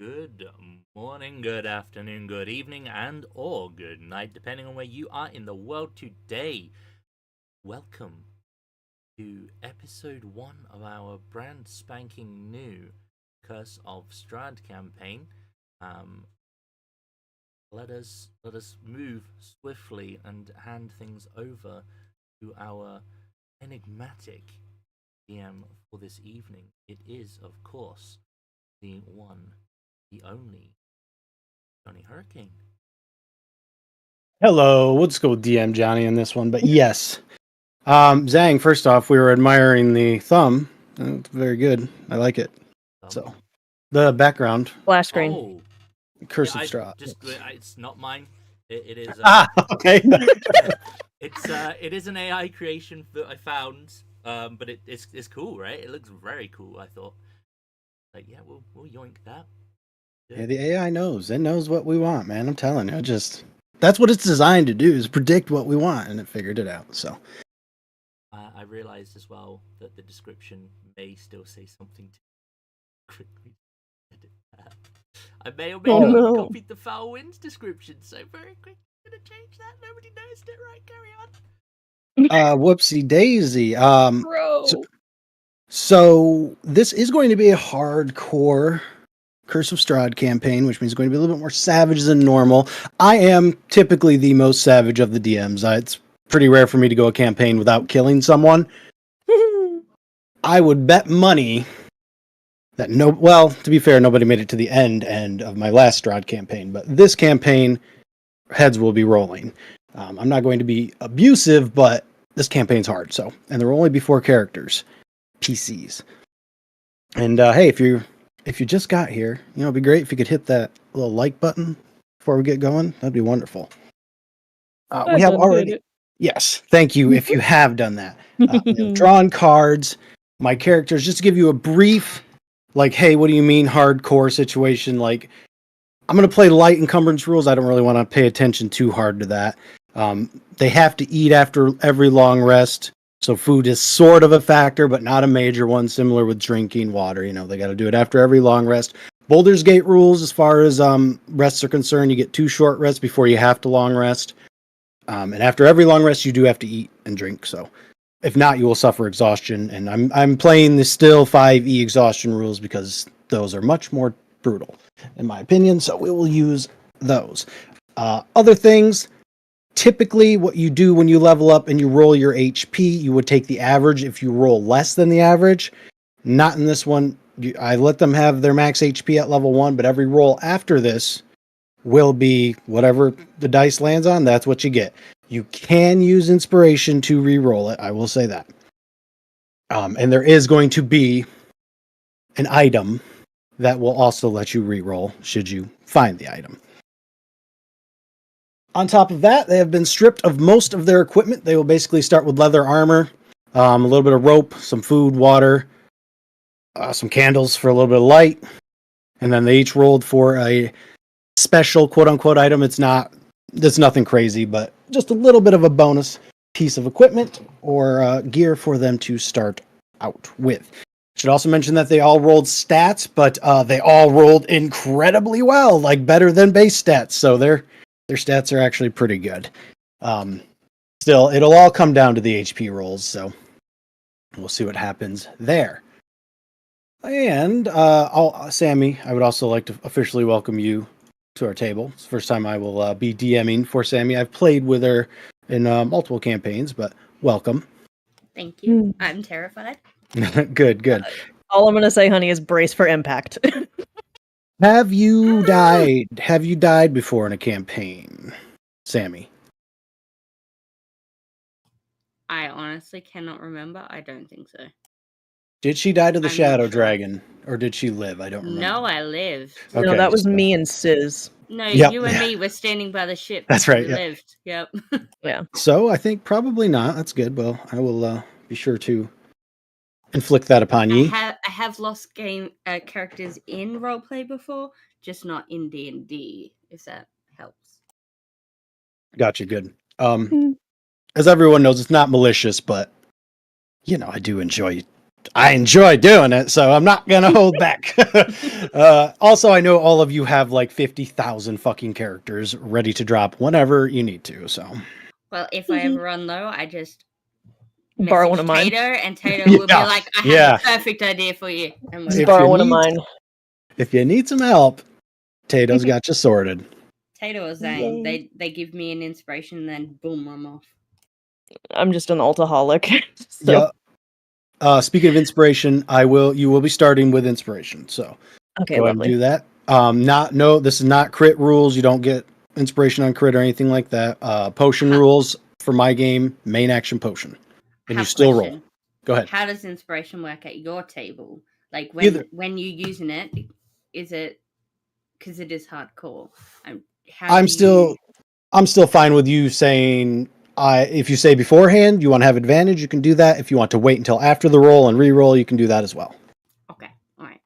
Good morning, good afternoon, good evening, and or good night, depending on where you are in the world today. Welcome to episode 1 of our brand spanking new Curse of Strahd campaign. Um, let us move swiftly and hand things over to our enigmatic DM for this evening. It is, of course, the one, the only Johnny Hurricane. Hello, we'll just go with DM Johnny on this one, but yes. Zhang, first off, we were admiring the thumb. It's very good. I like it. So, the background, Splash screen. Oh, Curse yeah, of Strahd. it's not mine. It is. Okay. It is an AI creation that I found. But it's cool, right? It looks very cool. I thought, like, yeah, we'll yoink that. Yeah, the AI knows. It knows what we want, man. I'm telling you. That's what it's designed to do, is predict what we want, and it figured it out. So, I realized as well that the description may still say something to quickly edit that. I may or may Oh, not have no. copied the foul winds description, so very quick. Gonna change that. Nobody noticed it. Right, carry on. whoopsie daisy. Bro. So this is going to be a hardcore Curse of Strahd campaign, which means it's going to be a little bit more savage than normal. I am typically the most savage of the DMs. It's pretty rare for me to go a campaign without killing someone. I would bet money that to be fair, nobody made it to the end of my last Strahd campaign, but this campaign, heads will be rolling. I'm not going to be abusive, but this campaign's hard, and there will only be 4 characters, PCs. And hey, if you just got here, it'd be great if you could hit that little like button before we get going. That'd be wonderful. We have already. Yes, thank you if you have done that. We have drawn cards. My characters, just to give you a brief, like, hey, what do you mean hardcore situation? Like, I'm going to play light encumbrance rules. I don't really want to pay attention too hard to that. They have to eat after every long rest. So food is sort of a factor, but not a major one, similar with drinking water. They got to do it after every long rest. Baldur's Gate rules, as far as rests are concerned, you get 2 short rests before you have to long rest. And after every long rest, you do have to eat and drink. So if not, you will suffer exhaustion. And I'm playing the still 5e exhaustion rules because those are much more brutal, in my opinion. So we will use those. Other things. Typically, what you do when you level up and you roll your HP, you would take the average if you roll less than the average. Not in this one. I let them have their max HP at level 1, but every roll after this will be whatever the dice lands on, that's what you get. You can use inspiration to re-roll it, I will say that. And there is going to be an item that will also let you re-roll should you find the item. On top of that, they have been stripped of most of their equipment. They will basically start with leather armor, a little bit of rope, some food, water, some candles for a little bit of light, and then they each rolled for a special quote-unquote item. It's nothing crazy, but just a little bit of a bonus piece of equipment or gear for them to start out with. Should also mention that they all rolled stats, but they all rolled incredibly well, like better than base stats. So their stats are actually pretty good. Still, it'll all come down to the HP rolls, so we'll see what happens there. And Sammy, I would also like to officially welcome you to our table. It's the first time I will be DMing for Sammy. I've played with her in multiple campaigns, but welcome. Thank you. I'm terrified. Good. All I'm going to say, honey, is brace for impact. Have you died before in a campaign, Sammy? I honestly cannot remember. I don't think so. Did she die to the I'm Shadow not sure. Dragon, or did she live? I don't remember. No, I lived. Okay, No, that was me and Sis. No, Yep. you and me were standing by the ship. That's right. We lived. Yep. Yeah. So I think probably not. That's good. Well, I will be sure to inflict that upon ye. I have lost game characters in roleplay before, just not in D&D, if that helps. Gotcha. Good. As everyone knows, it's not malicious, but I do enjoy I enjoy doing it, so I'm not gonna hold back. Also, I know all of you have like 50,000 fucking characters ready to drop whenever you need to. So Well, if I ever run low, I just Borrow one message of mine. Tato, and Tato will be Yeah, like, "I have yeah. the perfect idea for you." And we're Just If done. borrow you one of need- mine. If you need some help, Tato's got you sorted. Tato was saying Yay. they give me an inspiration, then boom, I'm off. I'm just an altaholic. So Yeah. Speaking of inspiration, you will be starting with inspiration. So okay, go ahead and lovely. do that. This is not crit rules. You don't get inspiration on crit or anything like that. Potion rules for my game, main action potion. And you Have still roll. question. Go ahead. How does inspiration work at your table? Like Either. when you're using it, is it because it is hardcore? I'm still fine with you saying if you say beforehand you want to have advantage, you can do that. If you want to wait until after the roll and re-roll, you can do that as well. Okay, all right.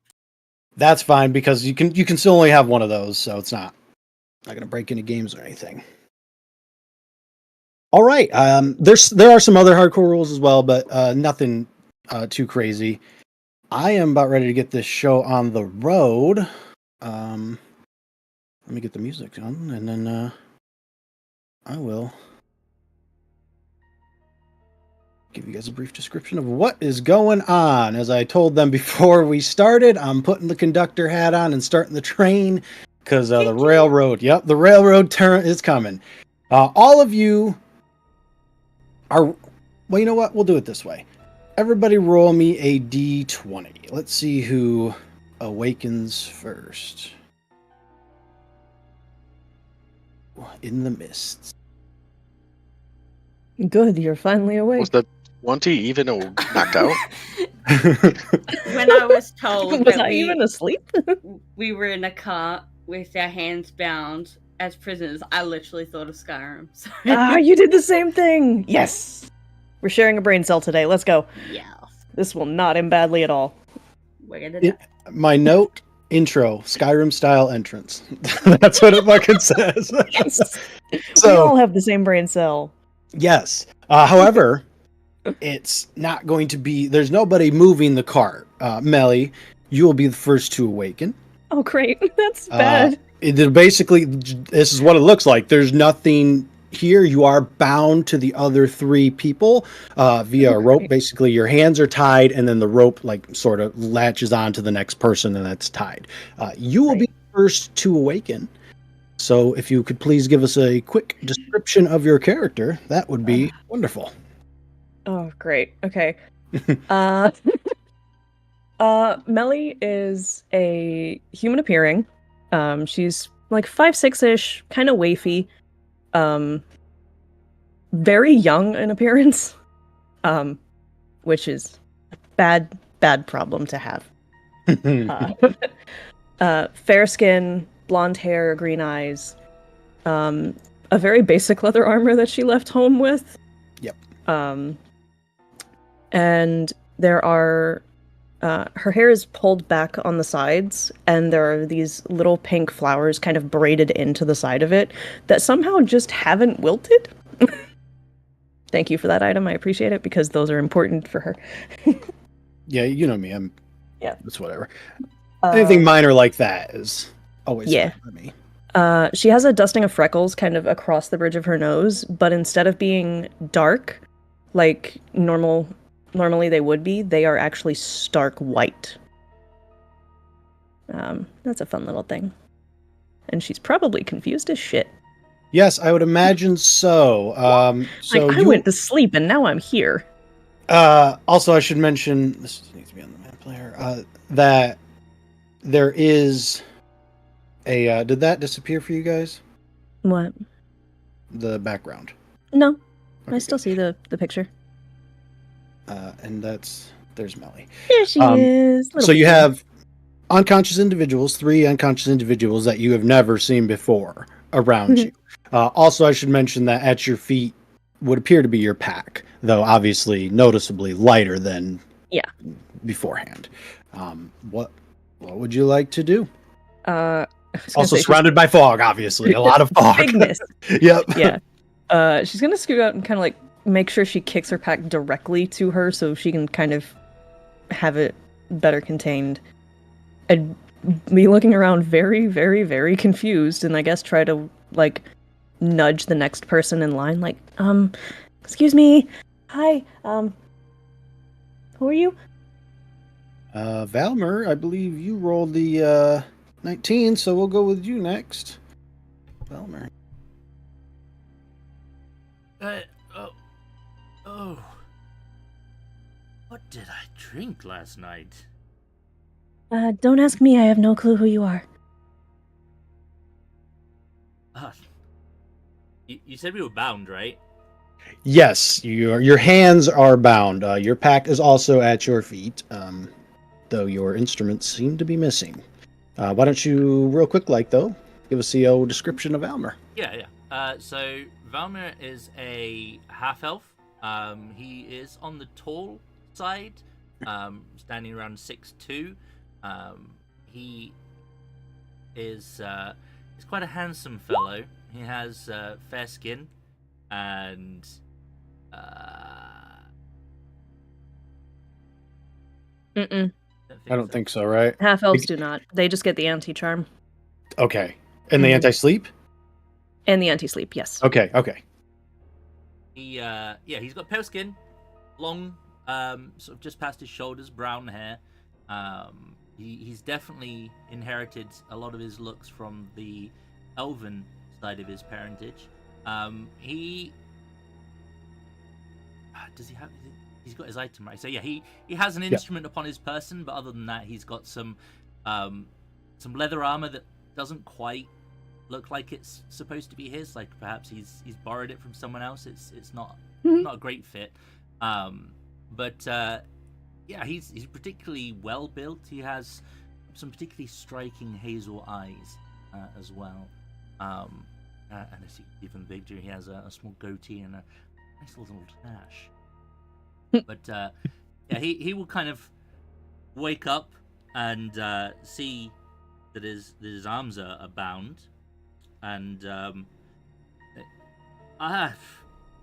That's fine because you can still only have one of those, so it's not going to break any games or anything. All right. There are some other hardcore rules as well, but nothing too crazy. I am about ready to get this show on the road. Let me get the music on, and then I will give you guys a brief description of what is going on. As I told them before we started, I'm putting the conductor hat on and starting the train because the railroad. Yep, the railroad turn is coming. All of you are. Well, you know what? We'll do it this way. Everybody, roll me a d20. Let's see who awakens first. In the mists. Good, you're finally awake. Was the 20 even knocked out? When I was told Was that I even asleep? we were in a car with our hands bound as prisoners, I literally thought of Skyrim. So. You did the same thing. Yes. We're sharing a brain cell today. Let's go. Yeah, This will not end badly at all. we're gonna die. My note intro Skyrim style entrance. That's what it fucking says. Yes. We So all have the same brain cell. yes. However, it's not going to be. There's nobody moving the cart. Melly, you will be the first to awaken. Oh, great. That's bad. Basically, this is what it looks like. There's nothing here. You are bound to the other three people via a rope. Right. Basically, your hands are tied, and then the rope sort of latches on to the next person, and that's tied. You will be first to awaken. So if you could please give us a quick description of your character, that would be wonderful. Oh, great. Okay. Melly is a human appearing. She's like 5'6"-ish, kind of wafy. Very young in appearance. Which is bad problem to have. Fair skin, blonde hair, green eyes. A very basic leather armor that she left home with. Yep. And there are her hair is pulled back on the sides, and there are these little pink flowers kind of braided into the side of it that somehow just haven't wilted. Thank you for that item. I appreciate it because those are important for her. Yeah, you know me. Yeah. It's whatever. Anything minor like that is always Yeah. fun for me. She has a dusting of freckles kind of across the bridge of her nose, but instead of being dark, like normally they would be, they are actually stark white. That's a fun little thing. And she's probably confused as shit. Yes, I would imagine so. I went to sleep and now I'm here. Also, I should mention, this needs to be on the map player, that there is a, did that disappear for you guys? What? The background. No, Okay, I still see the picture. and there's Melly. There she is. So you have unconscious individuals, 3 unconscious individuals that you have never seen before around you. Also, I should mention that at your feet would appear to be your pack, though obviously noticeably lighter than beforehand. What would you like to do? Also surrounded by fog, obviously. A lot of fog. Big mist. Yep. Yeah. She's gonna scoot out and kind of like make sure she kicks her pack directly to her so she can kind of have it better contained, I'd be looking around very, very, very confused, and I guess try to, like, nudge the next person in line, like, excuse me, hi, who are you? Valmer, I believe you rolled the 19, so we'll go with you next. Valmer. Oh. What did I drink last night? Don't ask me, I have no clue who you are. You said we were bound, right? Yes, your hands are bound. Your pack is also at your feet, though your instruments seem to be missing. Why don't you, real quick, though, give us the old description of Valmer? Yeah. So Valmir is a half elf. He is on the tall side, standing around 6'2". He is he's quite a handsome fellow. He has fair skin and Mm-mm. I don't think so, right? Half elves do not. They just get the anti-charm. Okay. And the Mhm. anti-sleep? And the anti-sleep, yes. Okay. He's got pale skin, long, sort of just past his shoulders, brown hair. He's definitely inherited a lot of his looks from the elven side of his parentage. Does he have? He's got his item right. So yeah, he has an instrument upon his person, but other than that, he's got some leather armor that doesn't quite look like it's supposed to be his. Like perhaps he's borrowed it from someone else. It's not a great fit. He's particularly well built. He has some particularly striking hazel eyes as well. And as you can see from the picture, he has a small goatee and a nice little tash. But he will kind of wake up and see that his arms are bound, and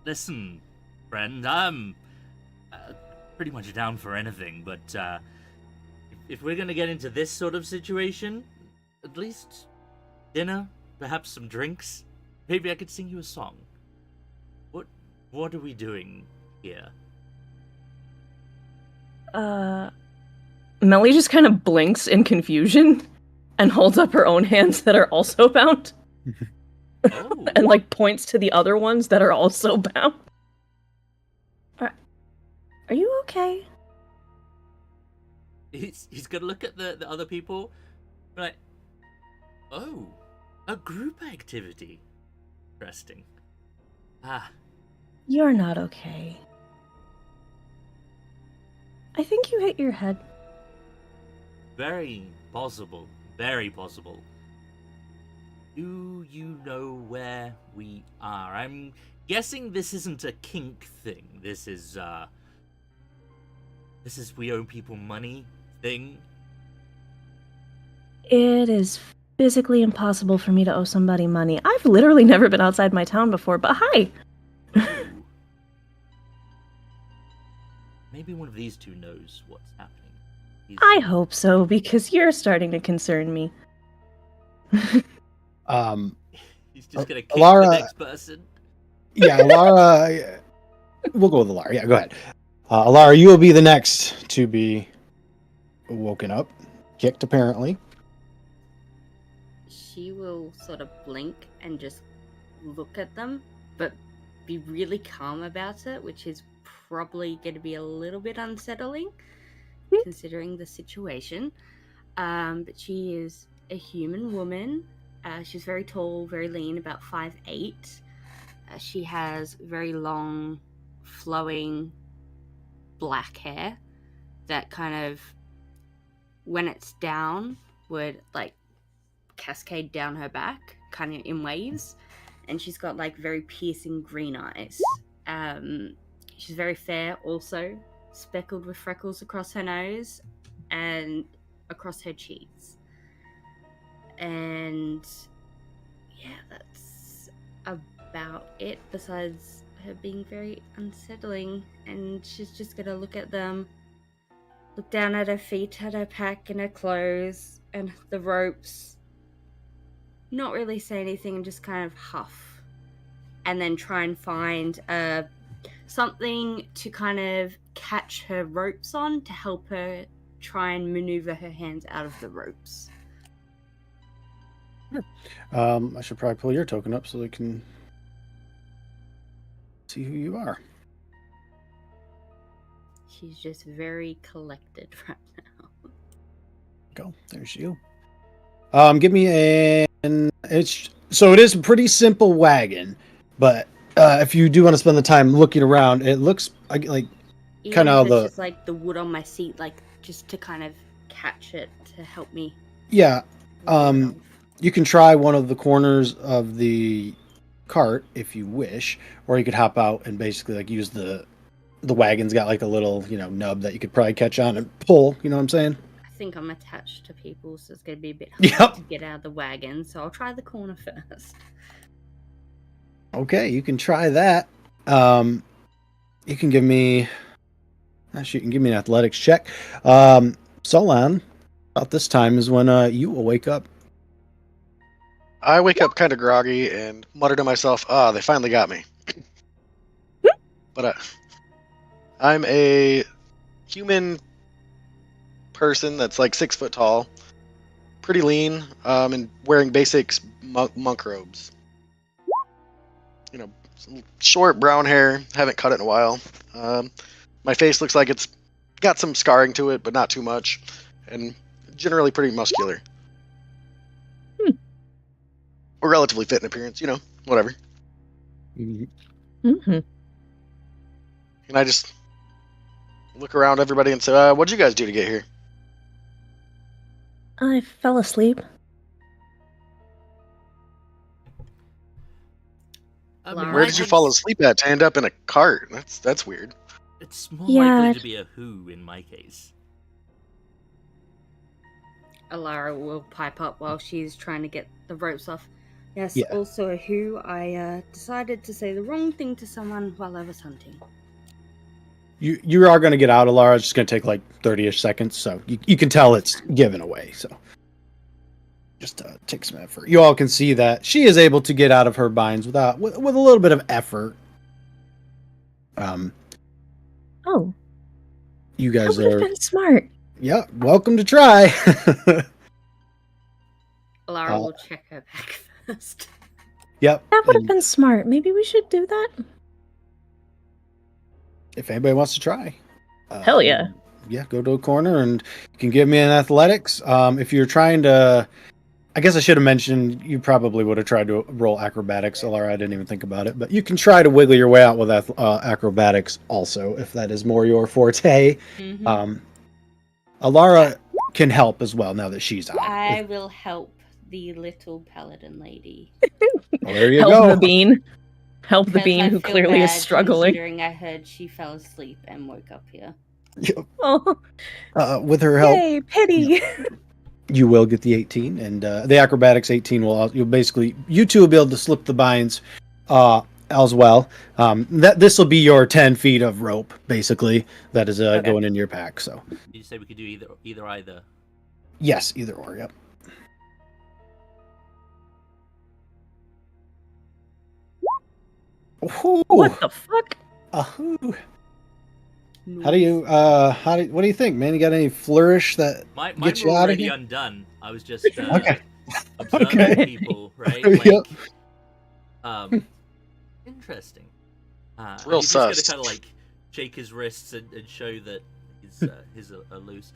listen, friend, I'm pretty much down for anything, but if we're gonna get into this sort of situation, at least dinner, perhaps some drinks. Maybe I could sing you a song. What are we doing here? Melly just kind of blinks in confusion and holds up her own hands that are also bound. Oh. And like points to the other ones that are also bound. Are you okay? He's gonna look at the other people, like, oh, a group activity. Interesting. You're not okay. I think you hit your head. Very possible. Very possible. Do you know where we are? I'm guessing this isn't a kink thing. This is we owe people money thing. It is physically impossible for me to owe somebody money. I've literally never been outside my town before, but hi! Maybe one of these two knows what's happening. I hope so, because you're starting to concern me. He's just gonna kick Alara, the next person. Yeah, Alara. We'll go with Alara. Yeah, go ahead. Alara, you will be the next to be woken up, kicked apparently. She will sort of blink and just look at them, but be really calm about it, which is probably going to be a little bit unsettling considering the situation. But she is a human woman. She's very tall, very lean, about 5'8". She has very long, flowing black hair that kind of, when it's down, would like cascade down her back, kind of in waves. And she's got like very piercing green eyes. She's very fair, also speckled with freckles across her nose and across her cheeks. And yeah, that's about it, besides her being very unsettling. And she's just gonna look at them, look down at her feet, at her pack and her clothes and the ropes. Not really say anything and just kind of huff. And then try and find something to kind of catch her ropes on to help her try and maneuver her hands out of the ropes. I should probably pull your token up so they can see who you are. She's just very collected right now. Go. There's you. Give me it is a pretty simple wagon, but if you do want to spend the time looking around, it looks like kind of just like the wood on my seat, like just to kind of catch it to help me. Yeah. You can try one of the corners of the cart if you wish, or you could hop out and basically like use the wagon's got like a little, nub that you could probably catch on and pull, you know what I'm saying? I think I'm attached to people, so it's going to be a bit hard to get out of the wagon, so I'll try the corner first. Okay, you can try that. You can give me... Actually, you can give me an athletics check. Solon, about this time is when you will wake up. I wake up kind of groggy and mutter to myself, they finally got me. But I'm a human person that's like 6 foot tall, pretty lean, and wearing basic monk robes. Short brown hair, haven't cut it in a while. My face looks like it's got some scarring to it, but not too much, and generally pretty muscular. Or relatively fit in appearance, whatever. Mm-hmm. And I just look around everybody and say, what'd you guys do to get here? I fell asleep. Where did you fall asleep at to end up in a cart? That's weird. It's more likely to be a who in my case. Alara will pipe up while she's trying to get the ropes off. Yes, Yeah. Also a who. I decided to say the wrong thing to someone while I was hunting. You are going to get out, Alara. It's just going to take like 30-ish seconds, so you can tell it's given away. So just take some effort. You all can see that she is able to get out of her binds with a little bit of effort. Oh, you guys I would have been smart. Yeah, welcome to try. Alara will check her back first. Yep. That would have been smart. Maybe we should do that. If anybody wants to try. Hell yeah. Yeah, go to a corner and you can give me an athletics. If you're trying to... I guess I should have mentioned you probably would have tried to roll acrobatics, Alara. I didn't even think about it. But you can try to wiggle your way out with acrobatics also, if that is more your forte. Mm-hmm. Alara can help as well now that she's out. I will help the little paladin lady. Well, there you Help go. the bean. Help the bean I who feel clearly is bad struggling. Considering I heard she fell asleep and woke up here. Oh, With her help, yay, pity. you will get the 18, and the acrobatics 18 you'll basically, you two will be able to slip the binds as well. This will be your 10 feet of rope, basically, that is going in your pack. So Did you say we could do either? Yes, either or, yep. Ooh. What the fuck? Ahoo. What do you think, man? You got any flourish that Mine gets were you out of already here? undone. I was just Okay. observing Okay. people, right? Yep. Interesting. It's real he's just gonna sus. kind of like shake his wrists and show that his are loose.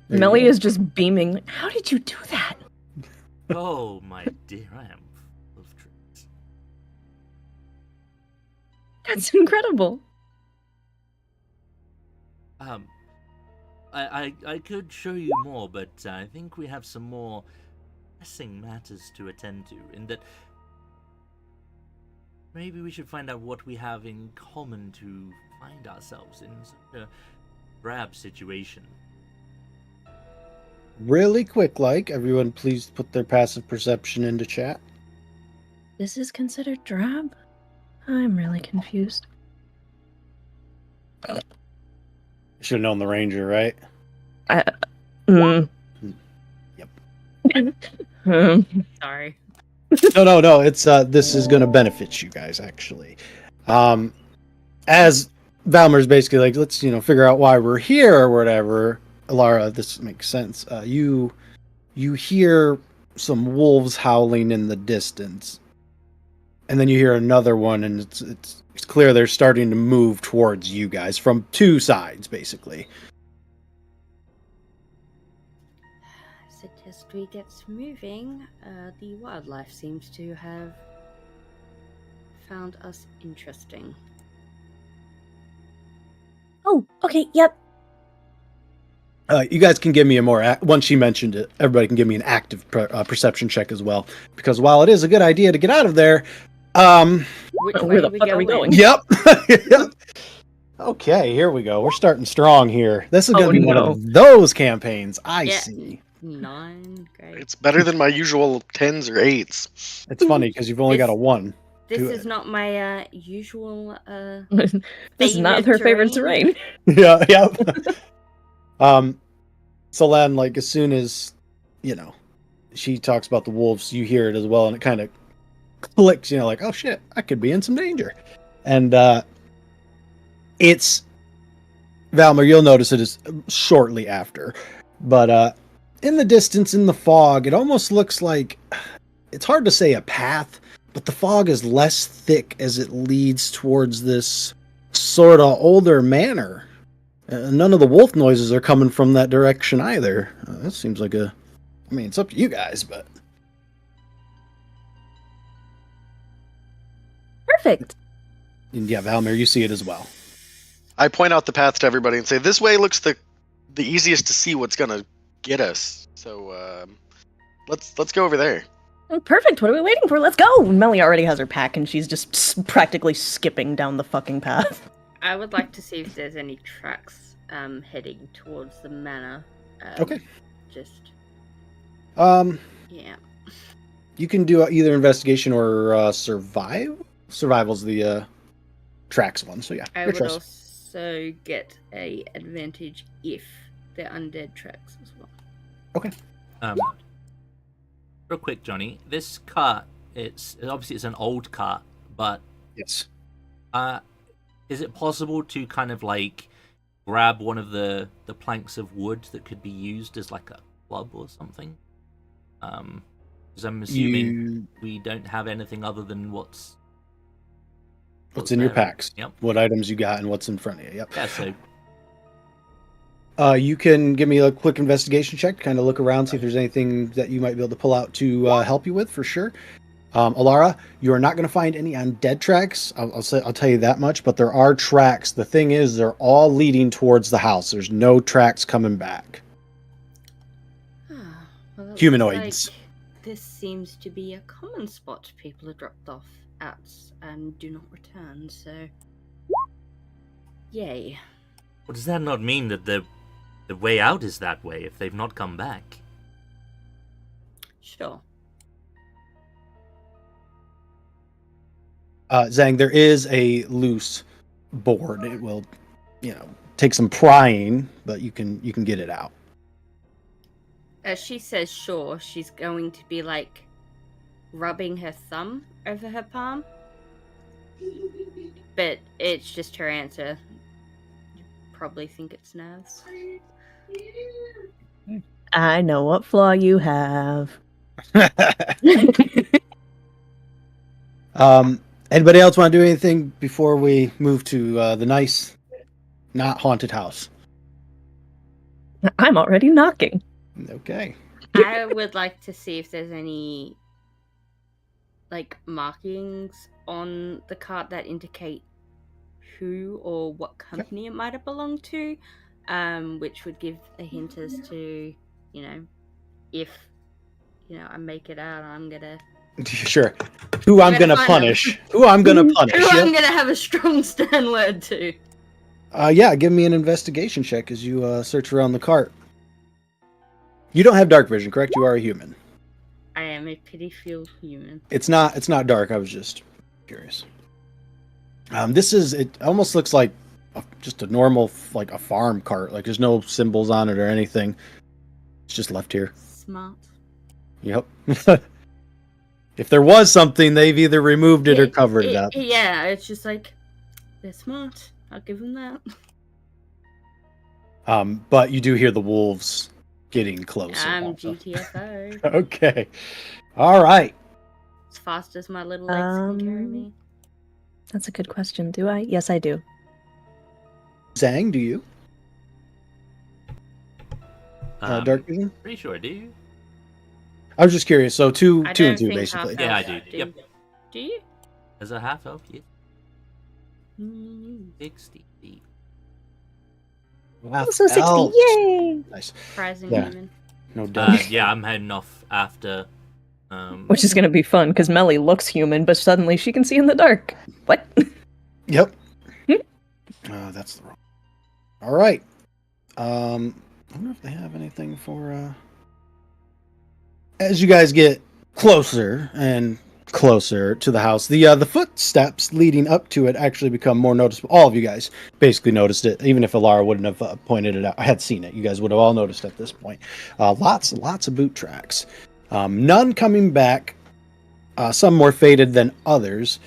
There you Melly go. is just beaming. How did you do that? Oh my dear, I am full of tricks. That's incredible. I could show you more, but I think we have some more pressing matters to attend to. In that, maybe we should find out what we have in common to find ourselves in such a drab situation. Really quick, everyone please put their passive perception into chat. This is considered drab? I'm really confused. Should have known the ranger, right? Mm. Yep. Sorry. No. It's this is going to benefit you guys actually. As Valmer's basically like, let's figure out why we're here or whatever. Alara, this makes sense. You hear some wolves howling in the distance, and then you hear another one, and it's clear they're starting to move towards you guys from two sides, basically. Suggest we get moving. The wildlife seems to have found us interesting. Oh, okay, yep. You guys can give me a more once she mentioned it. Everybody can give me an active perception check as well, because while it is a good idea to get out of there, Which way Where the we fuck are we going? Yep. Yep. Okay, here we go. We're starting strong here. This is going to be one of those campaigns. I see. 9, great. It's better than my usual 10s or 8s. It's funny because you've only got a 1. This to is it. not my usual This is not her favorite terrain. Yeah, yep. So then, like, as soon as, she talks about the wolves, you hear it as well, and it kind of clicks, like, oh shit, I could be in some danger. And it's Valmer, you'll notice it is shortly after. But in the distance, in the fog, it almost looks like, it's hard to say a path, but the fog is less thick as it leads towards this sort of older manor. None of the wolf noises are coming from that direction either. That seems like it's up to you guys, but... Perfect. And yeah, Valmer, you see it as well. I point out the path to everybody and say, this way looks the easiest to see what's gonna get us. So let's go over there. Oh, perfect. What are we waiting for? Let's go. Melly already has her pack, and she's just practically skipping down the fucking path. I would like to see if there's any tracks heading towards the manor. Okay. Just yeah. You can do either investigation or survive. Survival's the tracks one, so yeah. I your would choice. also get a advantage if they're undead tracks as well. Okay. Real quick, Johnny. This cart, it's an old cart, but Yes. is it possible to kind of like grab one of the planks of wood that could be used as like a club or something? Because I'm assuming we don't have anything other than what's What's in your there. packs? Yep. What items you got and what's in front of you? Yep. Yeah. So You can give me a quick investigation check, kind of look around, see if there's anything that you might be able to pull out to help you with, for sure. Alara, you are not going to find any undead tracks. I'll tell you that much. But there are tracks. The thing is, they're all leading towards the house. There's no tracks coming back. Well, it Humanoids. looks like this seems to be a common spot people are dropped off at and do not return. So, yay. well, does that not mean that the way out is that way if they've not come back? Sure. Zhang, there is a loose board. It will, take some prying, but you can get it out. As she says sure, she's going to be like rubbing her thumb over her palm. But it's just her answer. You probably think it's nerves. I know what flaw you have. Anybody else want to do anything before we move to the nice, not haunted house? I'm already knocking. Okay. I would like to see if there's any like markings on the cart that indicate who or what company it might have belonged to, which would give a hint as to, if I make it out, I'm gonna Sure. Who I'm gonna punish. Who I'm gonna punish. who I'm Yep. gonna have a strong stern word to. Yeah, give me an investigation check as you search around the cart. You don't have dark vision, correct? You are a human. I am a pity-filled human. It's not dark. I was just curious. It almost looks like just a normal, like a farm cart. Like there's no symbols on it or anything. It's just left here. Smart. Yep. If there was something, they've either removed it or covered it up. Yeah, it's just like they're smart. I'll give them that. But you do hear the wolves getting closer. I'm also. GTFO. Okay. All right. As fast as my little legs can carry me. That's a good question. Do I? Yes, I do. Zhang, do you? Dark vision? Pretty sure I do. I was just curious. So two I and don't two, think basically. Yeah, I half-elves do. Yep. Do you? As a half elf, yes. Mm, 60 feet. Wow. Also 60. elves. Yay! Nice. surprising Yeah. human. No doubt. Yeah, I'm heading off after. Which is going to be fun because Melly looks human, but suddenly she can see in the dark. What? Yep. That's the wrong. All right. I wonder if they have anything for. As you guys get closer and closer to the house, the footsteps leading up to it actually become more noticeable. All of you guys basically noticed it, even if Alara wouldn't have pointed it out. I had seen it. You guys would have all noticed at this point. Lots of boot tracks. None coming back. Some more faded than others.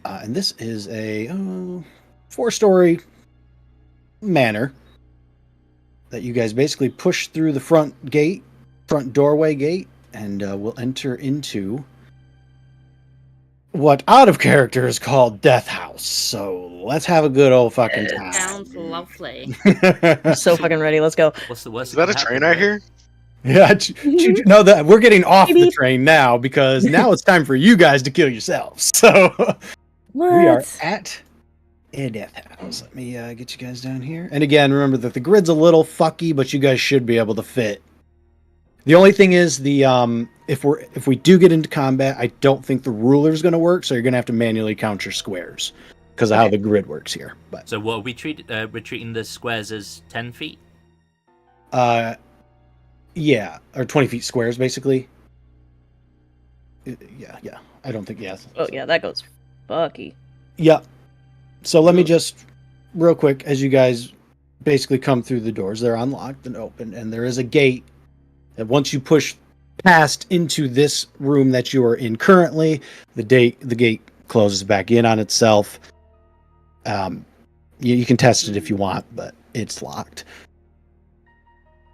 And this is a 4-story manor that you guys basically push through the front doorway gate, and we'll enter into what out of character is called Death House. So let's have a good old fucking time. Sounds lovely. I'm so fucking ready. Let's go. What's the worst? Is that a train I hear? Yeah, no, that we're getting off the train now because now it's time for you guys to kill yourselves. So What? we are at a Death House. Let me get you guys down here. And again, remember that the grid's a little fucky, but you guys should be able to fit. The only thing is the if we do get into combat, I don't think the ruler is going to work, so you're going to have to manually count your squares because of how the grid works here. But So what are we we're treating the squares as 10 feet? yeah, or 20 feet squares basically. Yeah. I don't think Oh yeah, that goes fucky. Yeah. So let me just real quick, as you guys basically come through the doors, they're unlocked and open, and there is a gate. And once you push past into this room that you are in currently, the gate closes back in on itself. You can test it if you want, but it's locked.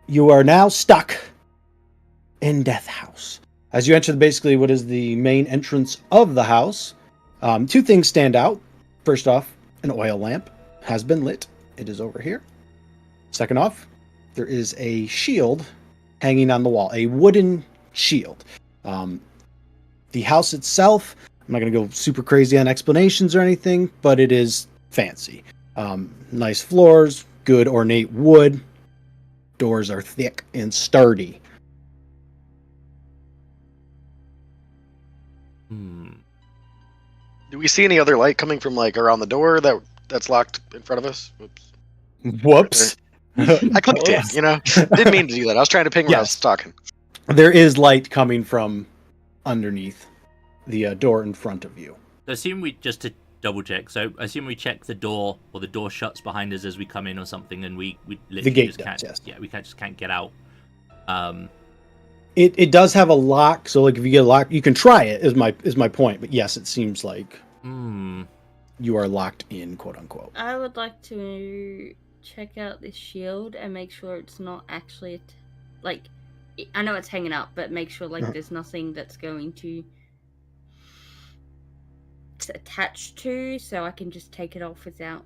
You are now stuck in Death House. As you enter basically what is the main entrance of the house, two things stand out. First off, an oil lamp has been lit. It is over here. Second off, there is a shield hanging on the wall, a wooden shield. The house itself, I'm not going to go super crazy on explanations or anything, but it is fancy. Nice floors, good ornate wood. Doors are thick and sturdy. Do we see any other light coming from like around the door that's locked in front of us? Whoops. Whoops. I clicked it, Didn't mean to do that. I was trying to ping when I was talking. There is light coming from underneath the door in front of you. So assume we, just to double check, so assume we check the door, or the door shuts behind us as we come in or something, and we literally The gate just does, can't, yes. yeah, we can't get out. It does have a lock, so like if you get a lock, you can try it. Is my point? But yes, it seems like you are locked in, quote unquote. I would like to check out this shield and make sure it's not actually I know it's hanging up, but make sure there's nothing that's going to attach to, so I can just take it off without.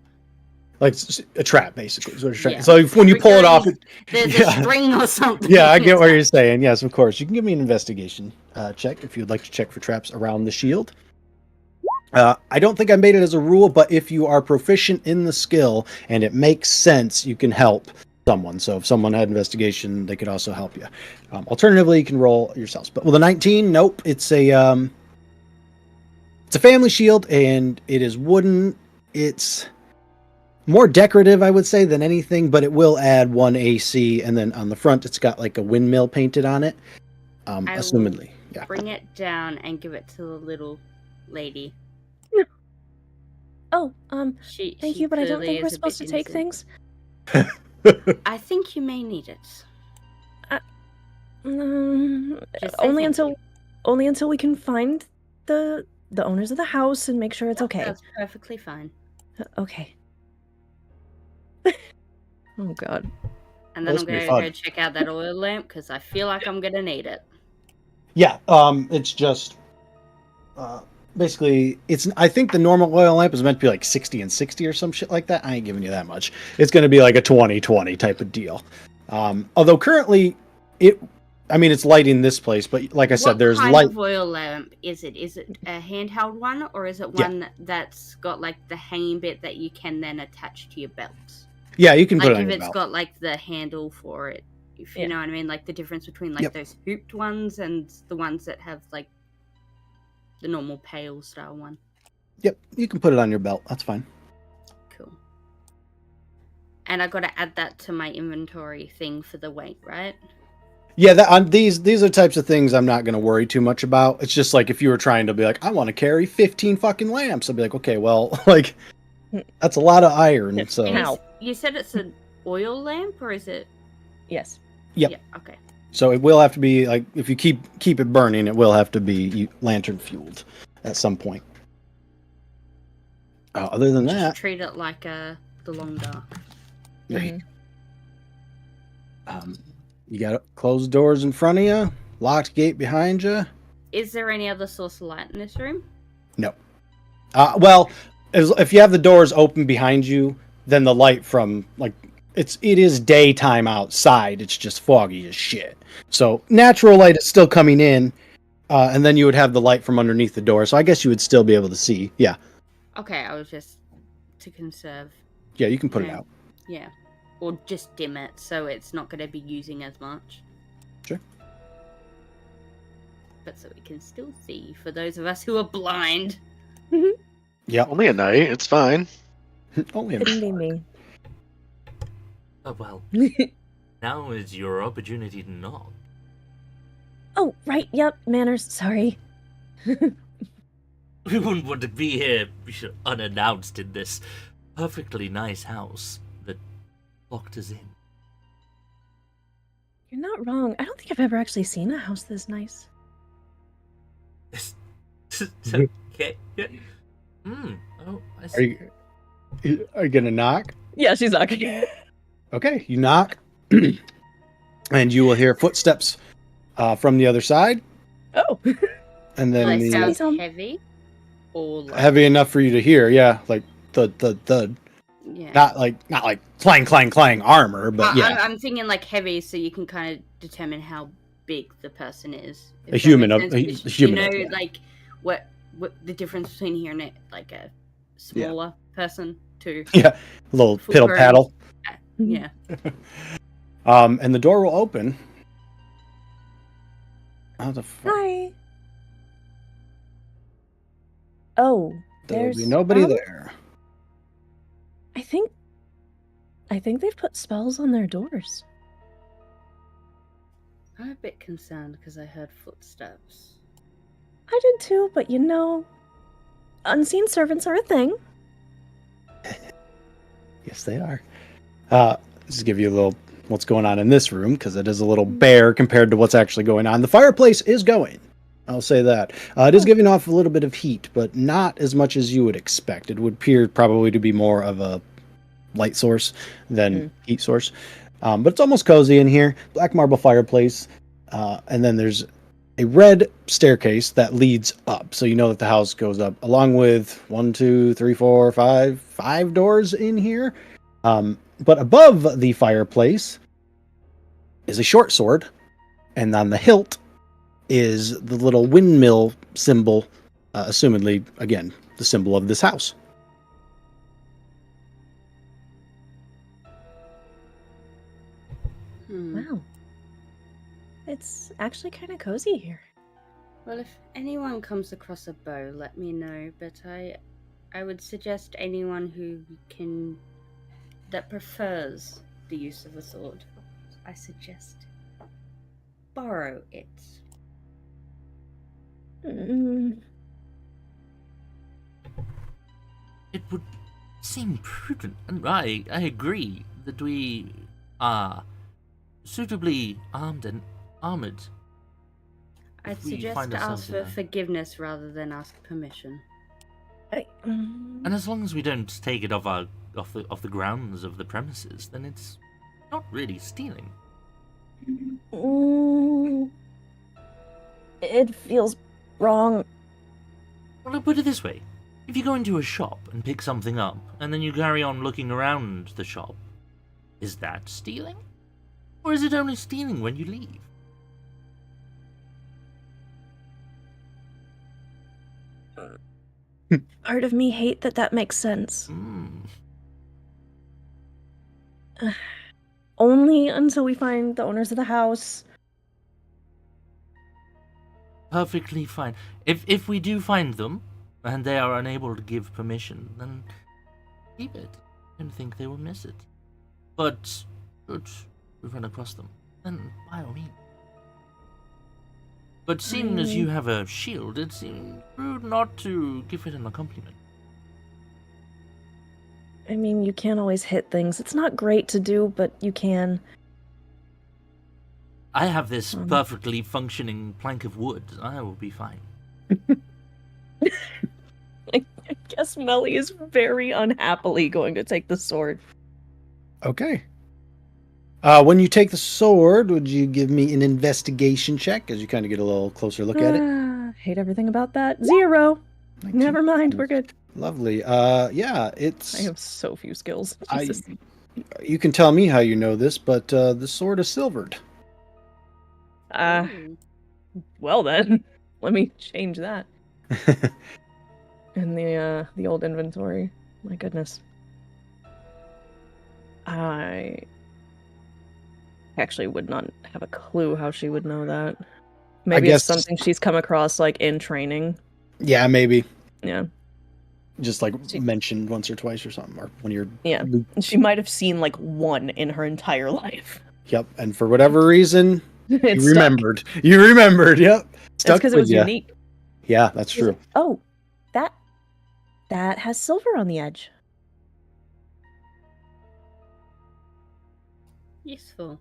Like a trap, basically. Is what you're trying. Yeah. So when you pull it off, There's a string or something. Yeah, I get what you're saying. Yes, of course. You can give me an investigation check if you'd like to check for traps around the shield. I don't think I made it as a rule, but if you are proficient in the skill and it makes sense, you can help someone. So if someone had investigation, they could also help you. Alternatively, you can roll yourselves. But with a 19, nope. It's a family shield, and it is wooden. It's more decorative, I would say, than anything, but it will add 1 AC, and then on the front, it's got like a windmill painted on it. Assumedly, yeah. Bring it down and give it to the little lady. Oh, She thank she you, but I don't clearly think we're is a bit supposed to take innocent. things. I think you may need it. Just say Only thank until you. only until we can find the owners of the house and make sure it's Yep, okay. That's perfectly fine. Okay. Oh god. And Well, then this I'm could be gonna go fun. check out that oil lamp because I feel like I'm gonna need it. Yeah, it's just basically it's. I think the normal oil lamp is meant to be like 60 and 60 or some shit like that. I ain't giving you that much. It's going to be like a 20-20 type of deal. Although currently, it's lighting this place, but like I said, What there's kind light. of oil lamp is it? Is it a handheld one, or is it Yeah. one that's got like the hanging bit that you can then attach to your belt? Yeah, you can put Like it on if your it's belt. got like the handle for it, if you Yeah. know what I mean, like the difference between like Yep. those hooped ones and the ones that have like the normal pail style one. Yep, you can put it on your belt. That's fine. Cool. And I got to add that to my inventory thing for the weight, right? Yeah, these are types of things I'm not going to worry too much about. It's just like if you were trying to be like, I want to carry 15 fucking lamps, I'd be like, okay, well, like that's a lot of iron. So And How? you said it's an oil lamp, or is it? Yes. Yep. Yeah. Okay. So it will have to be like if you keep it burning, it will have to be lantern fueled at some point. Other than Just that, treat it like the long dark. Mhm. you got closed doors in front of you, locked gate behind you. Is there any other source of light in this room? No. Well, if you have the doors open behind you, then the light from like it is daytime outside. It's just foggy as shit. So natural light is still coming in, and then you would have the light from underneath the door. So I guess you would still be able to see. Yeah. Okay, I was just to conserve. Yeah, you can put it Yeah. out. Yeah. Or just dim it so it's not going to be using as much. Sure. But so we can still see for those of us who are blind. Yeah. Only at night. It's fine. Only a Couldn't be me. Oh, well, now is your opportunity to knock. Oh, right. Yep. Manners. Sorry. We wouldn't want to be here unannounced in this perfectly nice house that locked us in. You're not wrong. I don't think I've ever actually seen a house this nice. Okay. Yeah. Oh, I Are see. are you gonna knock? Yeah, she's knocking. Okay, you knock, and you will hear footsteps from the other side, Oh. and Do then they the sound heavy? Or like, heavy enough for you to hear. Yeah, like thud. yeah. Not like clang clang clang armor, but yeah, I'm thinking like heavy so you can kind of determine how big the person is. if a that human makes of sense, a because human. You know, Of, like what the difference between here and like a smaller person to yeah, a little full piddle grown- paddle. Yeah. And the door will open. How the fuck? Hi. Oh, There will there's be nobody there. I think they've put spells on their doors. I'm a bit concerned because I heard footsteps. I did too, but unseen servants are a thing. Yes, they are. Just give you a little what's going on in this room because it is a little bare compared to what's actually going on. The fireplace is going. I'll say that. It is giving off a little bit of heat, but not as much as you would expect. It would appear probably to be more of a light source than heat source. But it's almost cozy in here. Black marble fireplace. And then there's a red staircase that leads up. So you know that the house goes up along with 1, 2, 3, 4, 5 doors in here. But above the fireplace is a short sword. And on the hilt is the little windmill symbol, assumedly, again, the symbol of this house. Wow. It's actually kind of cozy here. Well, if anyone comes across a bow, let me know. But I would suggest anyone that prefers the use of a sword, I suggest borrow it. it would seem prudent, and I agree, that we are suitably armed and armored. I'd If we suggest find to ourselves ask in for a- forgiveness rather than ask permission. And as long as we don't take it off the grounds of the premises, then it's not really stealing. It feels wrong. Well, I'll put it this way. If you go into a shop and pick something up, and then you carry on looking around the shop, is that stealing? Or is it only stealing when you leave? Part of me hate that makes sense. Only until we find the owners of the house. Perfectly fine. If we do find them, and they are unable to give permission, then keep it. I don't think they will miss it. But should we run across them, then by all means. But seeing as you have a shield, it seems rude not to give it an accompaniment. I mean, you can't always hit things. It's not great to do, but you can. I have this perfectly functioning plank of wood. I will be fine. I guess Melly is very unhappily going to take the sword. Okay. When you take the sword, would you give me an investigation check as you kind of get a little closer look at it? Hate everything about that. 0. 19. Never mind, we're good. Lovely. Yeah, it's. I have so few skills. I- Jesus. You can tell me how you know this, but the sword is silvered. Well then, let me change that in the old inventory. My goodness. I actually would not have a clue how she would know that. Maybe guess- it's something she's come across like in training. Yeah, maybe. Yeah. Just like mentioned once or twice or something, or when you're. Yeah. She might have seen like one in her entire life. Yep, and for whatever reason, It's you remembered. You remembered. Yep. That's Stuck because it with was ya. unique. Yeah, that's true. Oh, that has silver on the edge. Useful.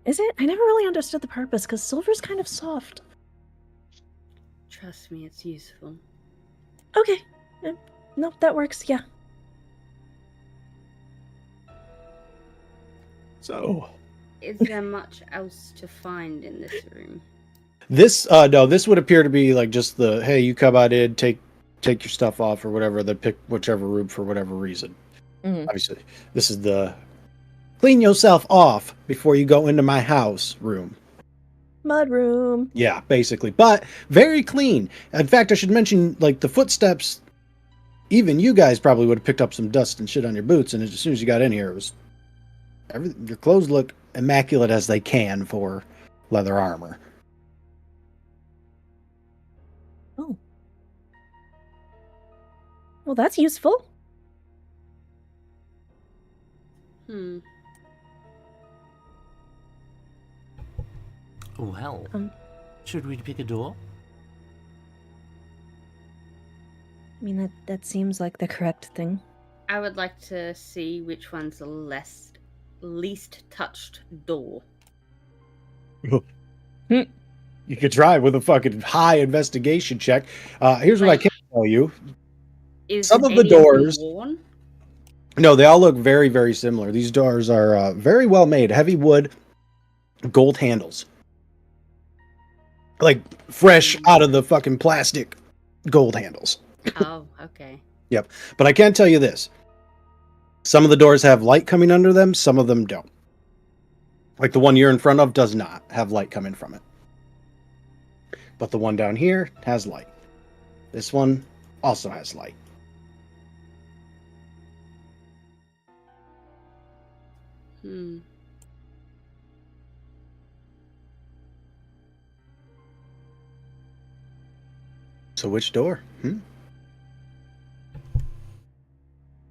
Is it? I never really understood the purpose because silver's kind of soft. Trust me, it's useful. Okay. No, that works. Yeah. So Is there much else to find in this room? this, no, this would appear to be like just the hey, you come out in, take your stuff off or whatever, then pick whichever room for whatever reason. Mhm. Obviously, this is the clean yourself off before you go into my house room. Mud room. Yeah, basically, but very clean. In fact, I should mention like the footsteps. Even you guys probably would have picked up some dust and shit on your boots, and as soon as you got in here, it was everything. Your clothes look immaculate as they can for leather armor. Oh. Well, that's useful. Well, Um. should we pick a door? I mean, that seems like the correct thing. I would like to see which one's the least touched door. You could try with a fucking high investigation check. Here's what I can tell you. Is Some of the any them doors- worn? No, they all look very, very similar. These doors are very well made. Heavy wood, gold handles. Like fresh out of the fucking plastic gold handles. Oh, okay. Yep. But I can tell you this. Some of the doors have light coming under them. Some of them don't. Like the one you're in front of does not have light coming from it. But the one down here has light. This one also has light. So which door?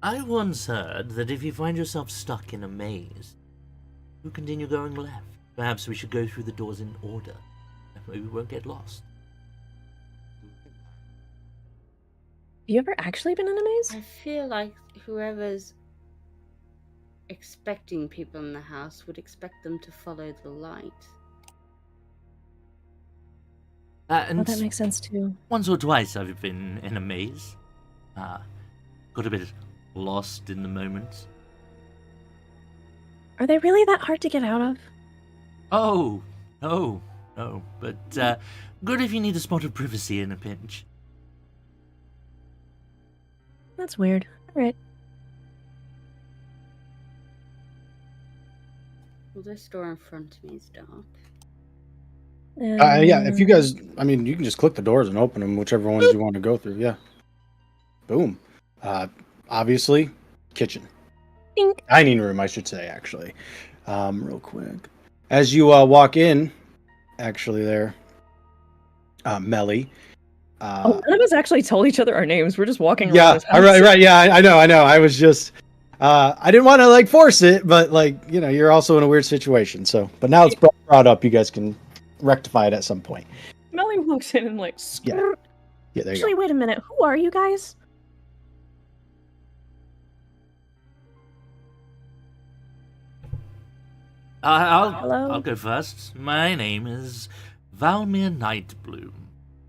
I once heard that if you find yourself stuck in a maze, you continue going left. Perhaps we should go through the doors in order. That way we won't get lost. You ever actually been in a maze? I feel like whoever's expecting people in the house would expect them to follow the light. And Oh, that makes sense too. once or twice I've been in a maze. Got a bit lost in the moment. Are they really that hard to get out of? Oh, no. But good if you need a spot of privacy in a pinch. That's weird. All right. Well, this door in front of me is dark. Yeah, if you guys, I mean, you can just click the doors and open them, whichever ones you want to go through. Yeah. Boom. Obviously, kitchen. Dink. Dining room, I should say, actually. Real quick. As you walk in, actually, there, Melly. None of us actually told each other our names. We're just walking around Yeah, this house. right. Yeah, I know. I was just, I didn't want to like force it, but like, you know, you're also in a weird situation. So, but now it's brought up. You guys can rectify it at some point. Melly walks in and like, Yeah, there you actually, go. wait a minute. Who are you guys? Hello? I'll go first. My name is Valmir Nightbloom.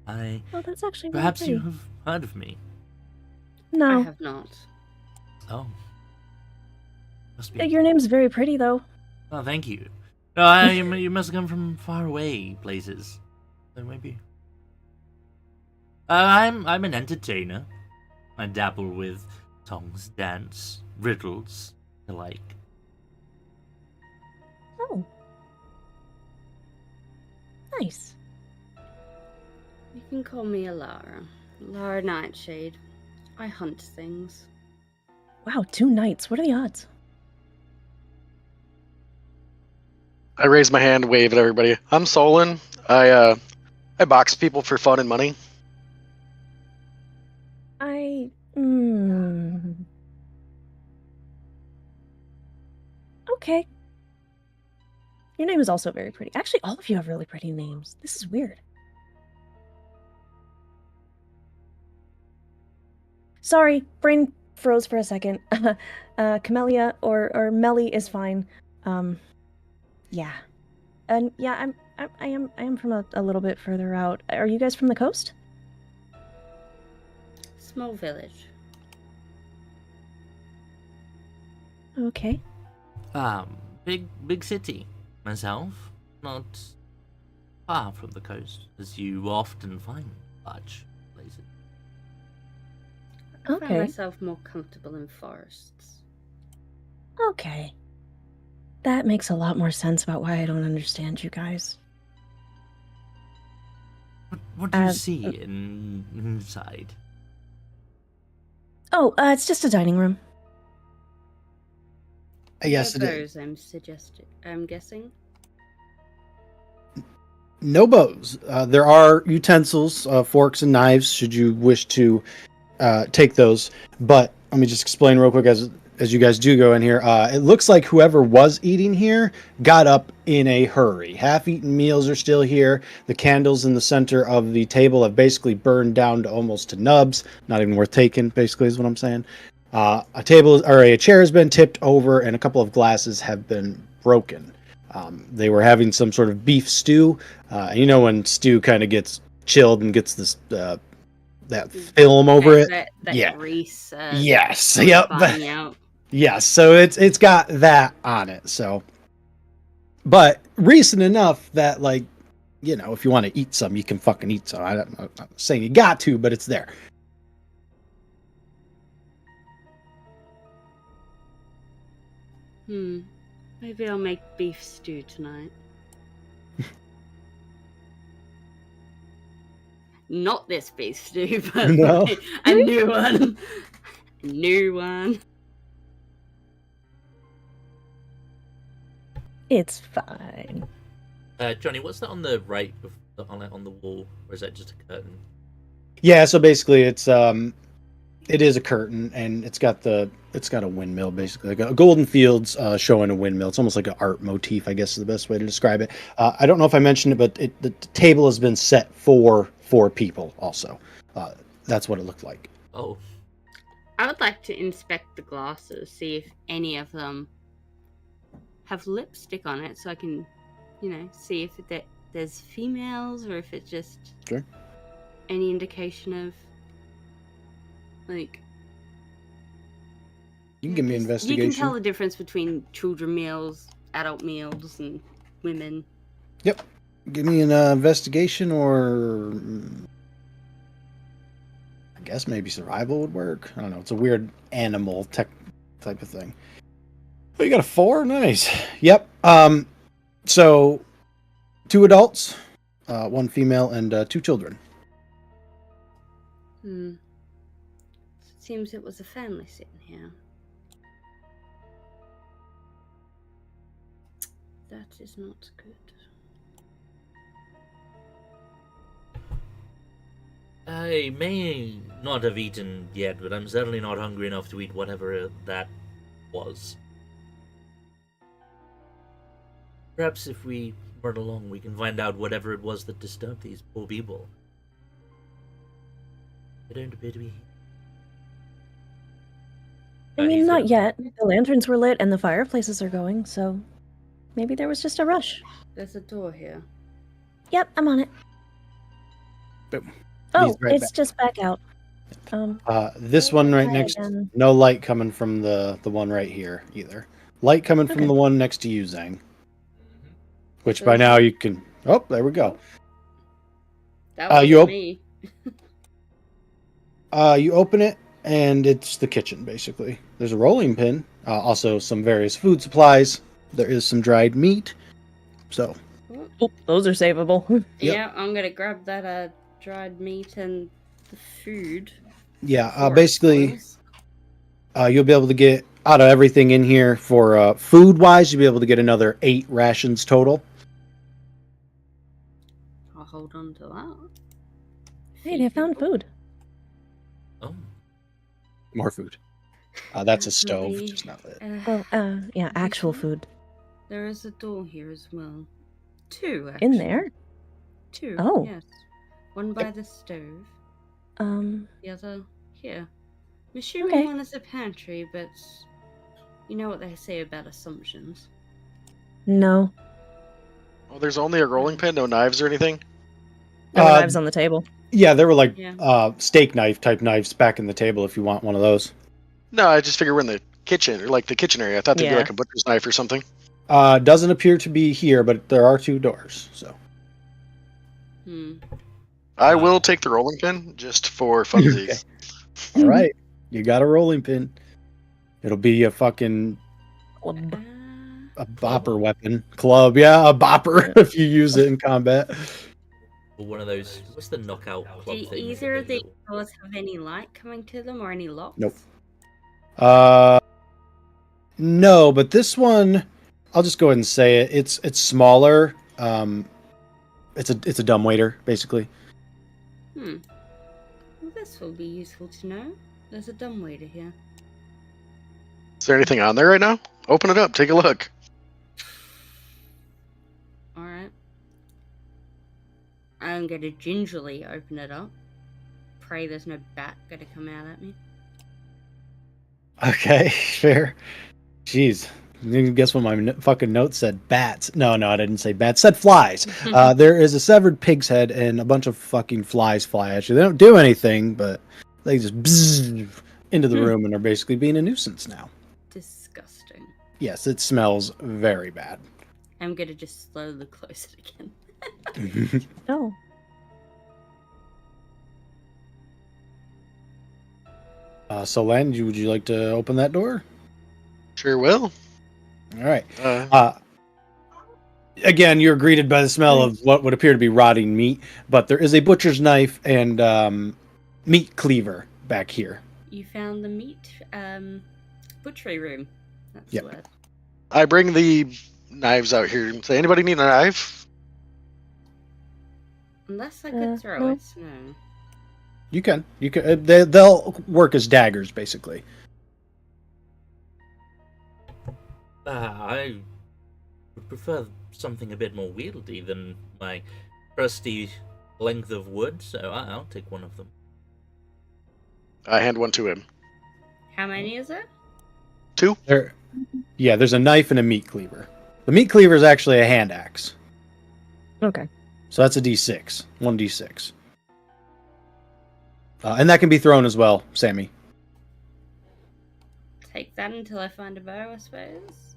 Oh, that's actually really Perhaps you pretty. have heard of me. I No. have not. Oh. Must be. Your name's very pretty, though. Oh, thank you. No, you must have come from far away places. So maybe. I'm an entertainer. I dabble with songs, dance, riddles, the like. Oh. Nice. You can call me Alara. Lara Nightshade. I hunt things. Wow, 2 nights. What are the odds? I raise my hand, wave at everybody. I'm Solon. I box people for fun and money. Okay. Your name is also very pretty. Actually, all of you have really pretty names. This is weird. Sorry, brain froze for a second. Camellia or Melly is fine. Yeah. And yeah, I am from a little bit further out. Are you guys from the coast? Small village. Okay. Big city. Myself, not far from the coast, as you often find large places. I find Okay. myself more comfortable in forests. Okay. That makes a lot more sense about why I don't understand you guys. What do you see inside? Oh, it's just a dining room. Yes, No it is. bows, I'm guessing. No bows. There are utensils, forks and knives, should you wish to take those. But let me just explain real quick as you guys do go in here. It looks like whoever was eating here got up in a hurry. Half-eaten meals are still here. The candles in the center of the table have basically burned down to almost to nubs. Not even worth taking, basically, is what I'm saying. A table or a chair has been tipped over, and a couple of glasses have been broken. They were having some sort of beef stew. You know when stew kind of gets chilled and gets this that film over it. That Yeah. grease. Yes. Yep. Flying out. Yes. So it's got that on it. So, but recent enough that like, you know, if you want to eat some, you can fucking eat some. I'm not saying you got to, but it's there. Maybe I'll make beef stew tonight. Not this beef stew, but No. a new one. New one. It's fine. Johnny, what's that on the right on the wall, or is that just a curtain? Yeah. So basically, it is a curtain, and it's got a windmill, basically like a golden fields showing a windmill. It's almost like an art motif, I guess is the best way to describe it. I don't know if I mentioned it, but the table has been set for 4 people. Also, that's what it looked like. Oh, I would like to inspect the glasses, see if any of them have lipstick on it, so I can, see if there's females or if it's just Sure. any indication of, like. You can give me You can investigation. tell the difference between children meals, adult meals, and women. Yep. Give me an investigation, or I guess maybe survival would work. I don't know. It's a weird animal type of thing. Oh, you got a 4? Nice. Yep. So 2 adults, 1 female, and 2 children. Seems it was a family sitting here. That is not good. I may not have eaten yet, but I'm certainly not hungry enough to eat whatever that was. Perhaps if we run along, we can find out whatever it was that disturbed these poor people. They don't appear to be. I mean, not yet. The lanterns were lit and the fireplaces are going, so maybe there was just a rush. There's a door here. Yep, I'm on it. Boom. Oh, He's right it's back. just back out. This one right try next. again. No light coming from the one right here either. Light coming from Okay. the one next to you, Zhang. Which by now you can. Oh, there we go. That was me. You open it, and it's the kitchen, basically. There's a rolling pin, also some various food supplies. There is some dried meat. So, Oh, those are savable. Yeah, I'm gonna grab that dried meat and the food. yeah, before it basically, spoils. you'll be able to get out of everything in here for food-wise. You'll be able to get another 8 rations total. I'll hold on to that. Hey, they found food. Oh, More food. That's a stove, Definitely, just not lit. Well, yeah, actual food. There is a door here as well. 2, actually. In there? 2. Oh. Yes. One by the stove. The other here. I'm assuming Okay. one is a pantry, but you know what they say about assumptions. No. Oh, there's only a rolling pin, no knives or anything? There were Uh, knives on the table. Yeah, there were like Yeah. steak knife type knives back in the table if you want one of those. No, I just figured we're in the kitchen, or like the kitchen area. I thought there'd be Yeah. like a butcher's knife or something. Doesn't appear to be here, but there are 2 doors. So I will take the rolling pin just for funsies. all right, you got a rolling pin. It'll be a fucking Club. a bopper weapon club. Yeah, a bopper if you use it in combat. or one of those. What's the knockout club Do thing? either of these doors have any light coming to them or any locks? Nope. No, but this one, I'll just go ahead and say it. It's smaller. It's a dumbwaiter basically. Well, this will be useful to know. There's a dumbwaiter here. Is there anything on there right now? Open it up, take a look. Alright. I'm gonna gingerly open it up. Pray there's no bat gonna come out at me. Okay, fair. Jeez. Guess what my fucking note said? Bats. No, I didn't say bats. Said flies. There is a severed pig's head and a bunch of fucking flies fly at you. They don't do anything, but they just bzzz into the room and are basically being a nuisance now. Disgusting. Yes, it smells very bad. I'm gonna just slowly close it again. Oh. So, Len, would you like to open that door? Sure will. All right. Again, you're greeted by the smell of what would appear to be rotting meat, but there is a butcher's knife and meat cleaver back here. You found the meat butchery room. That's Yep. the word. I bring the knives out here and say, anybody need a knife? Unless I could throw no. it, no. You can. They'll work as daggers, basically. I would prefer something a bit more wieldy than my trusty length of wood, so I'll take one of them. I hand one to him. How many is it? 2. There's a knife and a meat cleaver. The meat cleaver is actually a hand axe. Okay. So that's a d6. 1d6. And that can be thrown as well, Sammy. Take that until I find a bow, I suppose.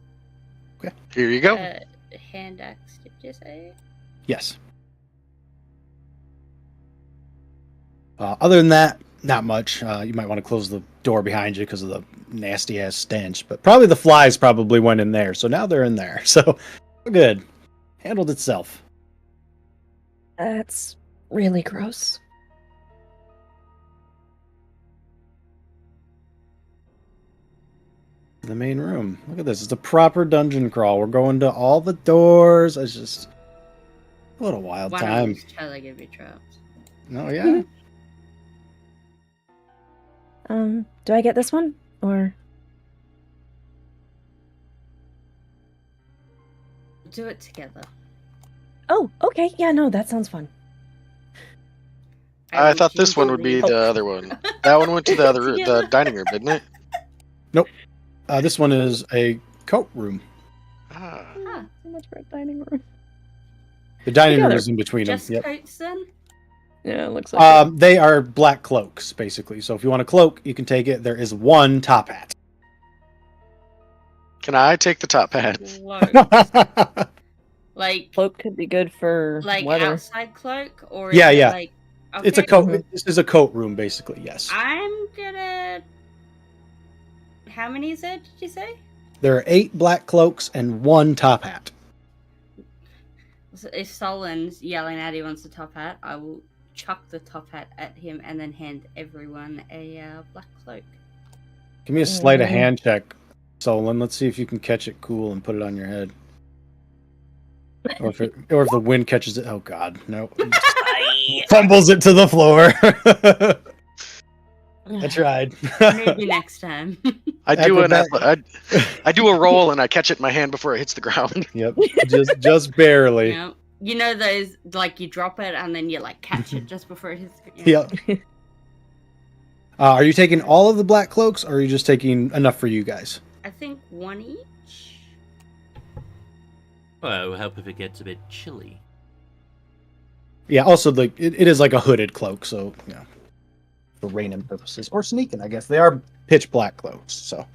Okay. Here you go. Hand axe, did you say? Yes. Other than that, not much. You might want to close the door behind you because of the nasty ass stench. But probably the flies probably went in there. So now they're in there. So good. Handled itself. That's really gross. The main room. Look at this. It's a proper dungeon crawl. We're going to all the doors. It's just what a wild One of time. them's totally gonna be trapped. Oh yeah. Do I get this one? Or Do it together. oh, okay, yeah, no, that sounds fun. I want thought you this to one would be believe- the other one. That one went to the other the dining room, didn't it? This one is a coat room. Ah. Ah, So much for a dining room. The dining room Together. is in between them. just Yep. coats then? Yeah, it looks like it. They are black cloaks, basically. So if you want a cloak, you can take it. There is one top hat. Can I take the top hat? Cloak. Like Cloak could be good for weather. outside cloak or Yeah, is it yeah. like It's a okay, coat. Mhm. This is a coat room, basically. Yes. I'm gonna how many is it, did you say? There are 8 black cloaks and 1 top hat. So if Solon's yelling at he wants a top hat, I will chuck the top hat at him and then hand everyone a black cloak. Give me a sleight of Mhm. hand check, Solon. Let's see if you can catch it cool and put it on your head. Or if the wind catches it. Oh God, no! Fumbles it to the floor. I tried. Maybe next time. I do Acrobat- I do a roll and I catch it in my hand before it hits the ground. Yep, just barely. Yeah. You know those like you drop it and then you like catch it just before it hits the Yep. Are you taking all of the black cloaks, or are you just taking enough for you guys? I think one each. Well, it will help if it gets a bit chilly. Yeah. Also, like it is like a hooded cloak, so for raining purposes or sneaking, I guess they are pitch black cloaks. So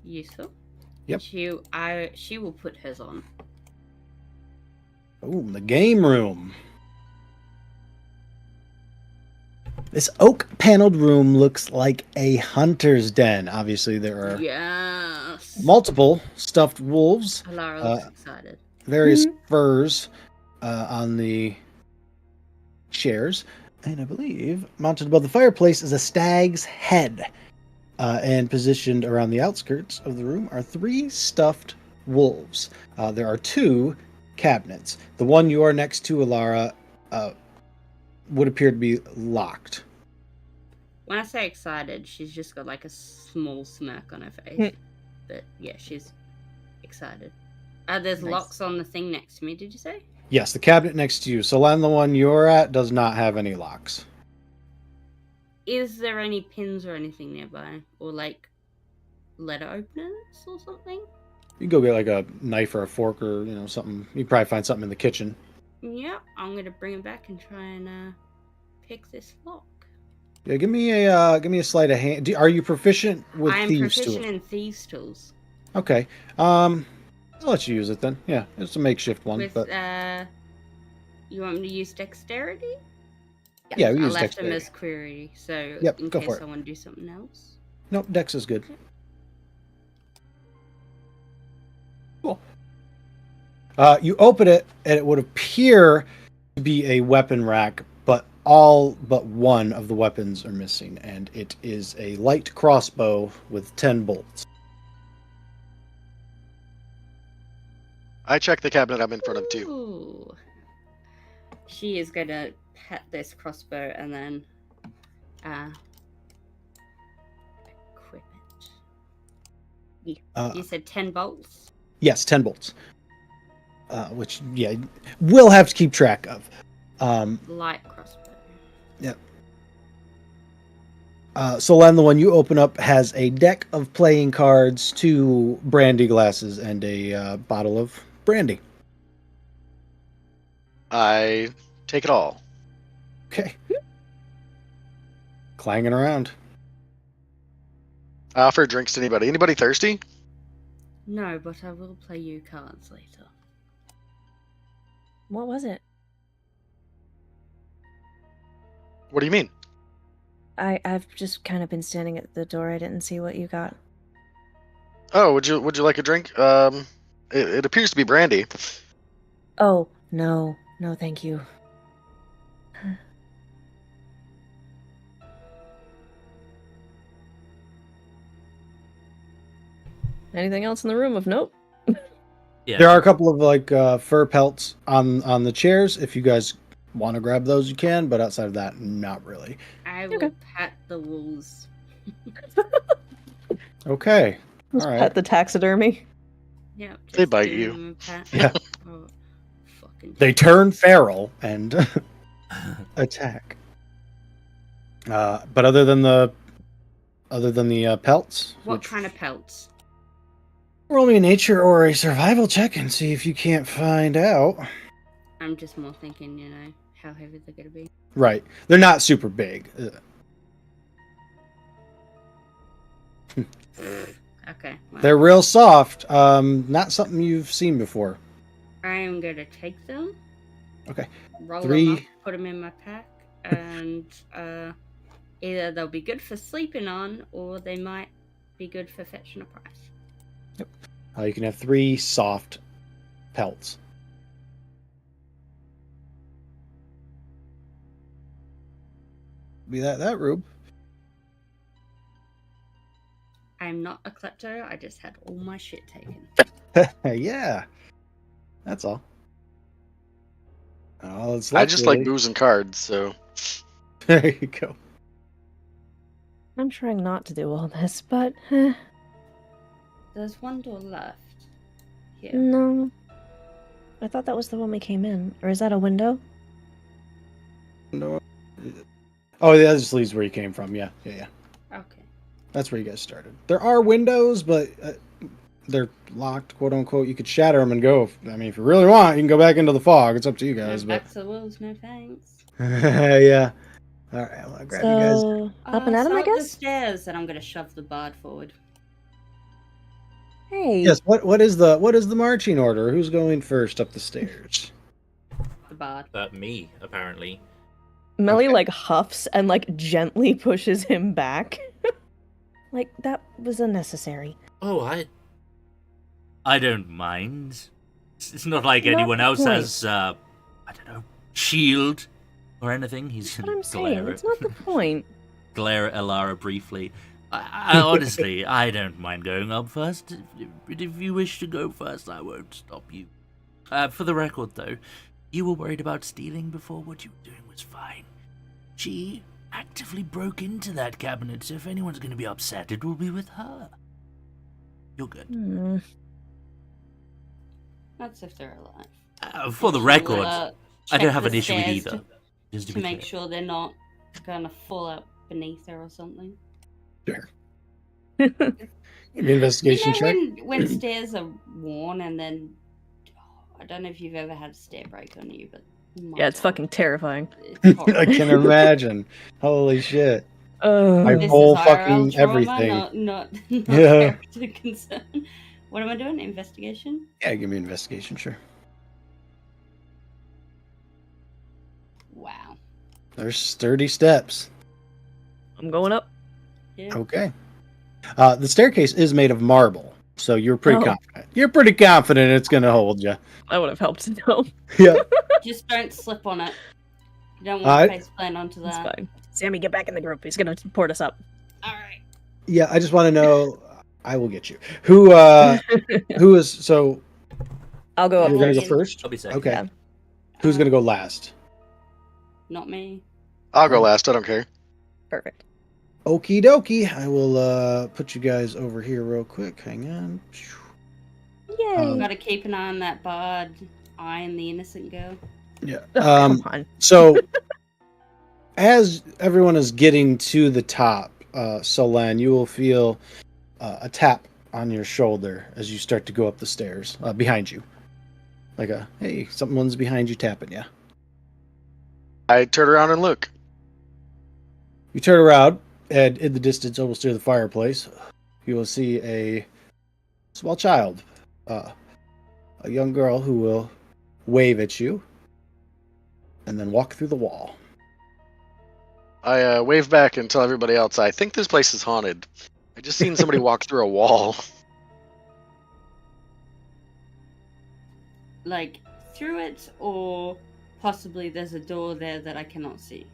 Useful. Yep. She will put hers on. oh, the game room. This oak paneled room looks like a hunter's den. Obviously, there are Yes. multiple stuffed wolves, Alara looks excited. various furs on the chairs, and I believe mounted above the fireplace is a stag's head. And positioned around the outskirts of the room are 3 stuffed wolves. There are 2 cabinets. The one you are next to, Alara, would appear to be locked. When I say excited, she's just got like a small smirk on her face. But yeah, she's excited. There's Nice. locks on the thing next to me, did you say? Yes, the cabinet next to you. Solan, the one you're at, does not have any locks. Is there any pins or anything nearby? Or like letter openers or something? You can go get like a knife or a fork or something. You can probably find something in the kitchen. Yeah, I'm gonna bring it back and try and pick this lock. Yeah, give me a sleight of hand. Are you proficient with I am thieves' proficient tools? in thieves' tools. Okay. I'll let you use it then. Yeah, it's a makeshift one, With but you want me to use dexterity? yeah, we I use left them dexterity. as query, so Yep, in go case for it. I want to do something else. Nope, dex is good. Cool. You open it, and it would appear to be a weapon rack, but all but one of the weapons are missing, and it is a light crossbow with 10 bolts. I check the cabinet I'm in front of too. Ooh. She is gonna pat this crossbow and then equip it. You said 10 bolts? Yes, 10 bolts. Which, yeah, we'll have to keep track of. Light crossbow. Yep. Solen, the one you open up has a deck of playing cards, 2 brandy glasses, and a bottle of brandy. I take it all. Okay. Clanging around. I offer drinks to anybody. Anybody thirsty? No, but I will play you cards later. What was it? What do you mean? I've just kind of been standing at the door. I didn't see what you got. Oh, would you like a drink? It appears to be brandy. Oh, no, thank you. Anything else in the room of note? Yeah. There are a couple of like fur pelts on the chairs. If you guys want to grab those, you can. But outside of that, not really. I will Okay. pat the wolves. Okay. Just All right. pet the taxidermy. Yeah, They just bite give you. them a pat. Yeah. Oh, fucking They turn feral and attack. But other than the pelts, What which kind of pelts? roll me a nature or a survival check and see if you can't find out. I'm just more thinking, you know, how heavy they're gonna be. Right. They're not super big. Okay. Well, They're real soft. Not something you've seen before. I am gonna take them. Okay. Roll 3. them up, put them in my pack, and either they'll be good for sleeping on, or they might be good for fetching a price. You can have 3 soft pelts. Be that Rube. I'm not a klepto. I just had all my shit taken. Yeah. That's all. Oh, it's I just like really- booze and cards, so There you go. I'm trying not to do all this, but There's one door left. Here. no. I thought that was the one we came in. Or is that a window? No. Oh, yeah, that just leaves where you came from. Yeah. Okay. That's where you guys started. There are windows, but they're locked, quote unquote. You could shatter them and go. I mean, if you really want, you can go back into the fog. It's up to you guys. Back to the wolves, no thanks. Yeah. All right, I'll grab you guys. So, up and at him, I start the guess? stairs, and I'm gonna shove the bard forward. Hey. Yes. What is the marching order? Who's going first up the stairs? The bard. Me, apparently. Melly, Okay. like, huffs and, like, gently pushes him back. Like, that was unnecessary. Oh, I don't mind. It's not like Not anyone the else point. has, I don't know, shield or anything. He's That's what I'm saying. glare That's not the point. glare at Elara briefly. I honestly, I don't mind going up first. If you wish to go first, I won't stop you. For the record, though, you were worried about stealing before. What you were doing was fine. She actively broke into that cabinet, so if anyone's going to be upset, it will be with her. You're good. That's if they're alive. For the We'll, record, I check don't have the an issue with stairs either. Just to To be make clear. sure they're not gonna fall out beneath her or something. Sure. Investigation check. When stairs are worn and then I don't know if you've ever had a stair break on you, but Yeah, it's fucking terrifying. It's I horrible. can imagine. Holy shit. I This roll is IRL fucking trauma, everything. not Yeah. character concern. What am I doing? Investigation? Yeah, give me investigation, sure. Wow. There's sturdy steps. I'm going up. Yeah. Okay. The staircase is made of marble, so you're pretty Oh. confident. You're pretty confident it's gonna hold you. That would have helped to know. Yeah. Just don't slip on it. You don't want to face plant onto That's that. fine. Sammy, get back in the group. He's gonna port us up. Alright. Yeah. I just want to know. I will get you. Who is so? I'll go up You're gonna go first. first. I'll be second. Okay. Yeah. Who's gonna go last? Not me. I'll go last. I don't care. Perfect. Okie dokie. I will put you guys over here real quick. Hang on. Yay. Gotta keep an eye on that bard eyeing the innocent girl. Yeah. Oh, come on. So as everyone is getting to the top, Solan, you will feel a tap on your shoulder as you start to go up the stairs behind you. Like hey, someone's behind you tapping you. I turn around and look. You turn around, and in the distance, almost near the fireplace, you will see a small child, a young girl who will wave at you and then walk through the wall. I wave back and tell everybody else, I think this place is haunted. I just seen somebody walk through a wall. Like, through it, or possibly there's a door there that I cannot see?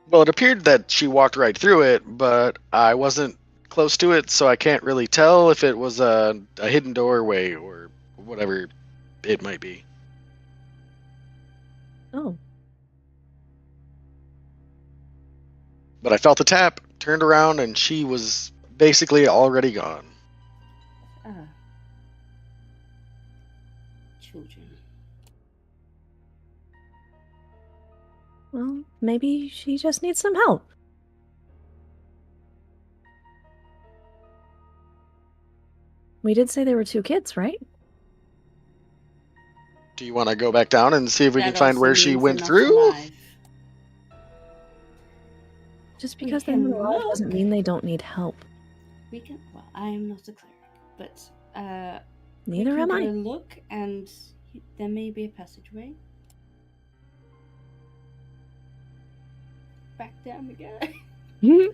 Well, it appeared that she walked right through it, but I wasn't close to it, so I can't really tell if it was a hidden doorway or whatever it might be. Oh. But I felt the tap, turned around, and she was basically already gone. Ah. Children. Well, maybe she just needs some help. We did say there were 2 kids, right? Do you want to go back down and see if we That can find also where she means went they're not through? alive. Just We because they're can not alive doesn't look. mean they don't need help. We can. Well, I am not a cleric, but Neither we am can I. go look, and there may be a passageway. Back down we go. I mean,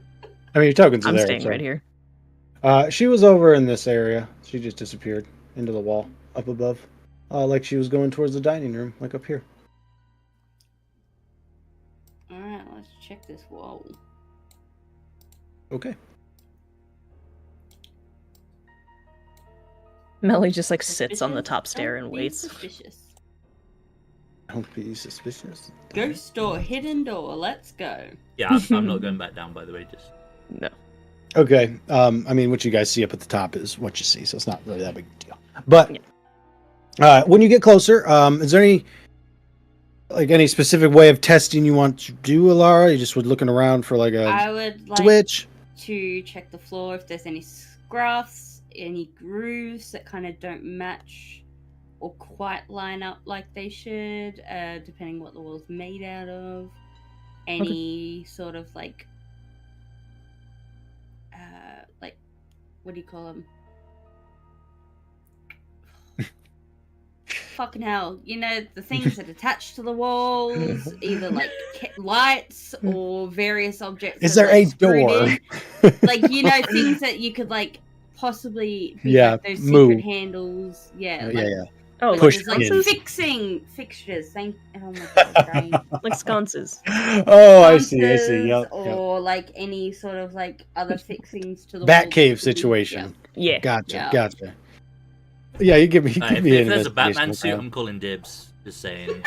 your tokens are I'm there. staying so- right here. She was over in this area. She just disappeared into the wall up above. Like she was going towards the dining room, like up here. Alright, let's check this wall. Okay. Melly just like sits on the top stair and Don't be waits. Suspicious. Don't be suspicious. Ghost door, hidden door, let's go. Yeah, I'm not going back down, by the way. Just No. Okay. I mean, what you guys see up at the top is what you see, so it's not really that big a deal. But when you get closer, is there any specific way of testing you want to do, Alara? You just would looking around for like a I would like switch. to check the floor if there's any scruffs, any grooves that kind of don't match or quite line up like they should, depending what the wall's made out of. Any sort of like what do you call them? Fucking hell, you know, the things that attach to the walls, either like lights or various objects. Is that, there a like, screwed door? in. Like, you know, things that you could like possibly be Yeah, like those move. secret handles. Yeah, like, yeah. Oh, like, Push there's, like pins. fixing fixtures. Oh my god, brain. like sconces. Oh, I see. Sconces, Yep. or like any sort of like other fixings to the Bat walls. cave situation. Yeah. Gotcha. Yeah. Yeah, you give me. if, Give me if an there's a Batman investigation suit, round. I'm calling dibs. Just saying.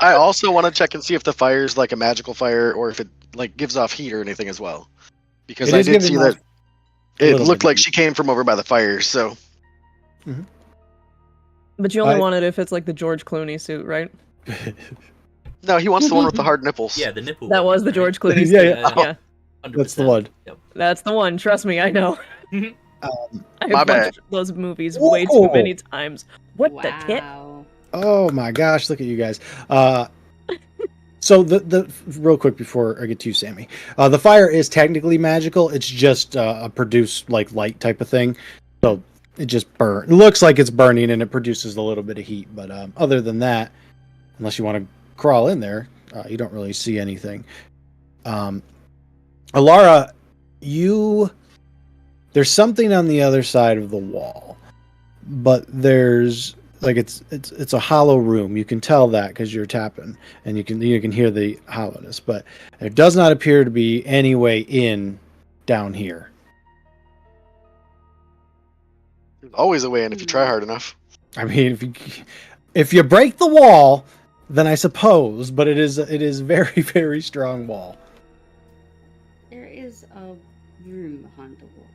I also want to check and see if the fire's like a magical fire or if it like gives off heat or anything as well. Because It I is did see giving that off a it little looked bit of like heat. she came from over by the fire, so But you only I- want it if it's like the George Clooney suit, right? no, he wants the one with the hard nipples. Yeah, the nipple. That one, was the right? George Clooney suit. Yeah, Yeah. 100%. the one. Yep. That's the one. Trust me, I know. I My have bad. watched those movies way too many times. What the tit? Wow. Oh my gosh! Look at you guys. So the real quick before I get to you, Sammy, the fire is technically magical. It's just a produce like light type of thing. So it just burn. It looks like it's burning and it produces a little bit of heat. But other than that, unless you want to crawl in there, you don't really see anything. Alara, there's something on the other side of the wall, but there's like it's a hollow room. You can tell that because you're tapping, and you can hear the hollowness. But there does not appear to be any way in down here. There's always a way in if you try hard enough. I mean, if you break the wall, then I suppose. But it is very very strong wall. There is a room behind the wall.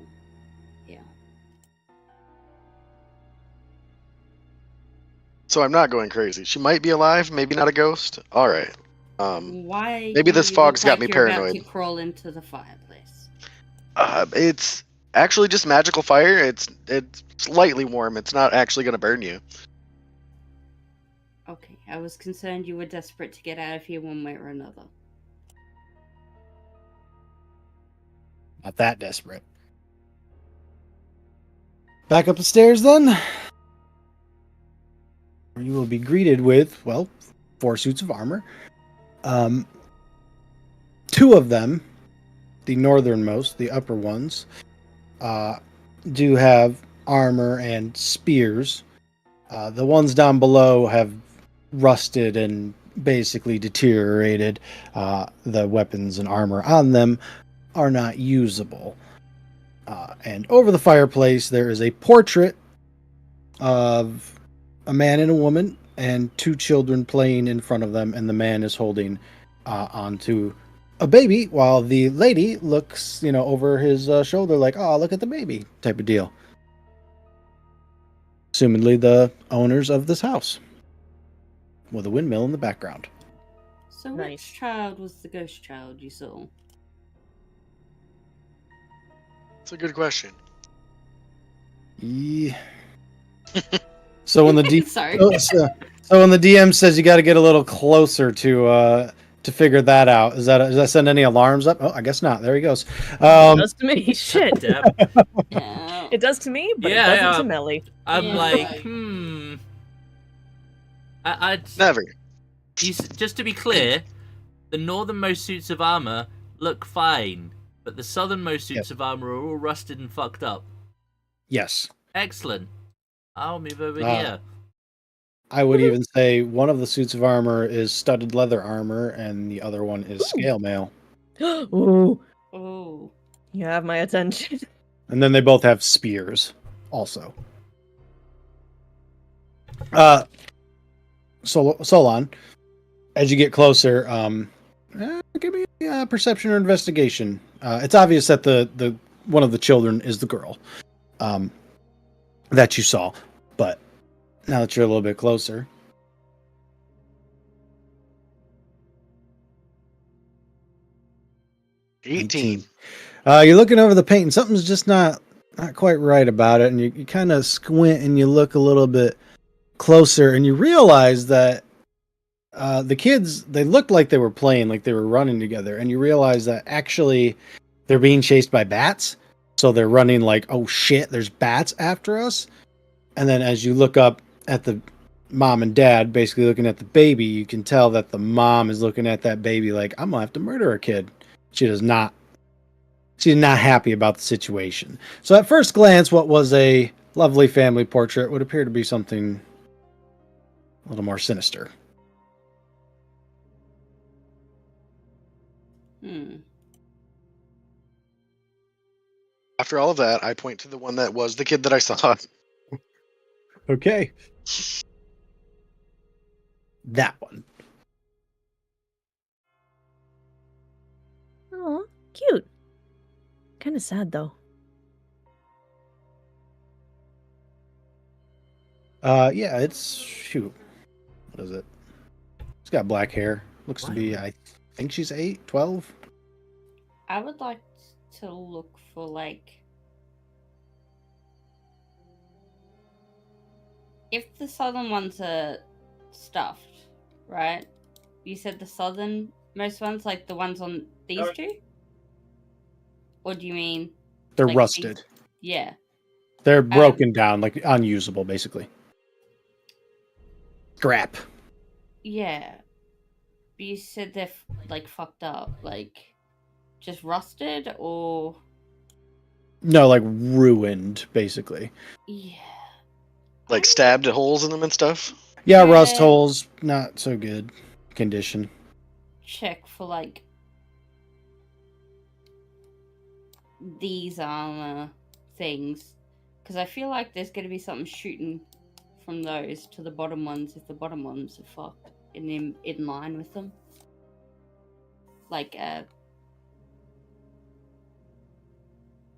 Yeah. So I'm not going crazy. She might be alive, maybe not a ghost. All right. Why maybe do this you fog's look got like me you're about paranoid. to crawl into the fireplace? It's actually just magical fire. It's slightly warm. It's not actually going to burn you. Okay, I was concerned you were desperate to get out of here one way or another. Not that desperate. Back up the stairs then. You will be greeted with, well, 4 suits of armor. 2 of them, the northernmost, the upper ones, do have armor and spears. The ones down below have rusted and basically deteriorated. The weapons and armor on them are not usable. And over the fireplace, there is a portrait of a man and a woman and 2 children playing in front of them, and the man is holding onto a baby while the lady looks, over his shoulder like, oh, look at the baby type of deal. Assumedly the owners of this house with a windmill in the background. So Nice. which child was the ghost child you saw? It's a good question. Yeah. So when the Sorry. so when the DM says you got to get a little closer to figure that out, does that send any alarms up? Oh, I guess not. There he goes. It does to me. Shit. Deb. Yeah. It does to me, but Yeah, it doesn't yeah. to Melly. I'm Yeah. like, Never. Just to be clear, the northernmost suits of armor look fine, but the southernmost suits Yes. of armor are all rusted and fucked up. Yes. Excellent. I'll move over Ah. here. I would even say one of the suits of armor is studded leather armor, and the other one is scale mail. Ooh, Oh. you have my attention. And then they both have spears, also. Solon, as you get closer, give me a perception or investigation. It's obvious that the one of the children is the girl that you saw, but now that you're a little bit closer. $18. You're looking over the paint, and something's just not quite right about it, and you kind of squint and you look a little bit closer, and you realize that the kids, they looked like they were playing, like they were running together, and you realize that actually they're being chased by bats, so they're running like, oh shit, there's bats after us. And then as you look up at the mom and dad basically looking at the baby, you can tell that the mom is looking at that baby like, I'm gonna have to murder a kid. She's not happy about the situation. So at first glance, what was a lovely family portrait would appear to be something a little more sinister. After all of that, I point to the one that was the kid that I saw. Okay. That one. Oh, cute. Kind of sad though. Yeah, it's shoot. What is it? She's got black hair. Looks to be, I think she's 8, 12. I would like to look for like if the southern ones are stuffed, right? You said the southernmost ones, like the ones on these two? Or do you mean They're like rusted. these? Yeah. They're broken down, like unusable, basically. Scrap. Yeah. But you said they're like fucked up, like just rusted or No, like ruined, basically. yeah. Like stabbed holes in them and stuff. Yeah, Yeah. rust holes, not so good condition. Check for like these armor things, because I feel like there's going to be something shooting from those to the bottom ones if the bottom ones are fucked in line with them, like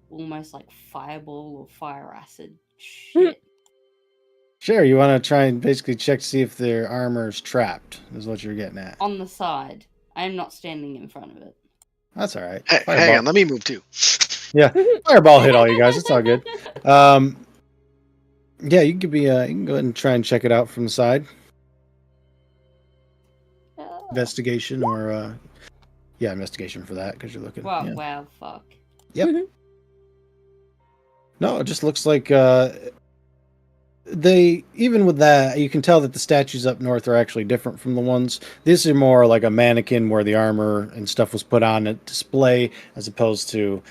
almost like fireball or fire acid shit. Sure, you want to try and basically check to see if their armor is trapped, is what you're getting at. On the side. I'm not standing in front of it. That's all right. Hey, hang on, let me move too. Yeah, fireball hit all you guys. It's all good. Yeah, you could be. You can go ahead and try and check it out from the side. Investigation or yeah, investigation for that because you're looking. Wow, Yeah. wow, fuck. Yep. No, it just looks like they even with that you can tell that the statues up north are actually different from the ones. These are more like a mannequin where the armor and stuff was put on a display, as opposed to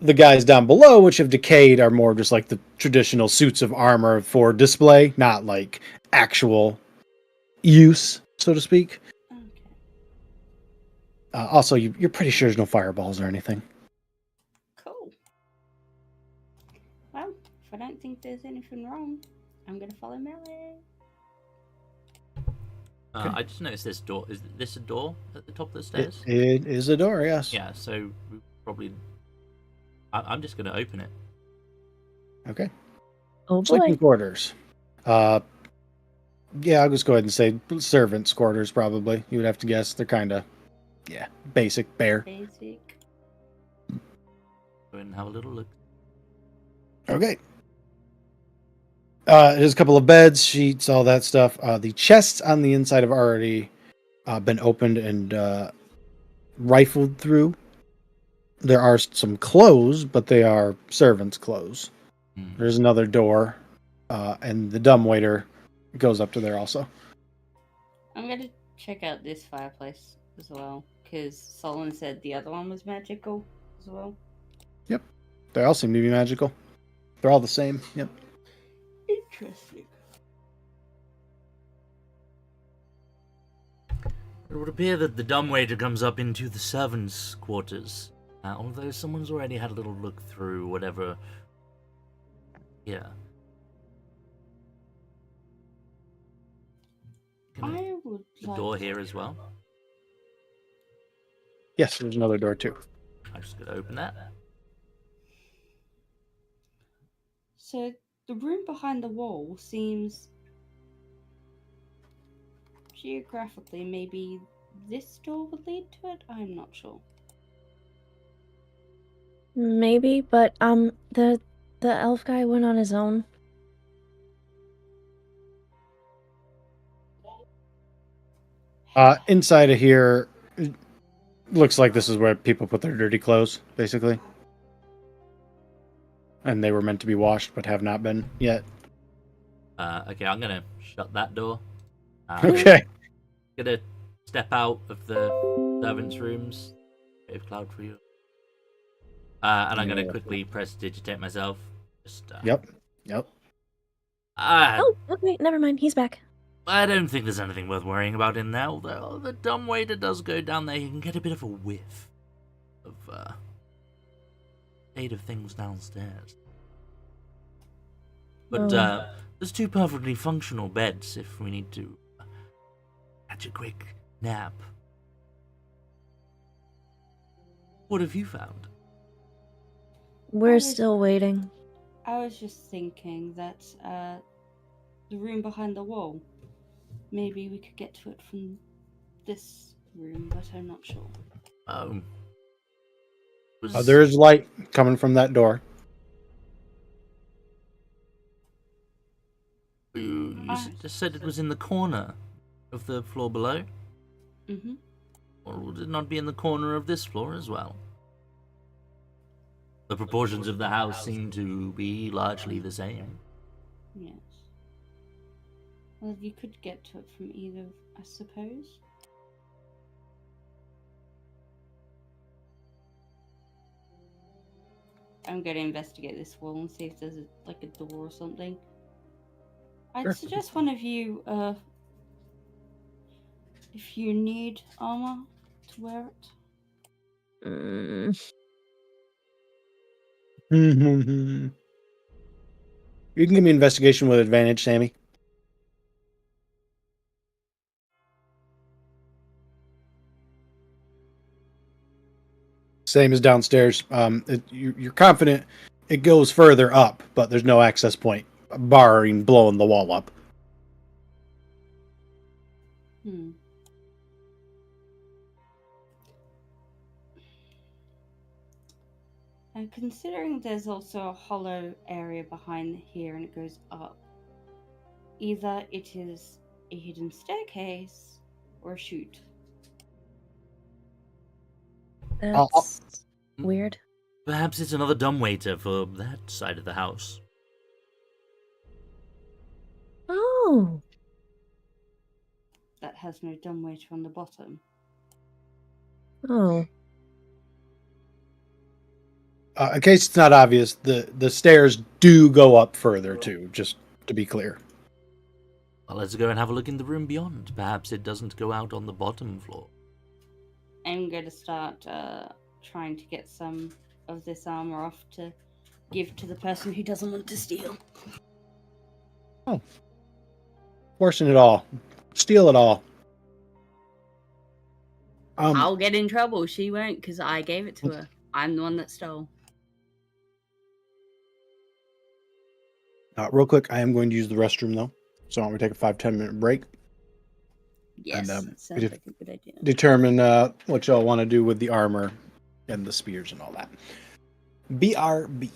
the guys down below, which have decayed, are more just like the traditional suits of armor for display, not like actual use, so to speak. Okay. Also, you're pretty sure there's no fireballs or anything. Cool. Well, if I don't think there's anything wrong, I'm gonna follow Melly. Okay. I just noticed this door. Is this a door at the top of the stairs? It is a door, yes. Yeah, so we probably. I'm just going to open it. Okay. Oh boy. Sleeping quarters. Yeah, I'll just go ahead and say servants' quarters, probably. You would have to guess. They're kind of, yeah, basic, bare. Basic. Go ahead and have a little look. Okay. There's a couple of beds, sheets, all that stuff. The chests on the inside have already been opened and rifled through. There are some clothes, but they are servants' clothes. There's another door, and the dumbwaiter goes up to there also. I'm gonna check out this fireplace as well, because Solon said the other one was magical as well. Yep. They all seem to be magical. They're all the same. Yep. Interesting. It would appear that the dumbwaiter comes up into the servants' quarters. Although someone's already had a little look through whatever. Yeah. I would The like door here as well. Yes, there's another door too. I'm just going to open that. So the room behind the wall seems geographically maybe this door would lead to it. I'm not sure. Maybe, but the elf guy went on his own. Inside of here, it looks like this is where people put their dirty clothes, basically. And they were meant to be washed, but have not been yet. Okay, I'm going to shut that door. Okay. Gonna step out of the servants' rooms. Bit of cloud for you. And I'm gonna quickly press digitate myself. Just. Yep. Oh, okay, never mind. He's back. I don't think there's anything worth worrying about in there. Although the dumbwaiter does go down there, you can get a bit of a whiff of state of things downstairs. But there's two perfectly functional beds if we need to catch a quick nap. What have you found? We're still waiting. I was just thinking that the room behind the wall, maybe we could get to it from this room, but I'm not sure. There is light coming from that door. You just said it was in the corner of the floor below? Mm-hmm. Or would it not be in the corner of this floor as well? The proportions of the house seem to be largely the same. Yes. Well, you could get to it from either, I suppose. I'm going to investigate this wall and see if there's like a door or something. I'd Sure. suggest one of you, if you need armor, to wear it. You can give me investigation with advantage, Sammy. Same as downstairs. You're confident it goes further up, but there's no access point, barring blowing the wall up. And considering there's also a hollow area behind here and it goes up, either it is a hidden staircase or a chute. That's weird. Perhaps it's another dumbwaiter for that side of the house. Oh. That has no dumbwaiter on the bottom. Oh. In case it's not obvious, the stairs do go up further too, just to be clear. Well, let's go and have a look in the room beyond. Perhaps it doesn't go out on the bottom floor. I'm going to start trying to get some of this armor off to give to the person who doesn't want to steal. Oh. Forcing it all. Steal it all. I'll get in trouble. She won't, because I gave it to her. I'm the one that stole. Real quick, I am going to use the restroom though, so I'm going to take a 5-10 minute break. Yes, And, that sounds like a good idea. Determine what y'all want to do with the armor and the spears and all that. BRB.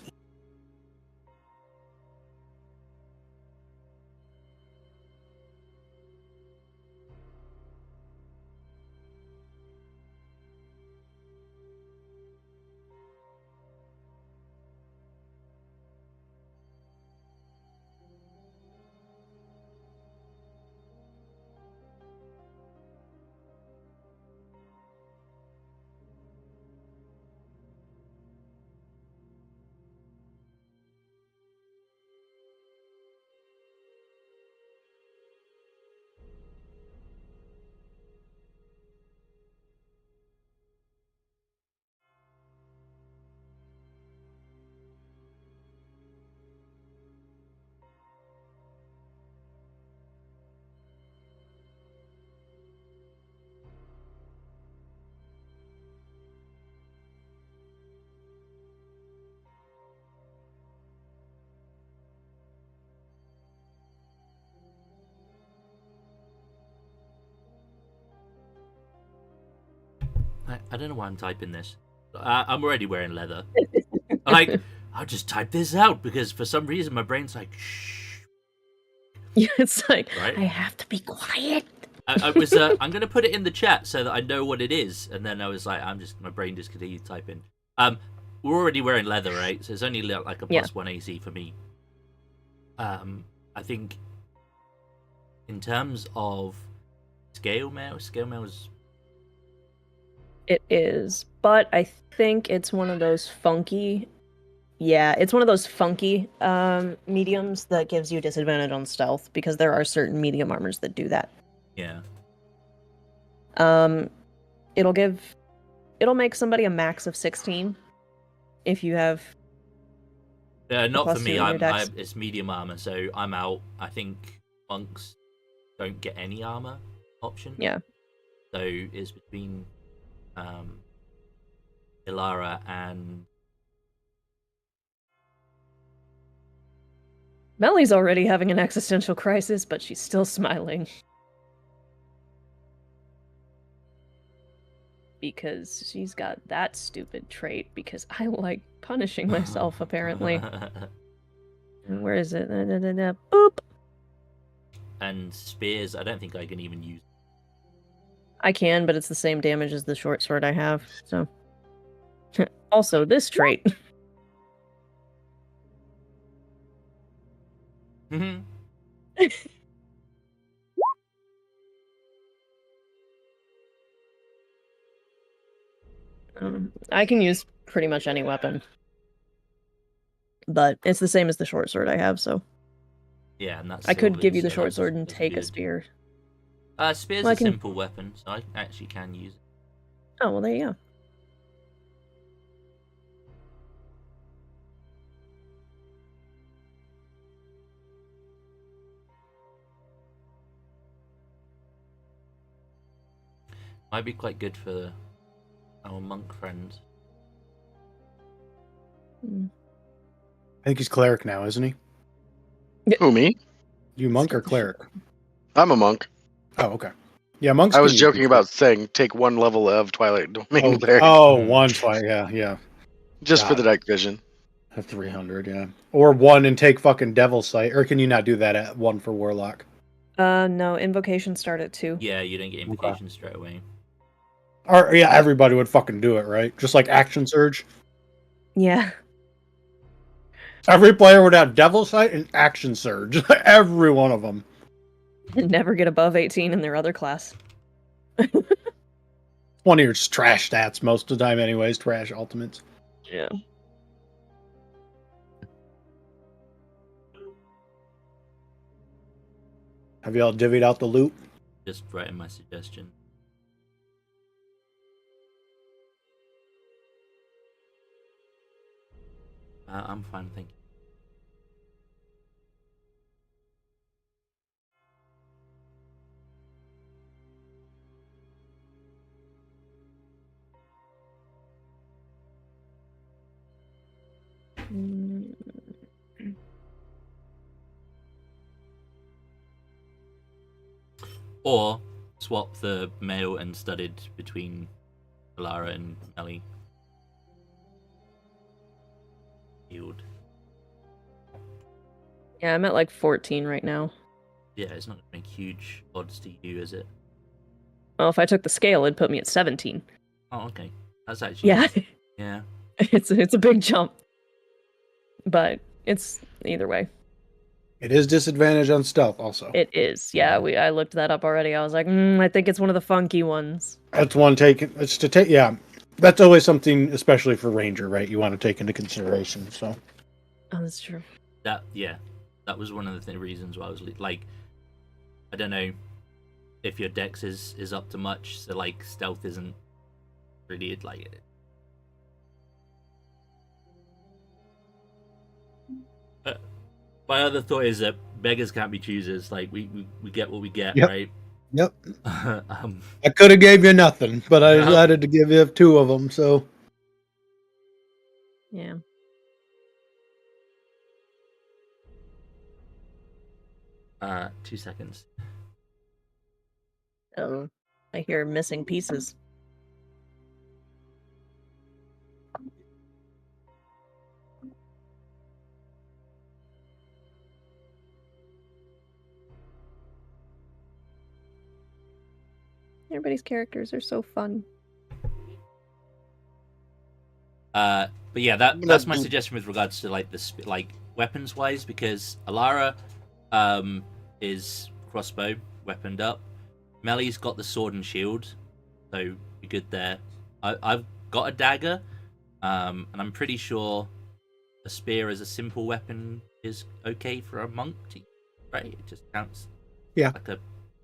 I don't know why I'm typing this. I'm already wearing leather. Like, I'll just type this out because for some reason my brain's like, shh. Yeah, it's like, Right? I have to be quiet. I was, I'm going to put it in the chat so that I know what it is. And then I was like, my brain just continued typing. We're already wearing leather, right? So it's only like a +1 AC for me. I think in terms of scale mail is... It is, but I think it's one of those funky. Yeah, it's one of those funky mediums that gives you disadvantage on stealth because there are certain medium armors that do that. Yeah. It'll make somebody a max of 16 if you have. Not for me. +2 in your dex. It's medium armor, so I'm out. I think monks don't get any armor option. Yeah. So it's between Ilara and Melly's already having an existential crisis, but she's still smiling. Because she's got that stupid trait, because I like punishing myself, apparently. Where is it? Boop! And spears, I don't think I can even use. I can, but it's the same damage as the short sword I have, so... Also, this trait. I can use pretty much any weapon. But it's the same as the short sword I have, so... Yeah, and that's I could give silvered, you the so short that's sword and take a good. spear. Spear's Well, a simple weapon, so I actually can use it. Oh, well, there you go. Might be quite good for our monk friends. I think he's cleric now, isn't he? Who, me? You monk or cleric? I'm a monk. Oh, okay. Yeah, monks. I can was use joking it. about saying take one level of Twilight Domain there. Oh, one twice. Yeah. Just for Got the it. night vision. At 300, yeah. Or 1 and take fucking Devil Sight. Or can you not do that at 1 for Warlock? No, invocations start at 2. Yeah, you don't get invocations straight away. Or, yeah, everybody would fucking do it, right? Just like Action Surge. Yeah. Every player would have Devil Sight and Action Surge. Every one of them. Never get above 18 in their other class. One of your trash stats most of the time anyways, trash ultimates. Yeah. Have y'all divvied out the loot? Just writing my suggestion. I'm fine, thank you. Mm, Or swap the male and studded between Alara and Melly. Healed. Yeah, I'm at like 14 right now. Yeah, it's not going to make huge odds to you, is it? Well, if I took the scale, it'd put me at 17. Oh, okay. That's actually... Yeah. Yeah. It's a big jump. But it's either way. It is disadvantage on stealth also. It is. Yeah, I looked that up already. I was like, I think it's one of the funky ones. That's one taken. It's to take. Yeah, that's always something, especially for ranger, right? You want to take into consideration. So. Oh, that's true. That was one of the reasons why I was like, I don't know if your dex is up to much, so like stealth isn't really like it. My other thought is that beggars can't be choosers. Like we get what we get, Yep. right? Yep. I could have gave you nothing, but I No. decided to give you 2 of them. So. Yeah. Uh, 2 seconds. Oh, I hear missing pieces. Everybody's characters are so fun. But yeah, that's my suggestion with regards to like the like weapons wise, because Alara is crossbow weaponed up. Melly's got the sword and shield, so you're good there. I've got a dagger, and I'm pretty sure a spear as a simple weapon is okay for a monk to use, right? It just counts Yeah. like a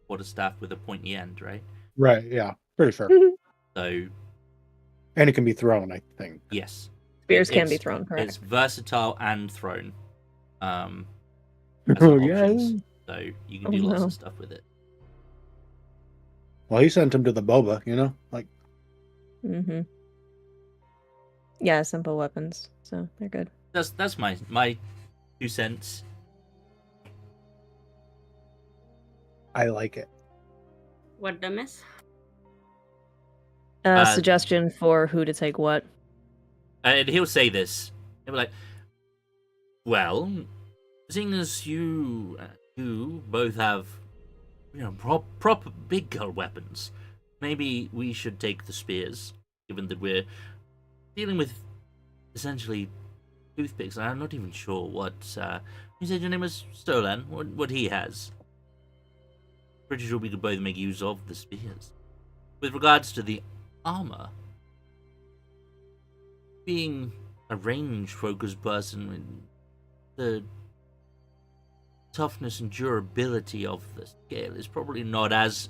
quarterstaff with a pointy end, right? Right. Yeah. Pretty sure. So And it can be thrown, I think. yes, Spears can be thrown, It's correct? versatile and thrown. As Oh, an yeah. options. So you can do lots no. of stuff with it. Well, he sent him to the boba, you know, like. Mm-hmm. Yeah, simple weapons, so they're good. That's my 2 cents. I like it. What did I miss? Suggestion for who to take what. And he'll say this. He'll be like, "Well, seeing as you both have, proper big girl weapons, maybe we should take the spears, given that we're dealing with essentially toothpicks. I'm not even sure what. You said your name was Stolan. What he has. Pretty sure we could both make use of the spears. With regards to the armor, being a range-focused person with the toughness and durability of the scale is probably not as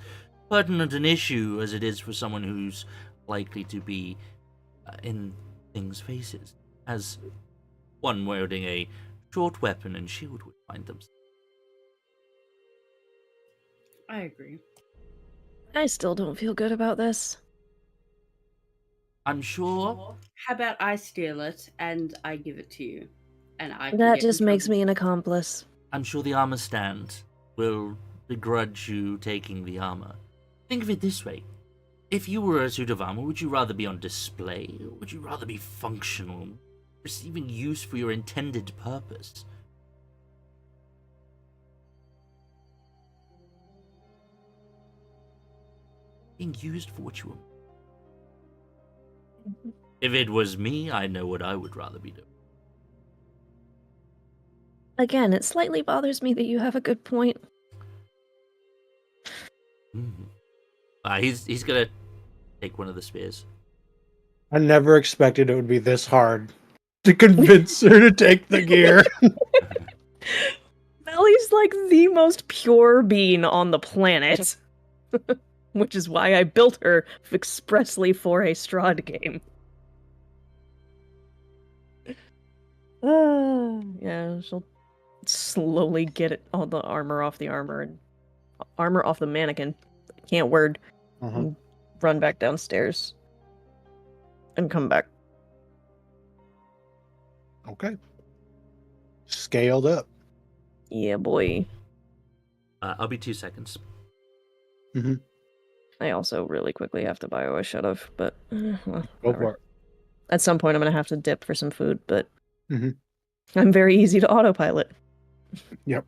pertinent an issue as it is for someone who's likely to be in things' faces, as one wielding a short weapon and shield would find themselves." I agree. I still don't feel good about this. I'm sure How about I steal it and I give it to you, and I. Can That get just in makes trouble. me an accomplice. the armor stand will begrudge you taking the armor. Think of it this way. If you were a suit of armor, would you rather be on display, or would you rather be functional, receiving use for your intended purpose? Being used for what you were. If it was me, I know what I would rather be doing. Again, it slightly bothers me that you have a good point. He's gonna take one of the spears. I never expected it would be this hard to convince her to take the gear. Melly's like the most pure being on the planet. Which is why I built her expressly for a Strahd game. Yeah, she'll slowly get all the armor off the armor and armor off the mannequin. Can't word. And run back downstairs and come back. Okay. Scaled up. Yeah, boy. I'll be 2 seconds. I also really quickly have to bio. I should have, but well, Go whatever. for it. At some point, I'm gonna have to dip for some food, but I'm very easy to autopilot. Yep.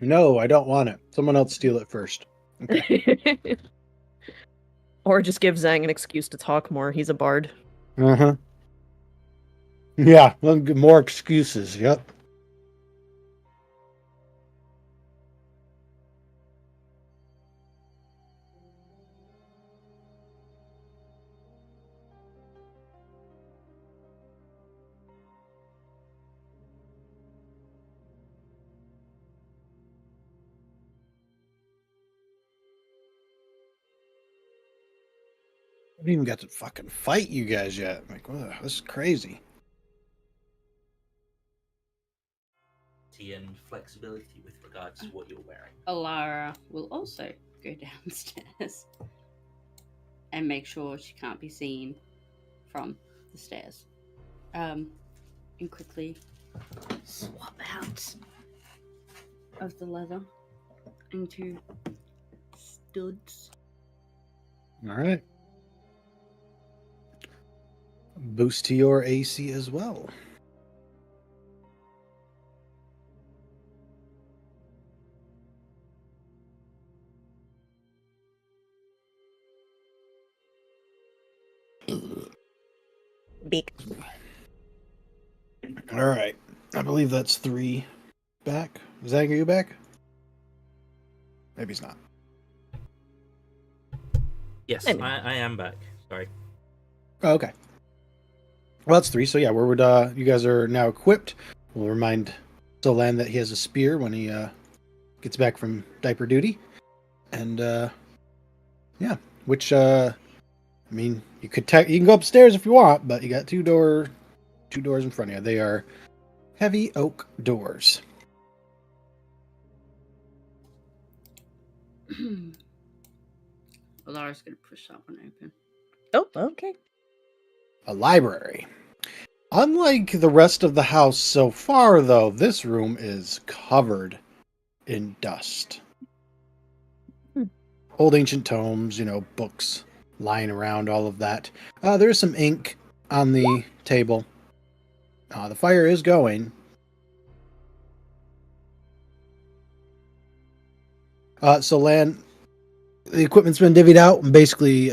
No, I don't want it. Someone else steal it first. Okay. Or just give Zhang an excuse to talk more. He's a bard. Yeah, more excuses. Yep. I haven't even got to fucking fight you guys yet. I'm like, ugh, this is crazy. And flexibility with regards to what you're wearing. Alara will also go downstairs and make sure she can't be seen from the stairs. And quickly swap out of the leather into studs. All right. Boost to your AC as well. Beak. All right. I believe that's 3 back. Zang, are you back? Maybe he's not. Yes, I am back. Sorry. Oh, okay. Well, that's 3. So yeah, where would you guys are now equipped? We'll remind Solan that he has a spear when he gets back from diaper duty, and yeah, which I mean, you can go upstairs if you want, but you got two doors in front of you. They are heavy oak doors. Alara's gonna push that one open. Oh, okay. A library. Unlike the rest of the house so far, though, this room is covered in dust. Old ancient tomes, books lying around, all of that. There's some ink on the table. The fire is going. So, Lan, the equipment's been divvied out, and basically,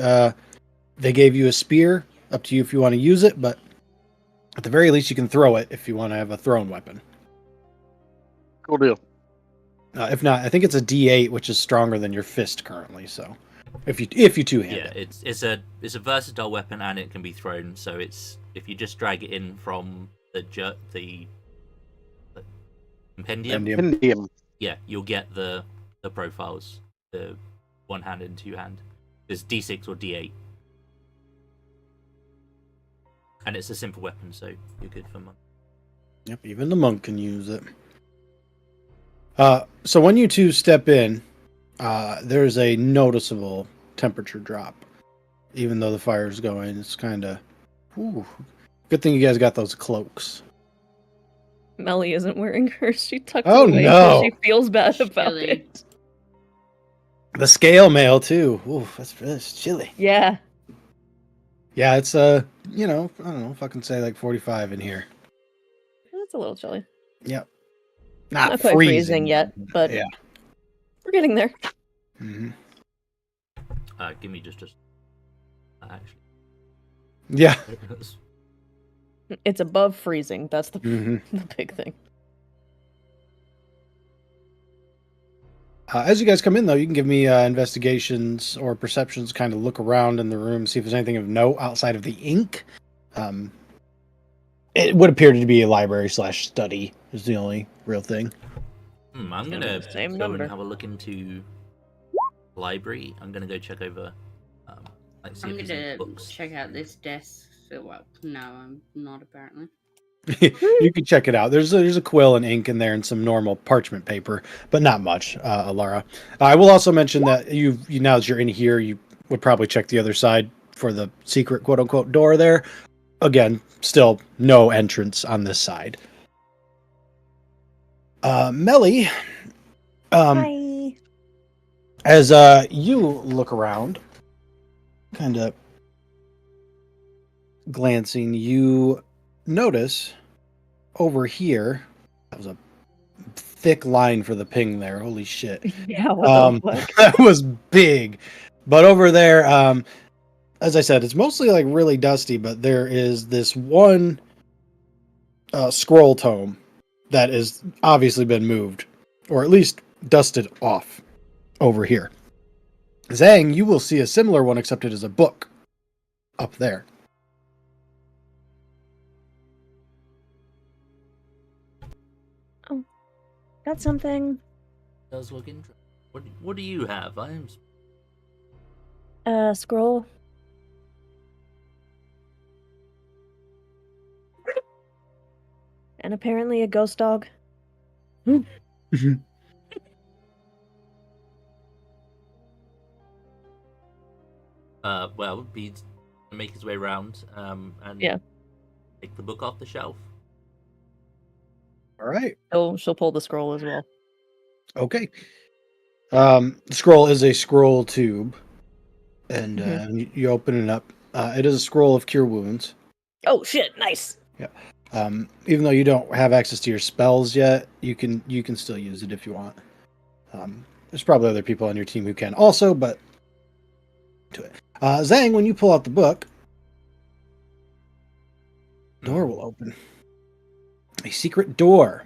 they gave you a spear. Up to you if you want to use it, but at the very least, you can throw it if you want to have a thrown weapon. Cool deal. If not, I think it's a D8, which is stronger than your fist currently. So, if you two-hand it, it's a versatile weapon and it can be thrown. So it's if you just drag it in from the compendium, yeah, you'll get the profiles, the one-hand and two-hand. There's D6 or D8. And it's a simple weapon, so you're good for monk. Yep, even the monk can use it. So when you two step in, there's a noticeable temperature drop. Even though the fire's going, it's kind of... Good thing you guys got those cloaks. Melly isn't wearing hers. She tucked Oh, it away no. because she feels bad about Chilly. it. The scale mail too. Ooh, that's chilly. Yeah. Yeah, it's I don't know, fucking say like 45 in here. That's a little chilly. Yep. Not quite freezing yet, but yeah. we're getting there. Mm-hmm. Give me just actually. Yeah. It's above freezing. That's the, Mm-hmm. the big thing. As you guys come in, though, you can give me investigations or perceptions, kind of look around in the room, see if there's anything of note outside of the ink. It would appear to be a library/study is the only real thing. I'm gonna Same go number. and have a look into library. I'm gonna go check over, see I'm if there's any gonna books. check out this desk. Well, no, I'm not apparently. You can check it out. There's a quill and ink in there and some normal parchment paper, but not much, Alara. I will also mention that you now that you're in here, you would probably check the other side for the secret quote unquote door there. Again, still no entrance on this side. Melly, Hi. as you look around, kind of glancing, you notice over here, that was a thick line for the ping there. Holy shit. Yeah, what the fuck? That was big. But over there, as I said, it's mostly like really dusty, but there is this one scroll tome that has obviously been moved, or at least dusted off over here. Zhang, you will see a similar one, except it is a book up there. Oh, got something. Does look interesting. What do you have? I'm Scroll. And apparently a ghost dog. well, Bede's gonna make his way around, and Yeah. take the book off the shelf. All right. She'll pull the scroll as well. Okay. The scroll is a scroll tube, and you open it up. It is a scroll of cure wounds. Oh shit! Nice. Even though you don't have access to your spells yet, you can still use it if you want. There's probably other people on your team who can also, but to it. Zhang, when you pull out the book, door will open. A secret door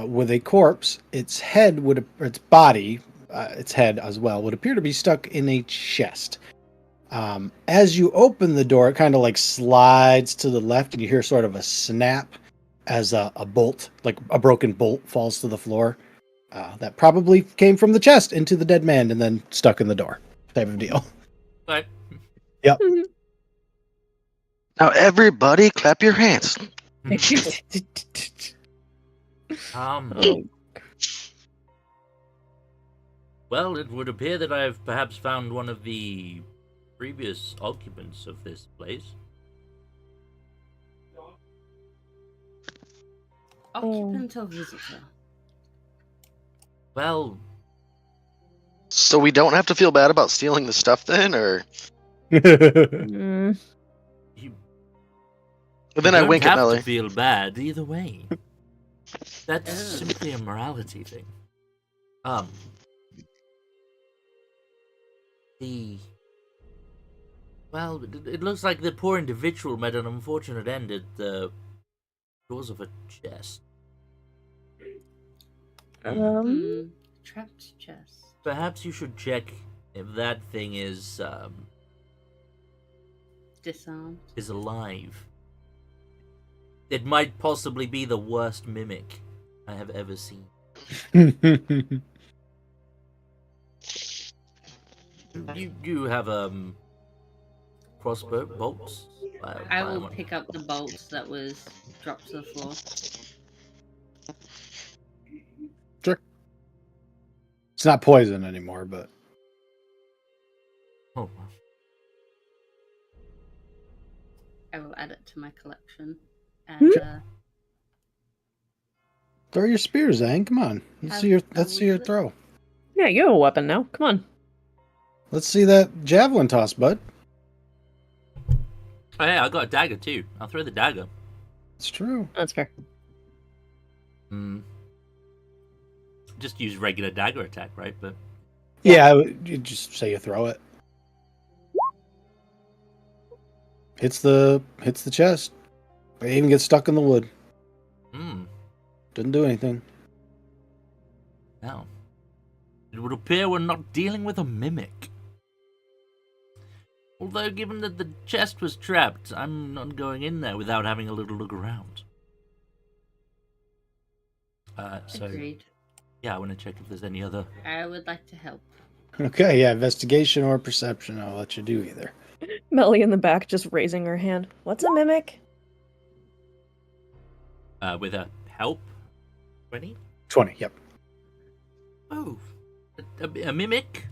with a corpse. Its body, its head as well, would appear to be stuck in a chest. As you open the door, it kind of like slides to the left, and you hear sort of a snap as a bolt, like a broken bolt, falls to the floor. That probably came from the chest into the dead man and then stuck in the door, type of deal. But Yep. Now everybody clap your hands. Oh. Well, it would appear that I have perhaps found one of the previous occupants of this place. Occupant or visitor? Well, So we don't have to feel bad about stealing the stuff then, or? Mm. you And then I don't wink at have Melly. to feel bad either way. That's Ugh. simply a morality thing. Well, it looks like the poor individual met an unfortunate end at the doors of a chest. Trapped chest. Perhaps you should check if that thing is Disarmed. alive. It might possibly be the worst mimic I have ever seen. You have crossbow bolts? I will pick up the bolts that was dropped to the floor. Sure. It's not poison anymore, but Oh, I will add it to my collection. And throw your spear, Zhang. Come on. Let's see your throw. Yeah, you have a weapon now. Come on. Let's see that javelin toss, bud. Oh yeah, I got a dagger too. I'll throw the dagger. It's true. That's fair. Just use regular dagger attack, right? But Yeah, you just say you throw it. Hits the chest. It even gets stuck in the wood. Didn't do anything. now it would appear we're not dealing with a mimic. Although, given that the chest was trapped, I'm not going in there without having a little look around. Agreed. Yeah, I want to check if there's any other. I would like to help. Okay, yeah, investigation or perception. I'll let you do either. Melly in the back just raising her hand. What's a mimic? With a help? 20? 20, yep. Oh, a mimic?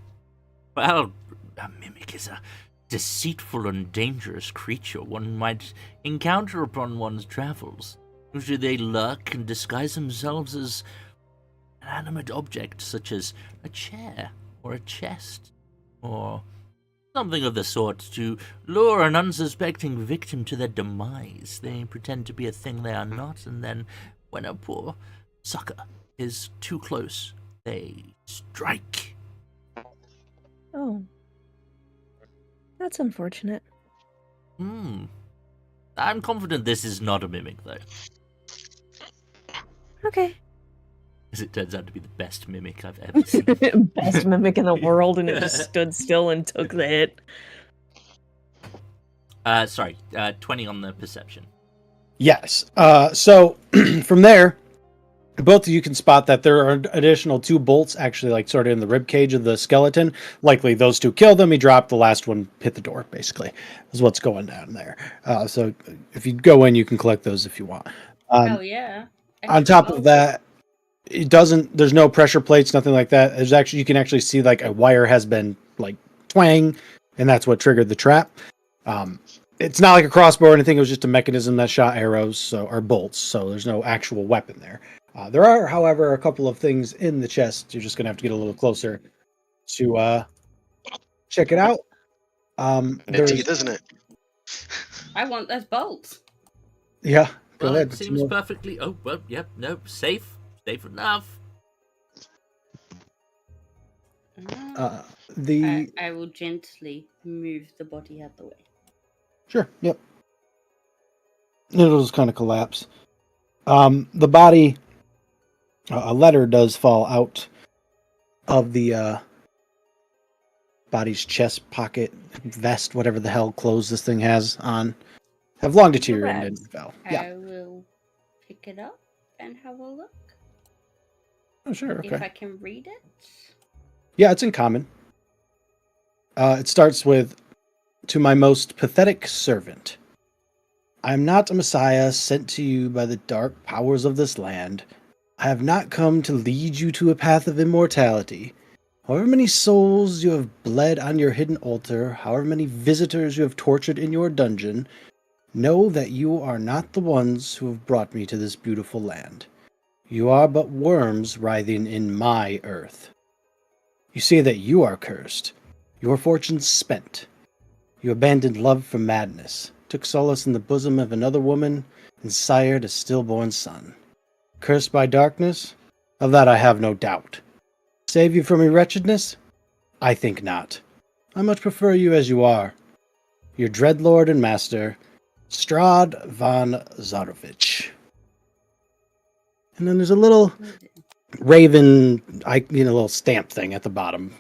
Well, a mimic is a deceitful and dangerous creature one might encounter upon one's travels. Usually they lurk and disguise themselves as an animate object, such as a chair or a chest or something of the sort, to lure an unsuspecting victim to their demise. They pretend to be a thing they are not, and then when a poor sucker is too close, they strike. Oh. That's unfortunate. I'm confident this is not a mimic, though. Okay. As it turns out to be the best mimic I've ever seen. Best mimic in the world, and it just stood still and took the hit. 20 on the perception. Yes. So from there, both of you can spot that there are additional 2 bolts actually like sort of in the rib cage of the skeleton. Likely those 2 killed him. He dropped, the last one hit the door, basically, is what's going down there. So if you go in, you can collect those if you want. Oh yeah. On top of that, there's no pressure plates, nothing like that. There's actually, you can actually see like a wire has been like twang, and that's what triggered the trap. It's not like a crossbow or anything. It was just a mechanism that shot arrows or bolts. So there's no actual weapon there. There are, however, a couple of things in the chest. You're just going to have to get a little closer to check it out. It's teeth, isn't it? I want those bolts. Yeah, go Well, ahead. it seems perfectly... Oh, well, yep, no, safe. Safe enough. I will gently move the body out the way. Sure, yep. It'll just kind of collapse. The body... a letter does fall out of the body's chest pocket, vest, whatever the hell clothes this thing has on. Have long deteriorated and fell. Yeah. I will pick it up and have a look. Oh, sure, okay. If I can read it. Yeah, it's in common. It starts with, "To my most pathetic servant. I am not a messiah sent to you by the dark powers of this land. I have not come to lead you to a path of immortality. However many souls you have bled on your hidden altar, however many visitors you have tortured in your dungeon, know that you are not the ones who have brought me to this beautiful land. You are but worms writhing in my earth. You say that you are cursed, your fortunes spent. You abandoned love for madness, took solace in the bosom of another woman, and sired a stillborn son. Cursed by darkness? Of that I have no doubt. Save you from your wretchedness? I think not. I much prefer you as you are. Your dreadlord and master, Strahd von Zarovich." And then there's a little raven, little stamp thing at the bottom.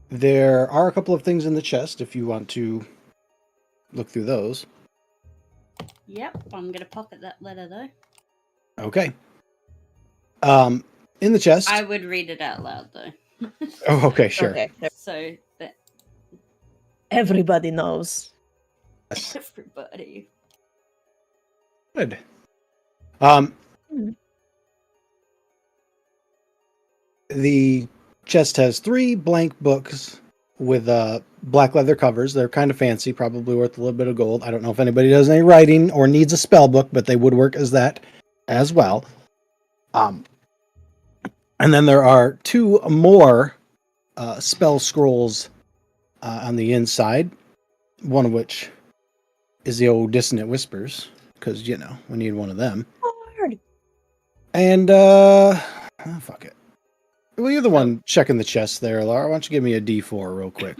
There are a couple of things in the chest if you want to look through those. Yep, I'm going to pocket that letter though. Okay. In the chest. I would read it out loud though. Oh, okay, sure. Okay. So that Everybody knows. everybody. Good. The chest has 3 blank books, with black leather covers. They're kind of fancy, probably worth a little bit of gold. I don't know if anybody does any writing or needs a spell book, but they would work as that as well. And then there are 2 more spell scrolls on the inside, one of which is the old Dissonant Whispers, because, we need one of them. Hard. And, fuck it. Well, you're the one checking the chest there, Laura. Why don't you give me a D4 real quick?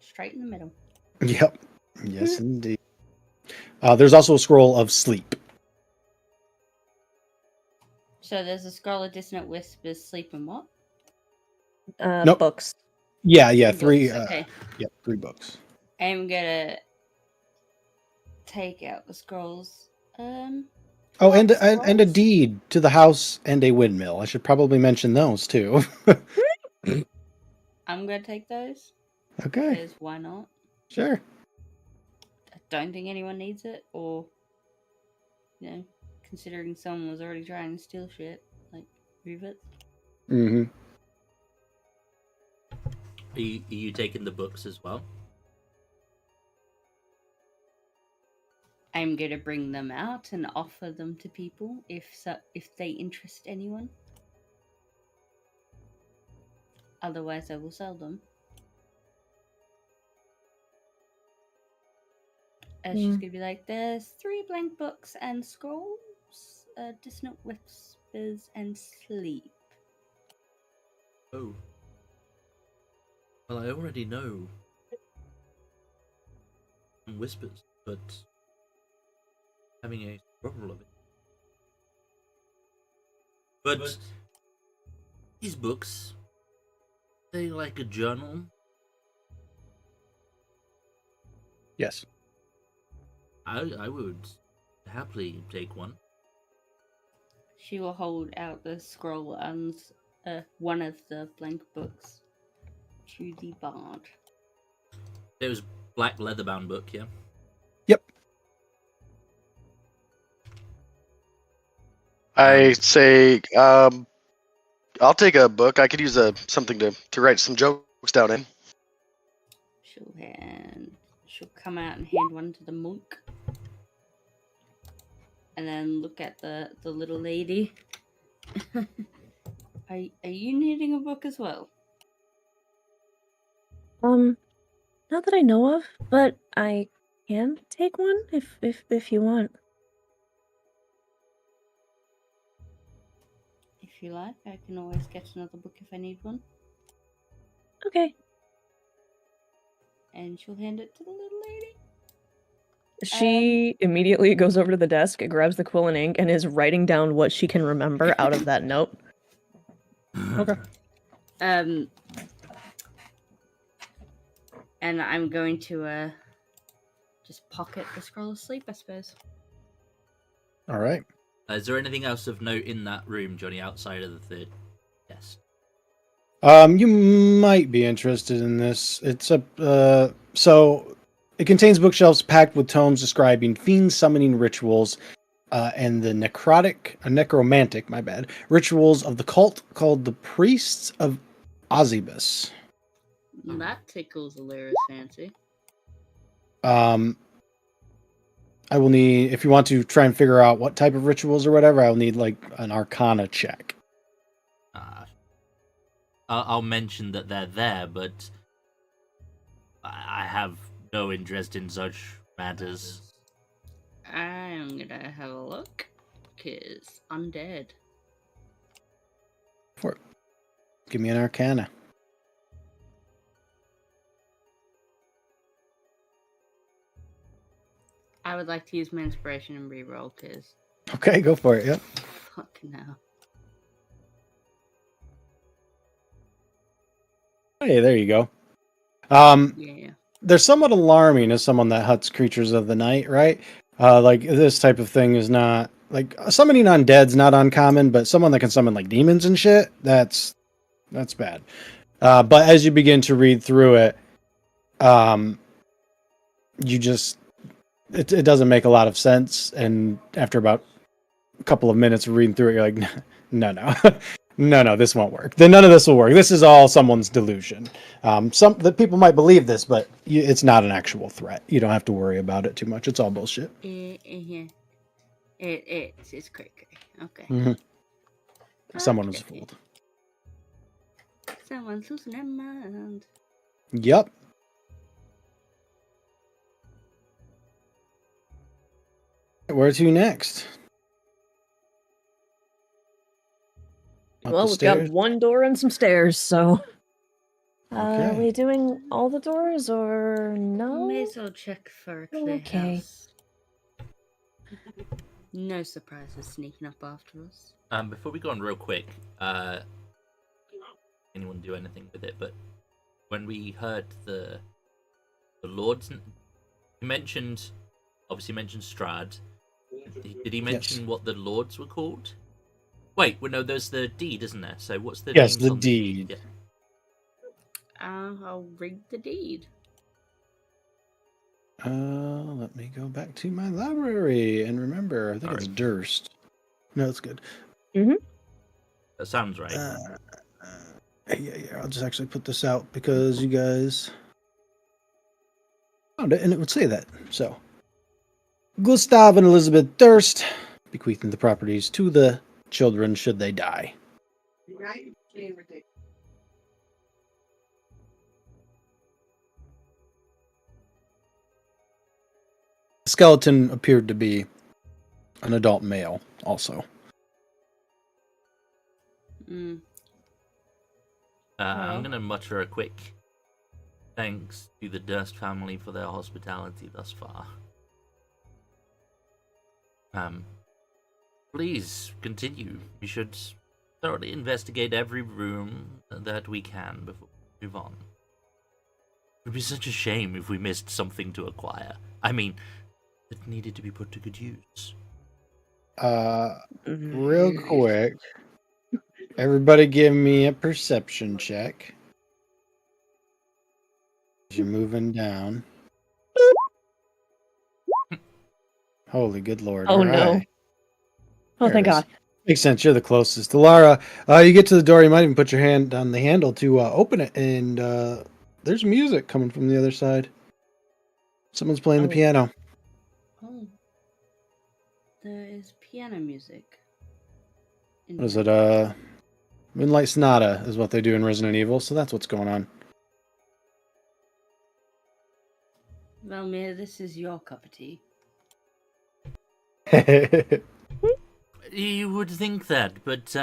Straight in the middle. Yep. Yes, indeed. There's also a scroll of sleep. So there's a scroll of dissonant whispers, sleep, and what? Nope. Books. Yeah, 3. Books, okay. 3 books. I'm gonna take out the scrolls. Oh, and a deed to the house and a windmill. I should probably mention those too. I'm gonna take those. Okay. Because why not? Sure. I don't think anyone needs it, or considering someone was already trying to steal shit, like move it. Mm-hmm. Are you taking the books as well? I'm gonna bring them out and offer them to people if they interest anyone. Otherwise, I will sell them. And she's gonna be like, "There's 3 blank books and scrolls, dissonant whispers and sleep." Oh. Well, I already know whispers, but having a scroll of it. But these books, they like a journal. Yes. I would happily take one. She will hold out the scroll and one of the blank books to the bard. It was black leather-bound book, yeah. Yep. I say, I'll take a book. I could use something to write some jokes down in. She'll come out and hand one to the monk. And then look at the little lady. Are you needing a book as well? Not that I know of, but I can take one if you want. If you like, I can always get another book if I need one. Okay. And she'll hand it to the little lady. She immediately goes over to the desk, grabs the quill and ink, and is writing down what she can remember out of that note. Okay. And I'm going to just pocket the scroll of sleep, I suppose. All right. Is there anything else of note in that room, Johnny, outside of the third desk? You might be interested in this. It's so it contains bookshelves packed with tomes describing fiend summoning rituals and the necromantic, rituals of the cult called the Priests of Ozibus. That tickles Alira's fancy. I will need, if you want to try and figure out what type of rituals or whatever, I'll need like an Arcana check. I'll mention that they're there, but I have no interest in such matters. I'm gonna have a look, because I'm dead. For it. Give me an Arcana. I would like to use my inspiration and reroll, because... Okay, go for it, yep. Fucking hell. Hey, there you go. Yeah. They're somewhat alarming as someone that hunts creatures of the night, right? Like, this type of thing is not... Like, summoning undead's not uncommon, but someone that can summon, like, demons and shit, that's bad. But as you begin to read through it, you just... It doesn't make a lot of sense, and after about a couple of minutes of reading through it, you're like, no, no, this won't work. Then none of this will work. This is all someone's delusion. Some that people might believe this, but it's not an actual threat. You don't have to worry about it too much. It's all bullshit. It's cray. Okay. Mm-hmm. Someone was Okay. fooled. Someone's losing their mind. Yep. Where to next? Up Well, the we've got stairs? one door and some stairs, so. Are Okay. we doing all the doors or no? May as well check for a clear Okay. house. No surprises sneaking up after us. Before we go on real quick, anyone do anything with it? But when we heard the lords, he mentioned Strahd. Did he mention what the lords were called? Wait, well, no, there's the deed, isn't there? So what's the Yes, names the on deed. Yeah. I'll read the deed. Let me go back to my library and remember. I think it's Durst. No, it's good. That sounds right. Yeah. I'll just actually put this out because you guys found it, and it would say that. So, Gustav and Elizabeth Durst, bequeathing the properties to the children should they die. The skeleton appeared to be an adult male, also. I'm going to mutter a quick thanks to the Durst family for their hospitality thus far. Please continue. We should thoroughly investigate every room that we can before we move on. It would be such a shame if we missed something to acquire. I mean, it needed to be put to good use. Real quick, everybody give me a perception check. As you're moving down. Holy good lord. Oh, all no. right. Oh, There thank it is. God. Makes sense. You're the closest. Lara, you get to the door. You might even put your hand on the handle to open it, and there's music coming from the other side. Someone's playing the piano. Oh. There is piano music. What is it? Moonlight Sonata is what they do in Resident Evil, so that's what's going on. Well, Mia, this is your cup of tea. You would think that, but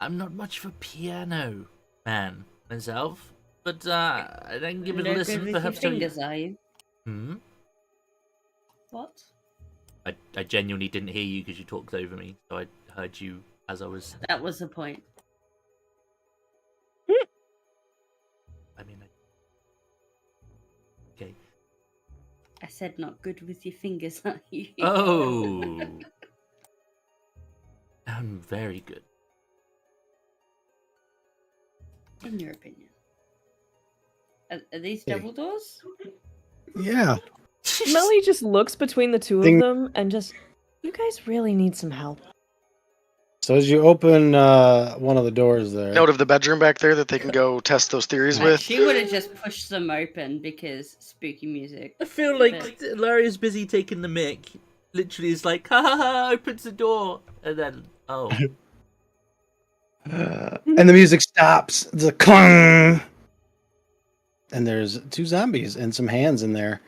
I'm not much for piano man myself. But I didn't give it a No listen. good with Perhaps your fingers, are you? What? I genuinely didn't hear you because you talked over me, so I heard you as I was. That was the point. I mean, okay. I said not good with your fingers, are you? Oh, I'm very good. In your opinion. Are these double doors? Yeah. Melly just looks between the two Thing- of them and just, you guys really need some help. So as you open one of the doors there. Note of the bedroom back there that they can go test those theories with. She would have just pushed them open because spooky music. I feel like Larry's busy taking the mic. Literally, is like, ha ha ha, opens the door, and then and the music stops. It's a clang. And there's two zombies and some hands in there.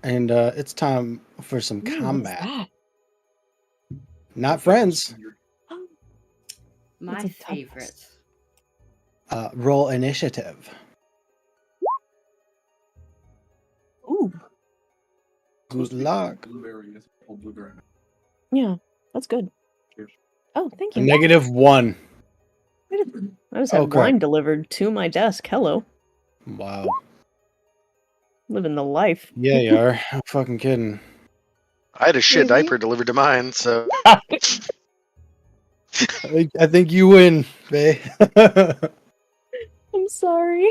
And it's time for some combat. Not friends. My It's a tough favorite. Roll initiative. Ooh. Good luck. Yeah, that's good. Oh, thank A you. -1. I just had Oh, crap. wine delivered to my desk. Hello. Wow. Living the life. Yeah, you are. I'm fucking kidding. I had a shit diaper delivered to mine, so I think you win, Faye. I'm sorry.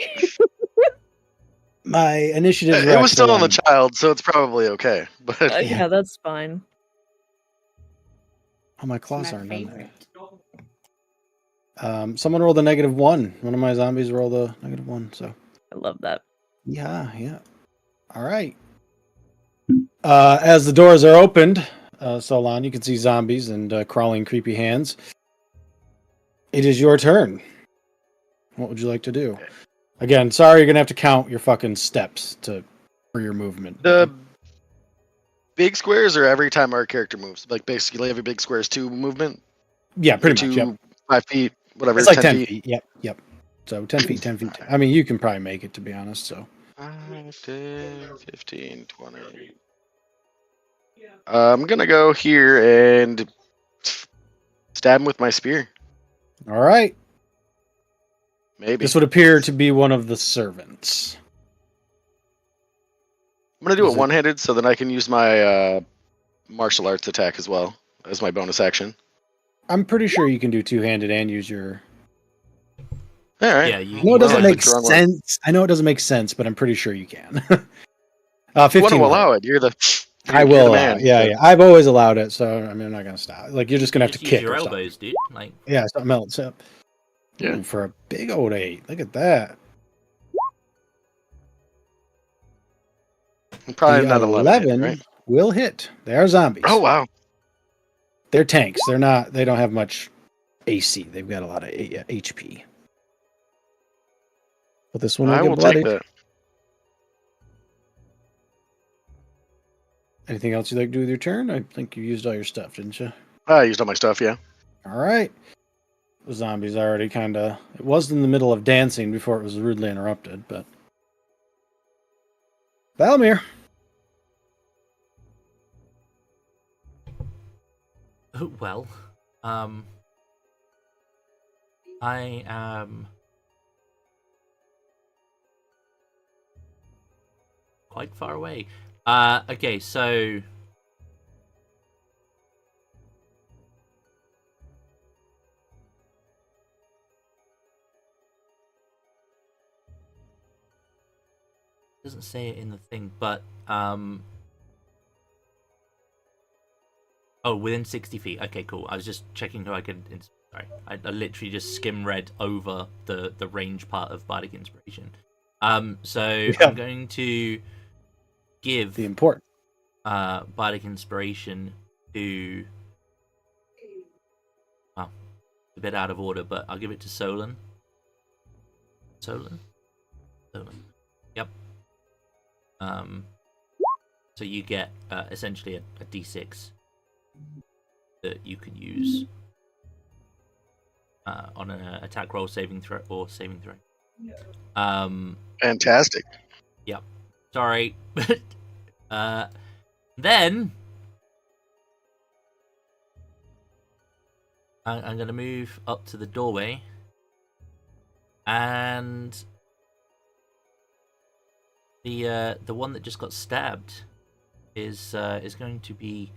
My initiative. it was still on the child, so it's probably okay. But Yeah, that's fine. Oh, my It's claws my aren't on there. favorite. Someone rolled a -1. One of my zombies rolled a -1. So I love that. yeah. All right. As the doors are opened, Solon, you can see zombies and crawling, creepy hands. It is your turn. What would you like to do? Again, sorry, you're gonna have to count your fucking steps for your movement. The big squares are every time our character moves. Like basically every big square is 2 movement. Yeah, pretty Or much. 2, Yep. 5 feet, whatever. It's like 10 10 feet. feet. Yep. So 10 feet, 10 feet. I mean, you can probably make it, to be honest. So 5, 10, 15, 20. I'm gonna go here and stab him with my spear. all right. Maybe. This would appear to be one of the servants. I'm gonna do Is it it- one-handed, so then I can use my martial arts attack as well as my bonus action. I'm pretty sure you can do two-handed and use your. All right. Yeah, you- I know it doesn't I make picked the wrong one. sense. I know it doesn't make sense, but I'm pretty sure you can. You 15 want to will allow hit. it? You're the. I you're will the allow man. it. Yeah. I've always allowed it, so I mean, I'm not gonna stop. Like you're just gonna have to just use kick your or something. elbows, dude. Like, Yeah, something else. Yeah. Yeah. Ooh, for a big old 8. Look at that. Probably The not 11, hit, right? will hit. They are zombies. Oh wow. They're tanks. They're not. They don't have much AC. They've got a lot of HP. But this one will I get will bloody. take that. Anything else you'd like to do with your turn? I think you used all your stuff, didn't you? I used all my stuff. Yeah. All right. The zombies already kind of. It was in the middle of dancing before it was rudely interrupted, but. Valmir. oh, well, I am quite far away. Okay, so doesn't say it in the thing, but oh, within 60 feet. Okay, cool. I was just checking who I could. Sorry, I literally just skim read over the range part of Bardic Inspiration. So Yeah. I'm going to give The important. Bardic Inspiration to. Oh, a bit out of order, but I'll give it to Solon. Solon. Yep. So you get essentially a D6 that you can use on an attack roll, saving throw, or saving throw. Fantastic. Yep. Sorry. Then I'm going to move up to the doorway, and the one that just got stabbed is going to be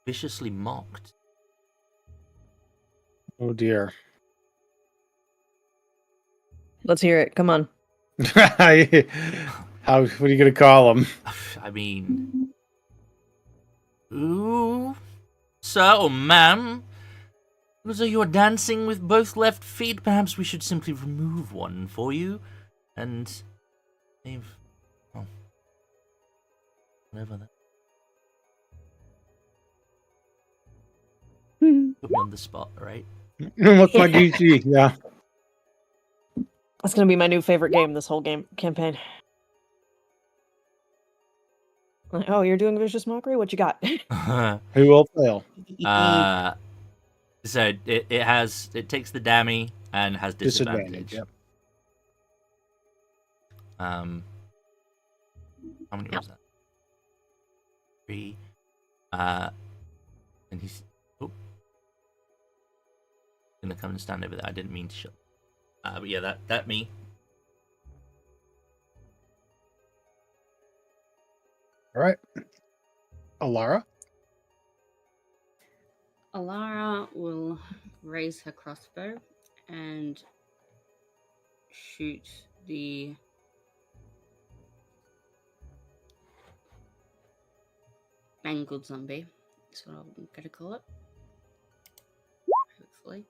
viciously mocked. Oh dear. Let's hear it. Come on. What are you gonna call them? I mean, ooh, so, ma'am, so you're dancing with both left feet. Perhaps we should simply remove one for you, and they've, oh, whatever that. Put me on the spot, right? What's my DC? Yeah. That's gonna be my new favorite game this whole game campaign. Like, oh, you're doing vicious mockery? What you got? Who will fail? So it takes the dammy and has disadvantage. Yep. How many was that? 3. And he's gonna come and stand over there. I didn't mean to shut. But yeah, that me. All right. Alara. Alara will raise her crossbow and shoot the mangled zombie That's what I'm gonna call it. Hopefully.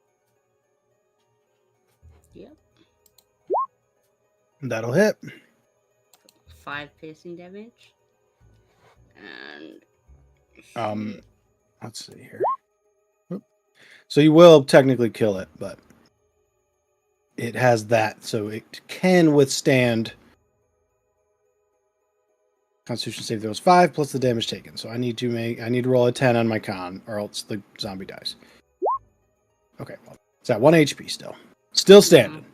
Yep. That'll hit. 5 piercing damage. And Let's see here. Oop. So you will technically kill it, but it has that, so it can withstand Constitution save throws 5 plus the damage taken. So I need to roll a 10 on my con, or else the zombie dies. Okay, well, it's at 1 HP still. Still standing.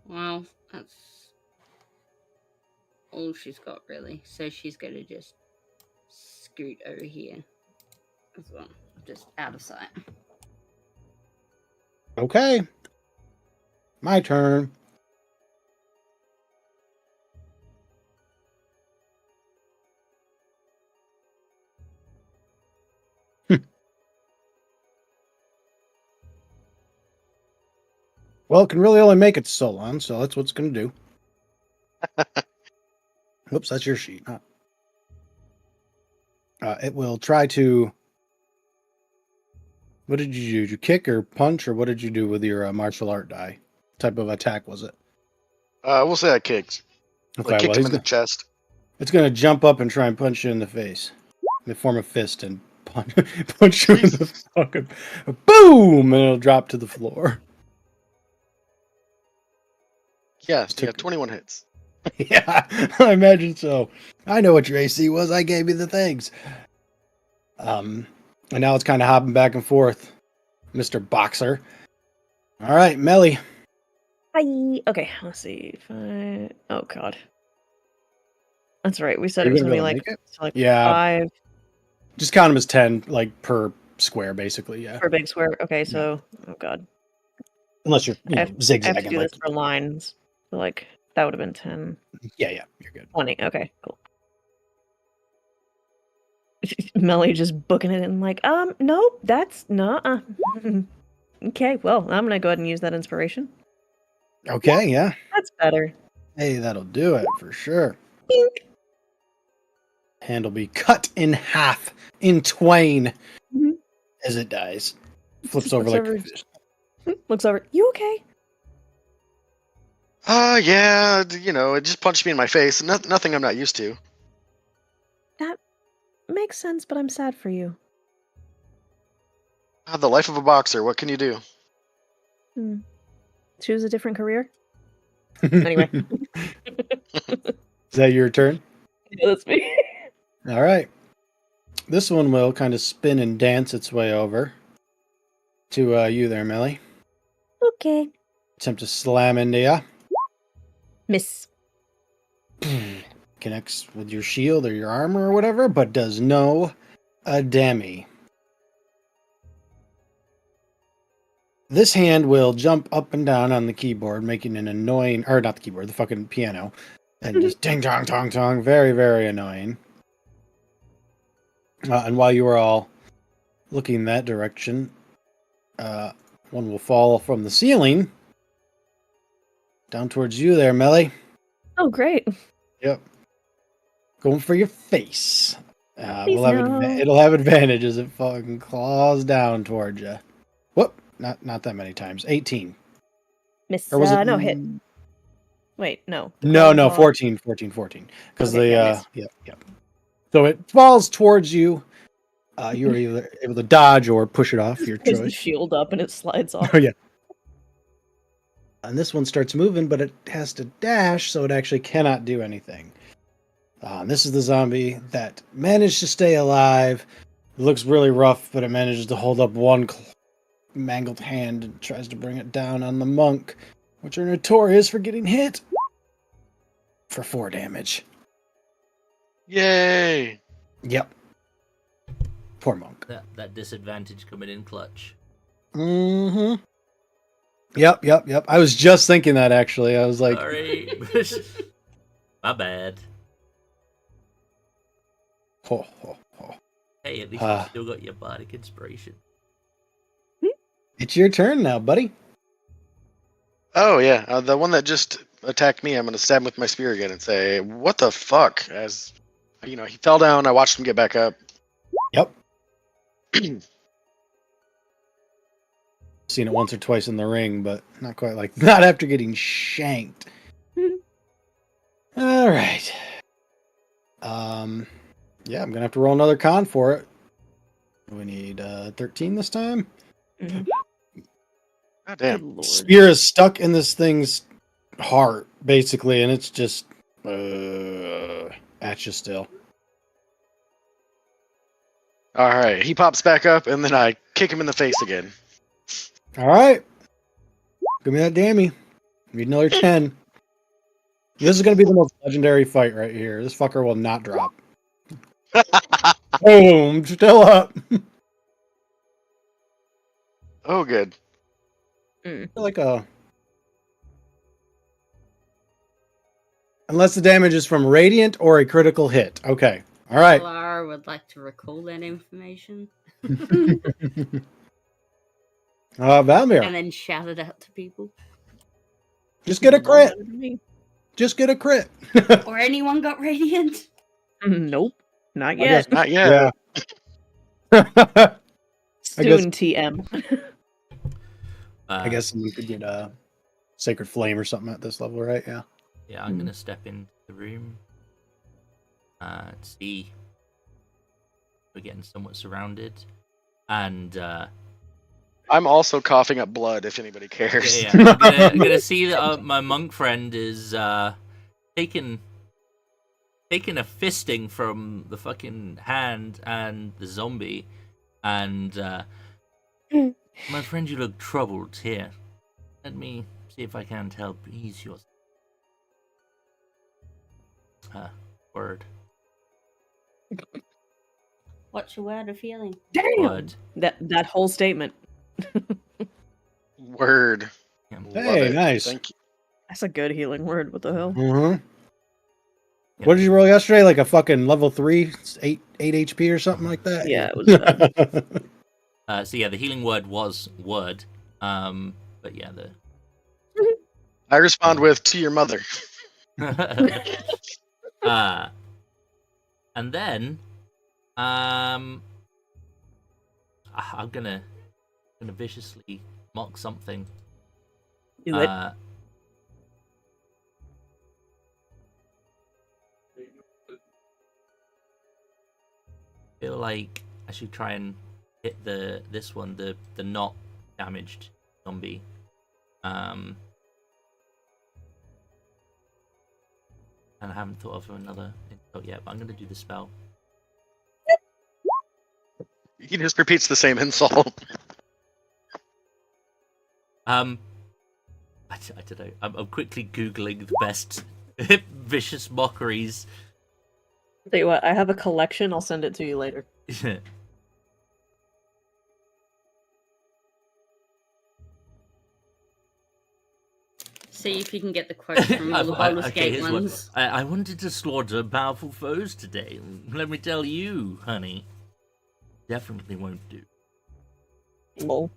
well, that's all she's got really. So she's gonna just scoot over here as well, just out of sight. Okay. My turn. Well, it can really only make it so long, so that's what it's going to do. Whoops, that's your sheet. Huh? It will try to... What did you do? Did you kick or punch, or what did you do with your martial art die? What type of attack was it? We'll say I kicked. Okay, Like, kicked well, him in the chest. it's going to jump up and try and punch you in the face. In the form of fist and punch you in the fucking... Boom! And it'll drop to the floor. Yes, yeah, 21 hits. Yeah, I imagine so. I know what your AC was. I gave you the things. And now it's kind of hopping back and forth, Mr. Boxer. All right, Melly. Hi. Okay, let's see. Oh God. That's right. We said Are it you was gonna gonna be be able to like, make it? so like Yeah. 5 Just count them as 10, like per square, basically. Yeah. per big square. Okay, so oh God, Unless you're I have to zigzagging. do Like, this for lines. So like that would have been 10, yeah, you're good. 20. Okay, cool. Melly just booking it in like, nope, that's not. Okay, well, I'm gonna go ahead and use that inspiration. Okay, yeah. That's better. Hey, that'll do it for sure. Bink. Hand will be cut in half, in twain, Mhm. as it dies. Flips Just over looks like over. a fish. Looks over. You okay? Yeah, it just punched me in my face. Nothing I'm not used to. That makes sense, but I'm sad for you. The life of a boxer. What can you do? Choose a different career. Anyway. Is that your turn? Yeah, that's me. All right. This one will kind of spin and dance its way over to you there, Melly. Okay. Attempt to slam into ya. Miss. Connects with your shield or your armor or whatever, but does no damage. This hand will jump up and down on the keyboard, making an annoying, or not the keyboard, the fucking piano, and just ding dong tong tong, very, very annoying. And while you are all looking that direction, one will fall from the ceiling down towards you there, Melly. Oh, great. Yep. Going for your face. Please no. It'll have advantage as it fucking claws down towards you. Whoop! Not that many times. 18. Miss. Or was it? No, hit. Wait, no. No, 14. Because Okay, yep. So it falls towards you. You were either able to dodge or push it off, your Pulls the choice. shield up and it slides off. Oh, yeah. And this one starts moving, but it has to dash, so it actually cannot do anything. And this is the zombie that managed to stay alive. It looks really rough, but it manages to hold up one mangled hand and tries to bring it down on the monk, which are notorious for getting hit for 4 damage. Yay! Yep. Poor monk. That disadvantage coming in clutch. Mm-hmm. Yep. I was just thinking that, actually. I was like... Sorry. My bad. Ho. Hey, at least you still got your bardic inspiration. It's your turn now, buddy. Oh, yeah. The one that just attacked me, I'm going to stab him with my spear again and say, what the fuck? As, he fell down. I watched him get back up. Yep. Seen it once or twice in the ring, but not quite not after getting shanked. All right. Yeah, I'm gonna have to roll another con for it. We need 13 this time. Mhm. God Good damn. lord. Spear is stuck in this thing's heart, basically, and it's just at you still. All right, he pops back up, and then I kick him in the face again. All right. Give me that dammy. Need another 10. This is going to be the most legendary fight right here. This fucker will not drop. Boom. Still up. Oh, good. Like a... Unless the damage is from radiant or a critical hit. Okay. All right. Lara would like to recall that information Valmir. and then shout it out to people. Just get a crit. Better than me. Just get a crit. Or anyone got radiant? Nope, not I guess yet. Not yet. Yeah. Soon, TM. I guess we could get a Sacred Flame or something at this level, right? Yeah. Yeah, I'm gonna step into the room. See, we're getting somewhat surrounded, and I'm also coughing up blood. If anybody cares. yeah, I'm gonna see that my monk friend is taking a fisting from the fucking hand and the zombie, and my friend, you look troubled here. Let me see if I can't help ease your word. What's your word of healing? Damn. Word. That whole statement. Word. Yeah. Love Hey, it. nice. Thank you. That's a good healing word. What the hell? Mm-hmm. Yeah. What did you roll yesterday? Like a fucking level 3, 8 HP or something like that? Yeah, it was bad. So yeah, the healing word was word. But yeah, the I respond with "to your mother." and then I'm gonna viciously mock something. Do it. Feel like I should try and hit this one, the not damaged zombie. And I haven't thought of another insult yet, but I'm gonna do the spell. He just repeats the same insult. I don't know. I'm quickly googling the best vicious mockeries. Tell you what, I have a collection. I'll send it to you later. See if you can get the quote from all the Baldur's Gate here's one. ones. I wanted to slaughter powerful foes today. Let me tell you, honey. Definitely won't do. Lol.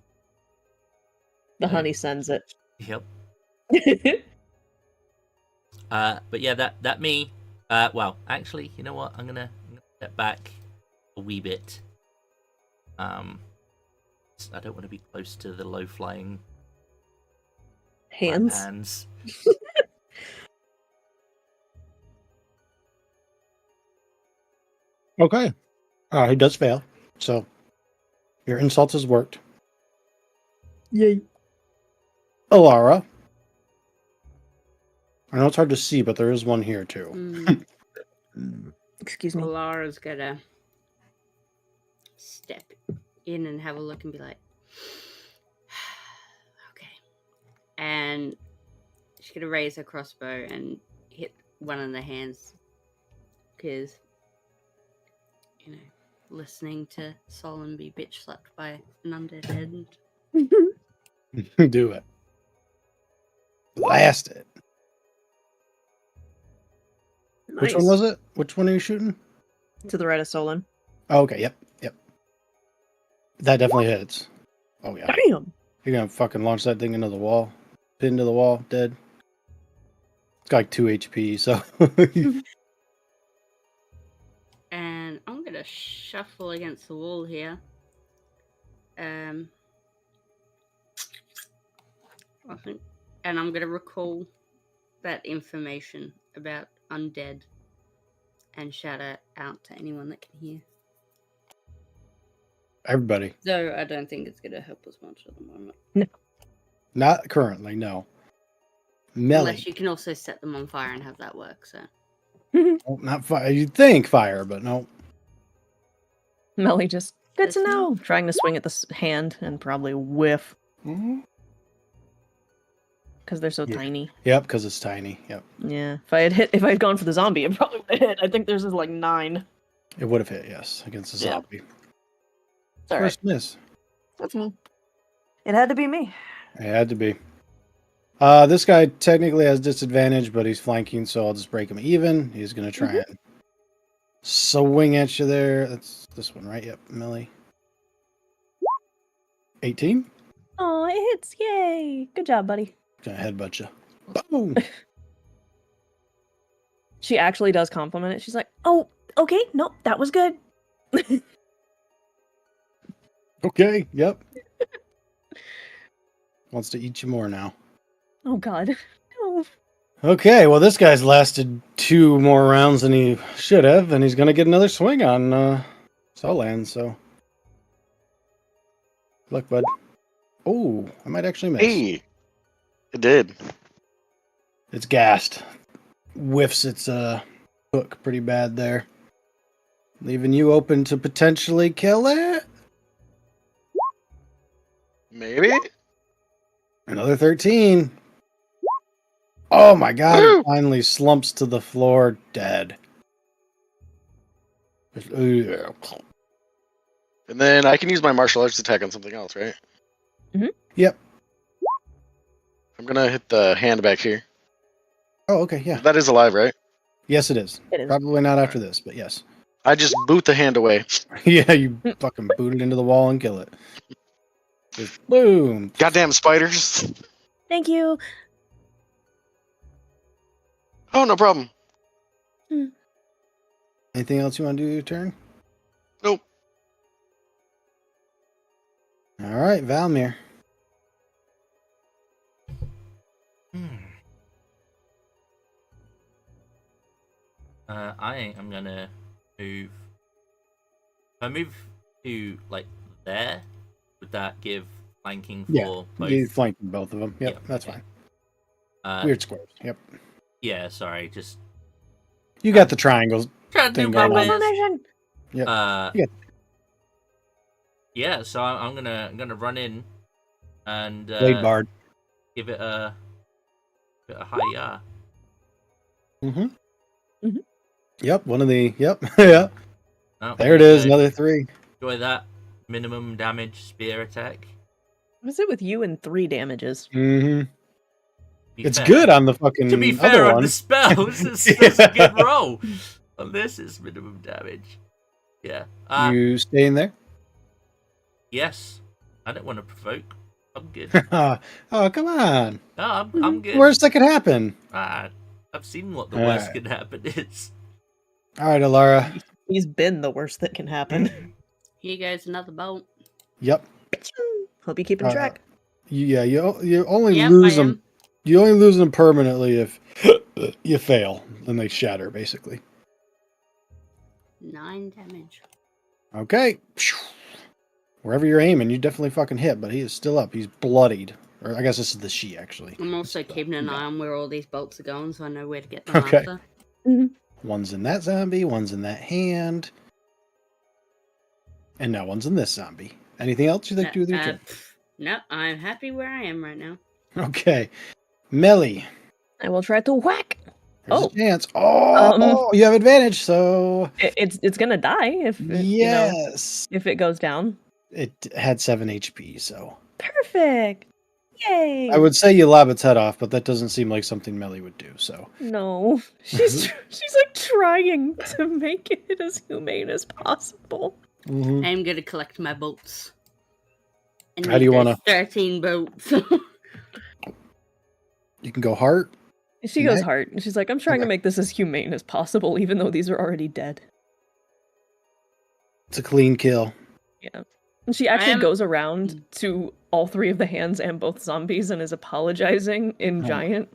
The honey sends it. Yep. But yeah, that me. Well, actually, you know what? I'm gonna step back a wee bit. I don't want to be close to the low flying Hands. Okay. He does fail. So your insult has worked. Yay. Alara. I know it's hard to see, but there is one here too. Excuse me. Lara's gonna step in and have a look and be like, okay. And she's gonna raise her crossbow and hit one of the hands because, you know, listening to Solon be bitch slapped by an undead head. Do it. Blast it. Nice. Which one was it? Which one are you shooting? To the right of Solon. Oh, okay, yep. That definitely hits. Oh yeah. Damn. You're gonna fucking launch that thing into the wall. Pinned to the wall, dead. It's got like 2 HP, so And I'm gonna shuffle against the wall here I think, and I'm gonna recall that information about undead and shout it out to anyone that can hear. Everybody. Though I don't think it's gonna help us much at the moment. Not currently, no. Melly. Unless you can also set them on fire and have that work, so. Oh, not fire. You'd think fire, but no. Melly just, good to Good to know. Trying to swing at the hand and probably whiff Mm-hmm. because they're so Yeah. tiny. Yep, because it's tiny. Yep. Yeah. If I had gone for the zombie, it probably would have hit. I think theirs is like 9. It would have hit, yes, against the Yeah. zombie. It's alright. First miss. That's me. It had to be me. It had to be. This guy technically has disadvantage, but he's flanking, so I'll just break him even. He's going to try and swing at you there. That's this one, right? Yep, Millie. 18? Oh, it hits. Yay. Good job, buddy. Gonna headbutt you. Boom! She actually does compliment it. She's like, oh, okay. Nope, that was good. Okay, yep. Wants to eat you more now. Oh, God. No. Okay, well, this guy's lasted 2 more rounds than he should have, and he's going to get another swing on Solan, so. Good luck, bud. Oh, I might actually miss. Hey, it did. It's gassed. Whiffs its hook pretty bad there. Leaving you open to potentially kill it. Maybe. Another 13. Oh my god, Woo! it finally slumps to the floor dead. And then I can use my martial arts attack on something else, right? Yep. I'm gonna hit the hand back here. Oh, okay, yeah. That is alive, right? Yes, it is. It is. Probably not after this, but yes. I just boot the hand away. Yeah, you fucking boot it into the wall and kill it. Just boom. Goddamn spiders. Thank you. Oh, no problem. Anything else you want to do your turn? Nope. All right, Valmir. I am gonna move. If I move to like there, would that give flanking for Yeah, both? you flanking both of them. Yep, Yeah, that's okay. fine. Weird squares. Yep. Yeah, sorry, just You got the triangles. trying to do Thing my going on. best. Formation. Yep. Yeah. Yeah. So I'm gonna run in and Blade Bard. give it a high. Mm-hmm. Mhm. Yep, one of the. Yep. Yeah. Oh, There it is. Another 3. Enjoy that minimum damage spear attack. What is it with you and 3 damages? Mm-hmm. Be It's fair. good on the fucking To be other fair, on one. the spells, it's a good roll. On this, it's minimum damage. Yeah. You staying there? Yes. I don't want to provoke. I'm good. Oh, come on. No, I'm good. Worst that could happen. I've seen what the All worst right. can happen is. All right, Alara. He's been the worst that can happen. Here goes another bolt. Yep. Hope you keep in track. Yeah, you only Yep, lose I them. am. You only lose them permanently if you fail. Then they shatter, basically. 9 damage. Okay. Wherever you're aiming, you definitely fucking hit, but he is still up. He's bloodied. Or I guess this is the she, actually. I'm also So, keeping an yeah. eye on where all these bolts are going, so I know where to get them Okay. after. One's in that zombie, one's in that hand. And now one's in this zombie. Anything else you'd like to do with your turn? No, I'm happy where I am right now. Okay. Melly. I will try to whack. There's Oh. a chance. Oh, you have advantage, so It's gonna die if yes. if it goes down. It had 7 HP, so Perfect. Yay. I would say you lob its head off, but that doesn't seem like something Melly would do. So No, she's like trying to make it as humane as possible. Mhm. I'm gonna collect my bolts. And How do you make wanna- those 13 bolts. You can go heart. She goes Next. heart. She's like, I'm trying to Okay. make this as humane as possible, even though these are already dead. It's a clean kill. Yeah. And she actually am- goes around to all three of the hands and both zombies and is apologizing in Oh. giant.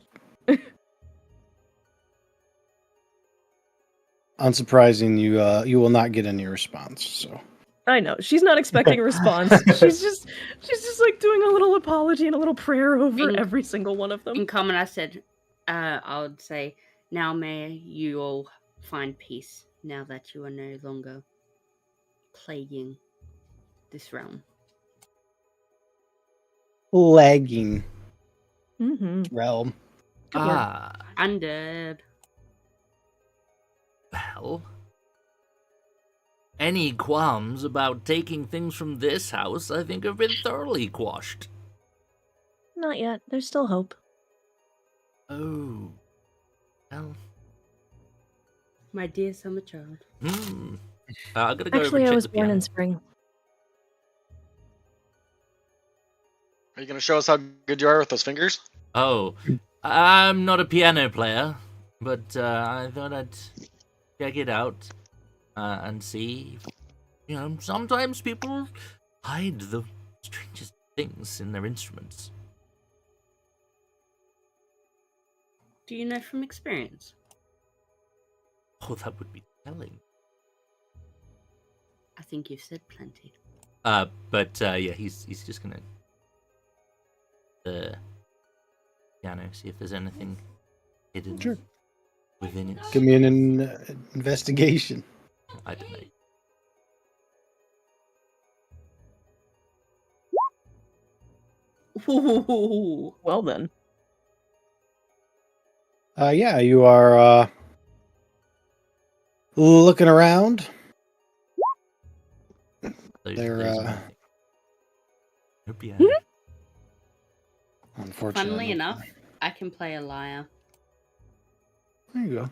Unsurprising, you will not get any response. So I know. She's not expecting a response. She's just like doing a little apology and a little prayer over In- every single one of them. In common, I said, I would say, now may you all find peace, now that you are no longer plaguing this realm. lagging Mm-hmm. realm. Good word. Undead. Well, any qualms about taking things from this house, I think, have been thoroughly quashed. Not yet. There's still hope. Oh. Well, My dear summer child. I'm gonna go over Actually, and I check was the born piano. in spring. Are you going to show us how good you are with those fingers? Oh, I'm not a piano player, but I thought I'd check it out and see. You know, sometimes people hide the strangest things in their instruments. Do you know from experience? Oh, that would be telling. I think you've said plenty. But yeah, he's just gonna piano, see if there's anything hidden Sure. within it. Give me an investigation. I don't know. Ooh. Well then. Yeah, you are looking around. They're, There's nothing. No piano. Unfortunately, Funnily enough, I can play a lyre. there you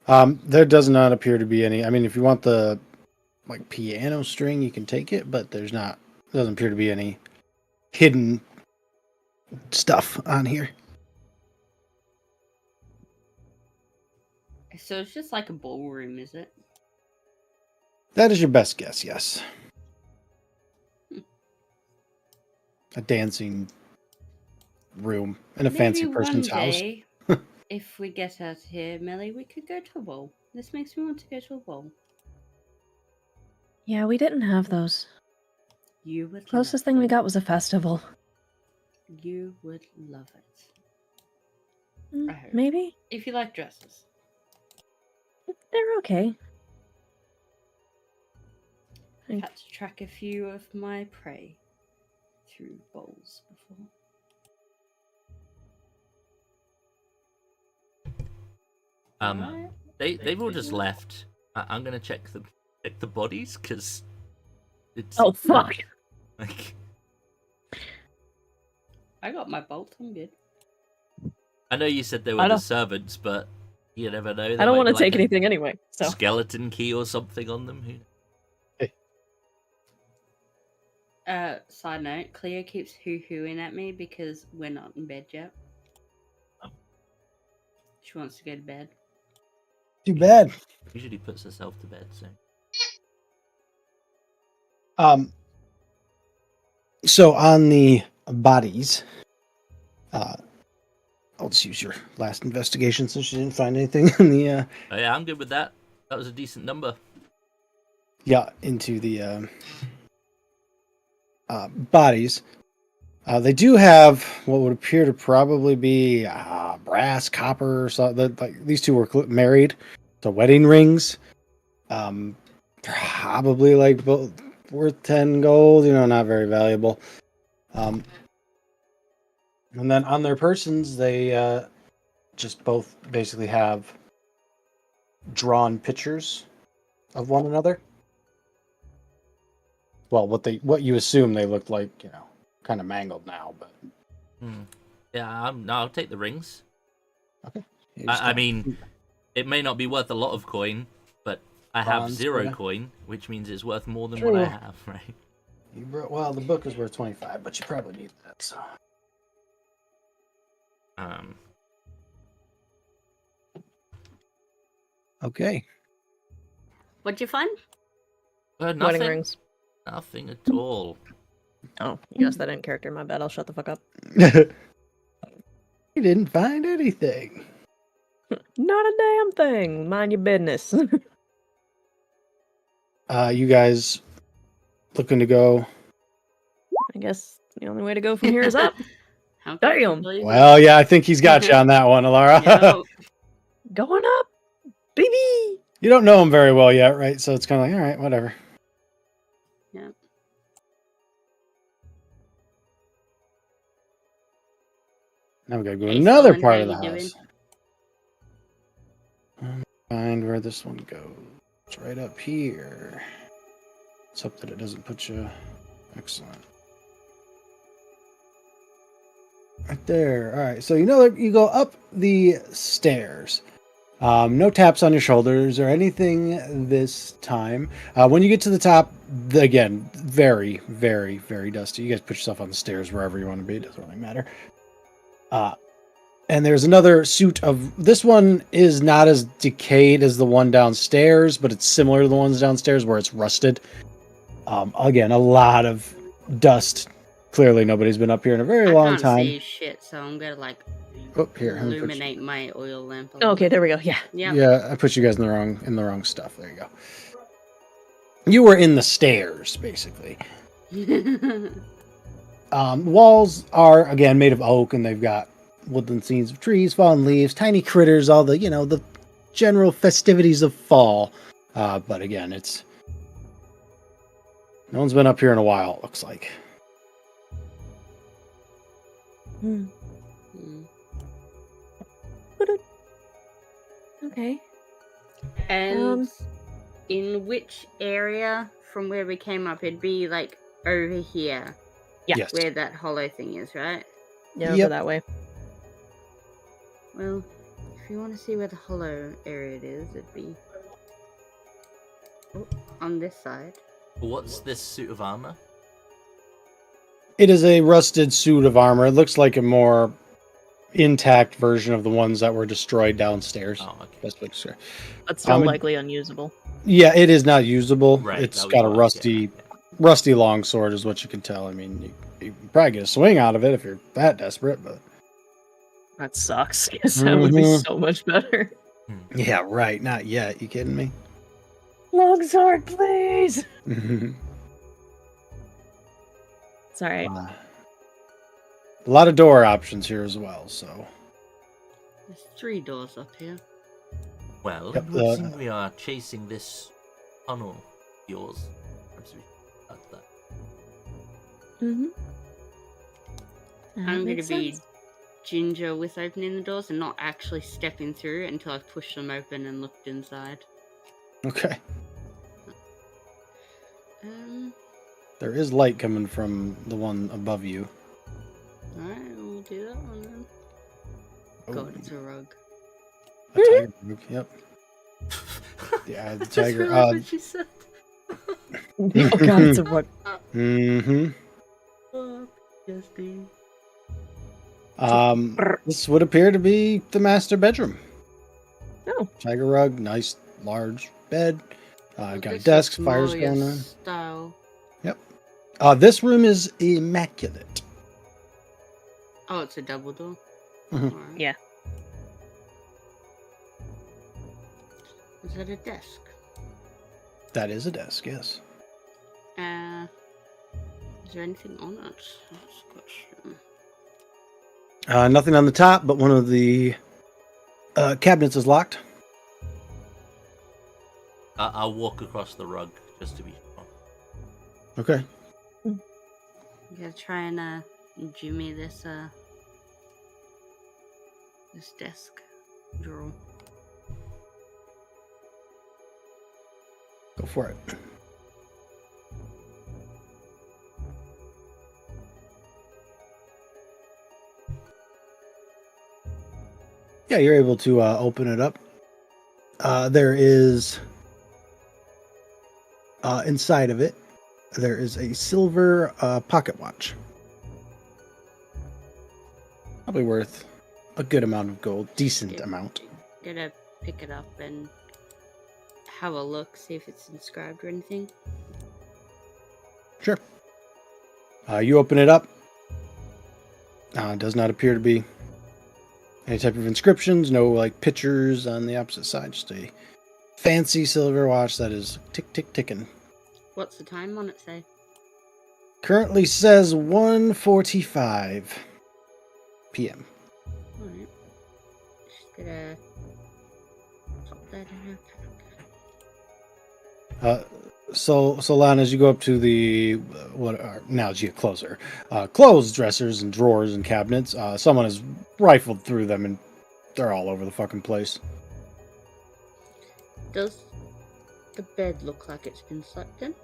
go. There does not appear to be any. I mean, if you want the like piano string, you can take it, but there's not. Doesn't appear to be any hidden stuff on here. So it's just like a ballroom, is it? That is your best guess, yes. A dancing room in a fancy Maybe person's one house. day, if we get out of here, Melly, we could go to a ball. This makes me want to go to a ball. Yeah, we didn't have those. You would Closest love thing we them. got was a festival. You would love it. I hope. Maybe? If you like dresses. They're okay. I've had to track a few of my prey through bowls before. They've all just left. I'm gonna check the bodies because it's Oh, fuck! like I got my bolt. I'm good. I know you said they I were the don't- servants, but you never know. I don't want to take anything anyway, so. Skeleton key or something on them. Who knows? Side note, Cleo keeps hoo-hooing at me because we're not in bed yet. She wants to go to bed. Too bad. Usually puts herself to bed. So on the bodies, I'll just use your last investigation since you didn't find anything in the Oh, yeah, I'm good with that. That was a decent number. into the bodies. They do have what would appear to probably be brass, copper, or something. Like these two were married, so wedding rings. Probably like both worth 10 gold. You know, not very valuable. And then on their persons, they just both basically have drawn pictures of one another. Well, what you assume they looked like, you know, kind of mangled now, but Yeah, no, I'll take the rings. okay. I mean, it may not be worth a lot of coin, but I have Bonds, 0 yeah. coin, which means it's worth more than True. what I have, right? Well, the book is worth 25, but you probably need that. So okay. What'd you find? Nothing. Wedding rings. Nothing at all. Oh, you asked that in character. My bad. I'll shut the fuck up. You didn't find anything. Not a damn thing. Mind your business. You guys looking to go? I guess the only way to go from here is up. How Damn. comfortable is Well, yeah, I think he's got you on that one, Alara. Yep. Going up, baby. You don't know him very well yet, right? So it's kind of like, all right, whatever. Yep. Now we gotta go to Hey, another Solon, part how of the you doing? house. Find where this one goes. It's right up here. Let's hope that it doesn't put you. Excellent. Right there. All right. So you know that you go up the stairs. No taps on your shoulders or anything this time. When you get to the top, again, very, very, very dusty. You guys put yourself on the stairs wherever you want to be. It doesn't really matter. And there's another suit of... This one is not as decayed as the one downstairs, but it's similar to the ones downstairs where it's rusted. Again, a lot of dust. Clearly, nobody's been up here in a very long time. I can't see shit, so I'm gonna like Here, let me put you- illuminate my oil lamp. Okay, there we go. Yeah. Yeah. Yeah, I put you guys in the wrong stuff. There you go. You were in the stairs, basically. Walls are again made of oak, and they've got woodland scenes of trees, fallen leaves, tiny critters, all the the general festivities of fall. But again, it's no one's been up here in a while. It looks like. Hmm. Mm. Okay. And in which area from where we came up? It'd be like over here, Yeah. Yes. where that hollow thing is, right? Yeah, Yep. over that way. Well, if you want to see where the hollow area it is, it'd be on this side. What's this suit of armor? It is a rusted suit of armor. It looks like a more intact version of the ones that were destroyed downstairs. Oh, okay. Best way to describe. But still Um, likely unusable. Yeah, it is not usable. Right. It's that was got a what I was getting rusty long sword, is what you can tell. I mean, you can probably get a swing out of it if you're that desperate, but That sucks, because that would be Mhm. so much better. at. yeah, right. Not yet. You kidding me? Long sword, please! a It's alright. lot of door options here as well. So There's 3 doors up here. Well, Yep, it would seem we are chasing this tunnel of yours. Perhaps we should start that. Mm-hmm. I'm going to be ginger with opening the doors and not actually stepping through until I've pushed them open and looked inside. okay, Um, there is light coming from the one above you. alright, we'll do that one then. Oh, God, it's a rug. a tiger. Yep. Yeah, the I just tiger. realized what you said. Oh god, it's a rug. Mm-hmm. Oh, PTSD. This would appear to be the master bedroom. Oh. Tiger rug, nice large bed. Well, Got a this desk, is fires more going your on. Style. This room is immaculate. Oh, it's a double door. Mhm. Alright. Yeah. Is that a desk? That is a desk, yes. Is there anything on it? That's a question. Nothing on the top, but one of the cabinets is locked. I'll walk across the rug just to be sure. Okay. You gotta try and jimmy this this desk drawer. Go for it. Yeah, you're able to open it up. There is inside of it, there is a silver pocket watch. Probably worth a good amount of gold, decent Yeah. amount. Gotta pick it up and have a look, see if it's inscribed or anything. Sure. You open it up. It does not appear to be any type of inscriptions, no like pictures on the opposite side, just a fancy silver watch that is tick tick ticking. What's the time on it say? Currently says 1:45 p.m. Alright. Just gonna pop that in her pack. So Solana, as you go up to the now as you get closer, clothes dressers and drawers and cabinets, someone has rifled through them and they're all over the fucking place. Does the bed look like it's been slept in?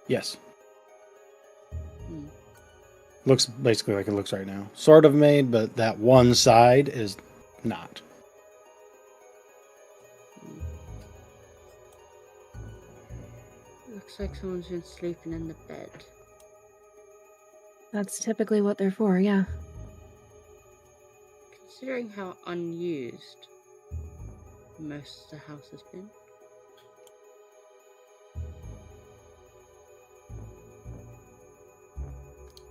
Yes. Hmm. Looks basically like it looks right now. Sort of made, but that one side is not. Looks like someone's been sleeping in the bed. That's typically what they're for, yeah. Considering how unused most of the house has been.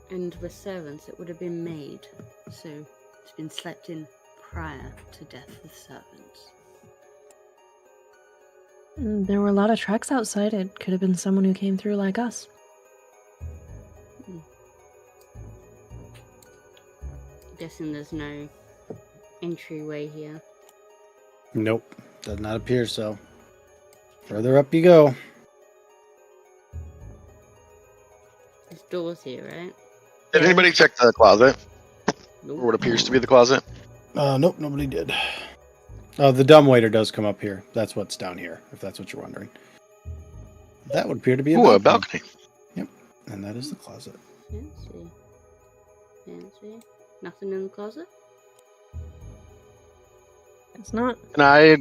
And with servants, it would have been made, so it's been slept in prior to death of servants. There were a lot of tracks outside. It could have been someone who came through like us. Guessing there's no entryway here. Nope, does not appear so. Further up you go. There's doors here, right? Did anybody check the closet? Nope. Or what appears to be the closet? Nope, nobody did. The dumbwaiter does come up here. That's what's down here, if that's what you're wondering. That would appear to be Ooh, a balcony. Yep, and that is the closet. Fancy. Fancy. Nothing in the closet? It's not. Can I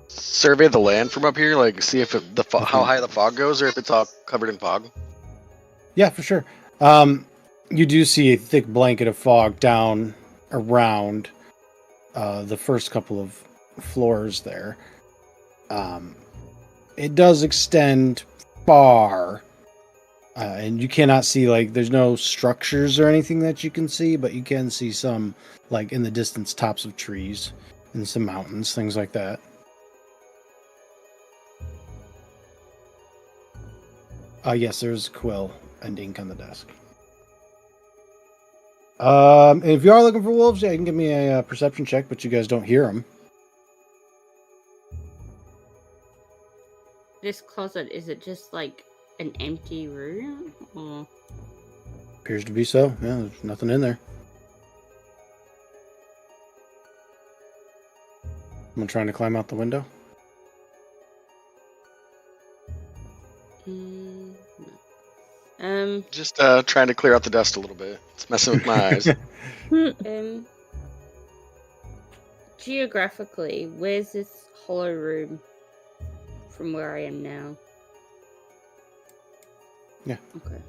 survey the land from up here? Like, see if how high the fog goes, or if it's all covered in fog? Yeah, for sure. You do see a thick blanket of fog down around the first couple of floors there. It does extend far, and you cannot see, like, there's no structures or anything that you can see, but you can see some, like, in the distance, tops of trees and some mountains, things like that. Yes, there's quill and ink on the desk. If you are looking for wolves, yeah, you can give me a perception check, but you guys don't hear them. This closet, is it just like an empty room? Or Appears to be so. Yeah, there's nothing in there. I'm trying to climb out the window. no. Just trying to clear out the dust a little bit. It's messing with my eyes. Geographically, where's this hollow room from where I am now? Yeah. Okay.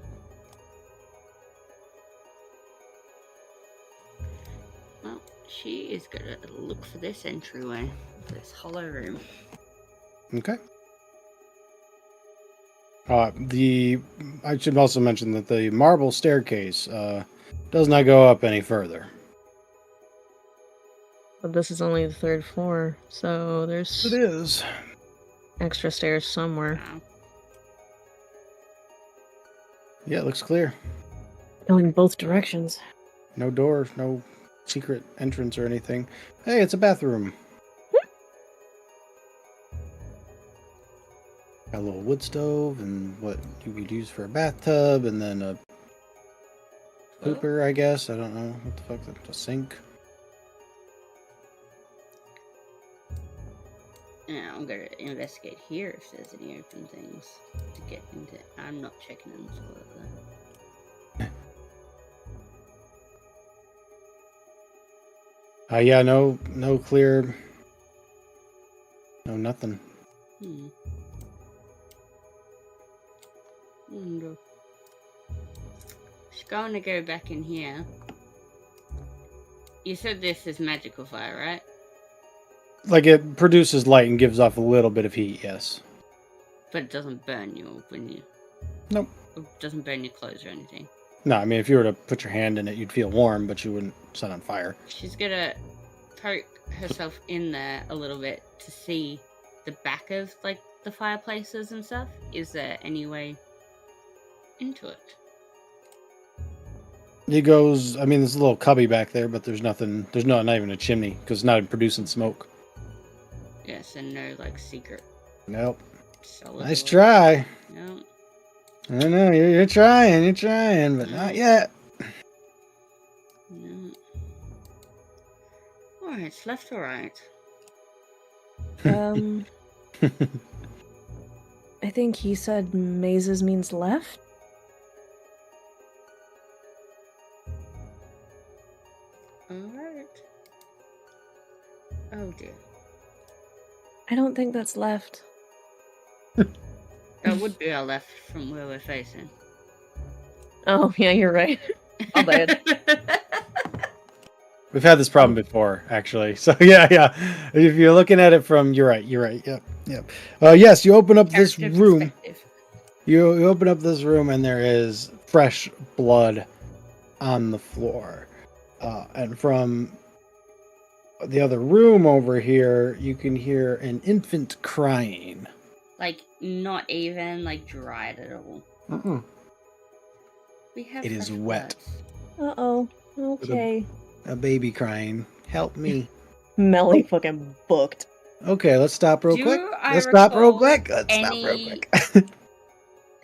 Well, she is gonna look for this entryway, this hollow room. Okay. I should also mention that the marble staircase does not go up any further. But this is only the third floor, so there's It is. extra stairs somewhere. Wow. Yeah, it looks clear. Going both directions. No door, no secret entrance or anything. Hey, it's a bathroom. Got a little wood stove and what you could use for a bathtub, and then a pooper, I guess. I don't know what the fuck. That's a sink. Yeah, I'm gonna investigate here if there's any open things to get into. I'm not checking in the toilet though. Yeah, no clear, no nothing. Just going to go back in here. You said this is magical fire, right? Like, it produces light and gives off a little bit of heat, yes. But it doesn't burn you when you. Nope. It doesn't burn your clothes or anything. No, I mean, if you were to put your hand in it, you'd feel warm, but you wouldn't set on fire. She's gonna poke herself in there a little bit to see the back of like the fireplaces and stuff. Is there any way into it? It goes, I mean, there's a little cubby back there, but there's nothing, not even a chimney, because it's not producing smoke. Yes, and no like secret. Nope. Cellar Nice door. try. No. I know, you're trying, but not yet. No. Alright, left or right? I think he said mazes means left. Alright. Oh dear. I don't think that's left. That would be our left from where we're facing. Oh, yeah, you're right. I'll bad. We've had this problem before, actually. So yeah. If you're looking at it from, you're right. Yep. Yes, you open up this Character room. perspective. You open up this room, and there is fresh blood on the floor. And from the other room over here, you can hear an infant crying. Like, not even, like, dried at all. Mm-mm. We have It is fresh wet. blood. Uh-oh. Okay. A baby crying. Help me. Melly fucking booked. Okay, let's stop real Do quick. I Let's stop real recall quick. Let's stop real any- quick.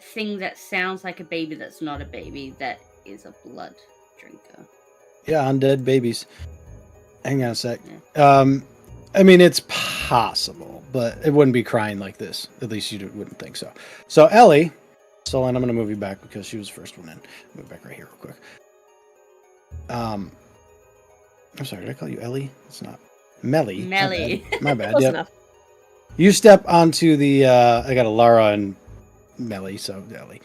Thing that sounds like a baby that's not a baby that is a blood drinker. Yeah, undead babies. Hang on a sec. I mean, it's possible, but it wouldn't be crying like this. At least you wouldn't think so. So, Ellie. So, and I'm going to move you back because she was the first one in. Move back right here real quick. I'm sorry, did I call you Ellie? It's not. Melly. Melly. My bad. Close Yep. enough. You step onto the, I got a Lara and Melly, so Ellie.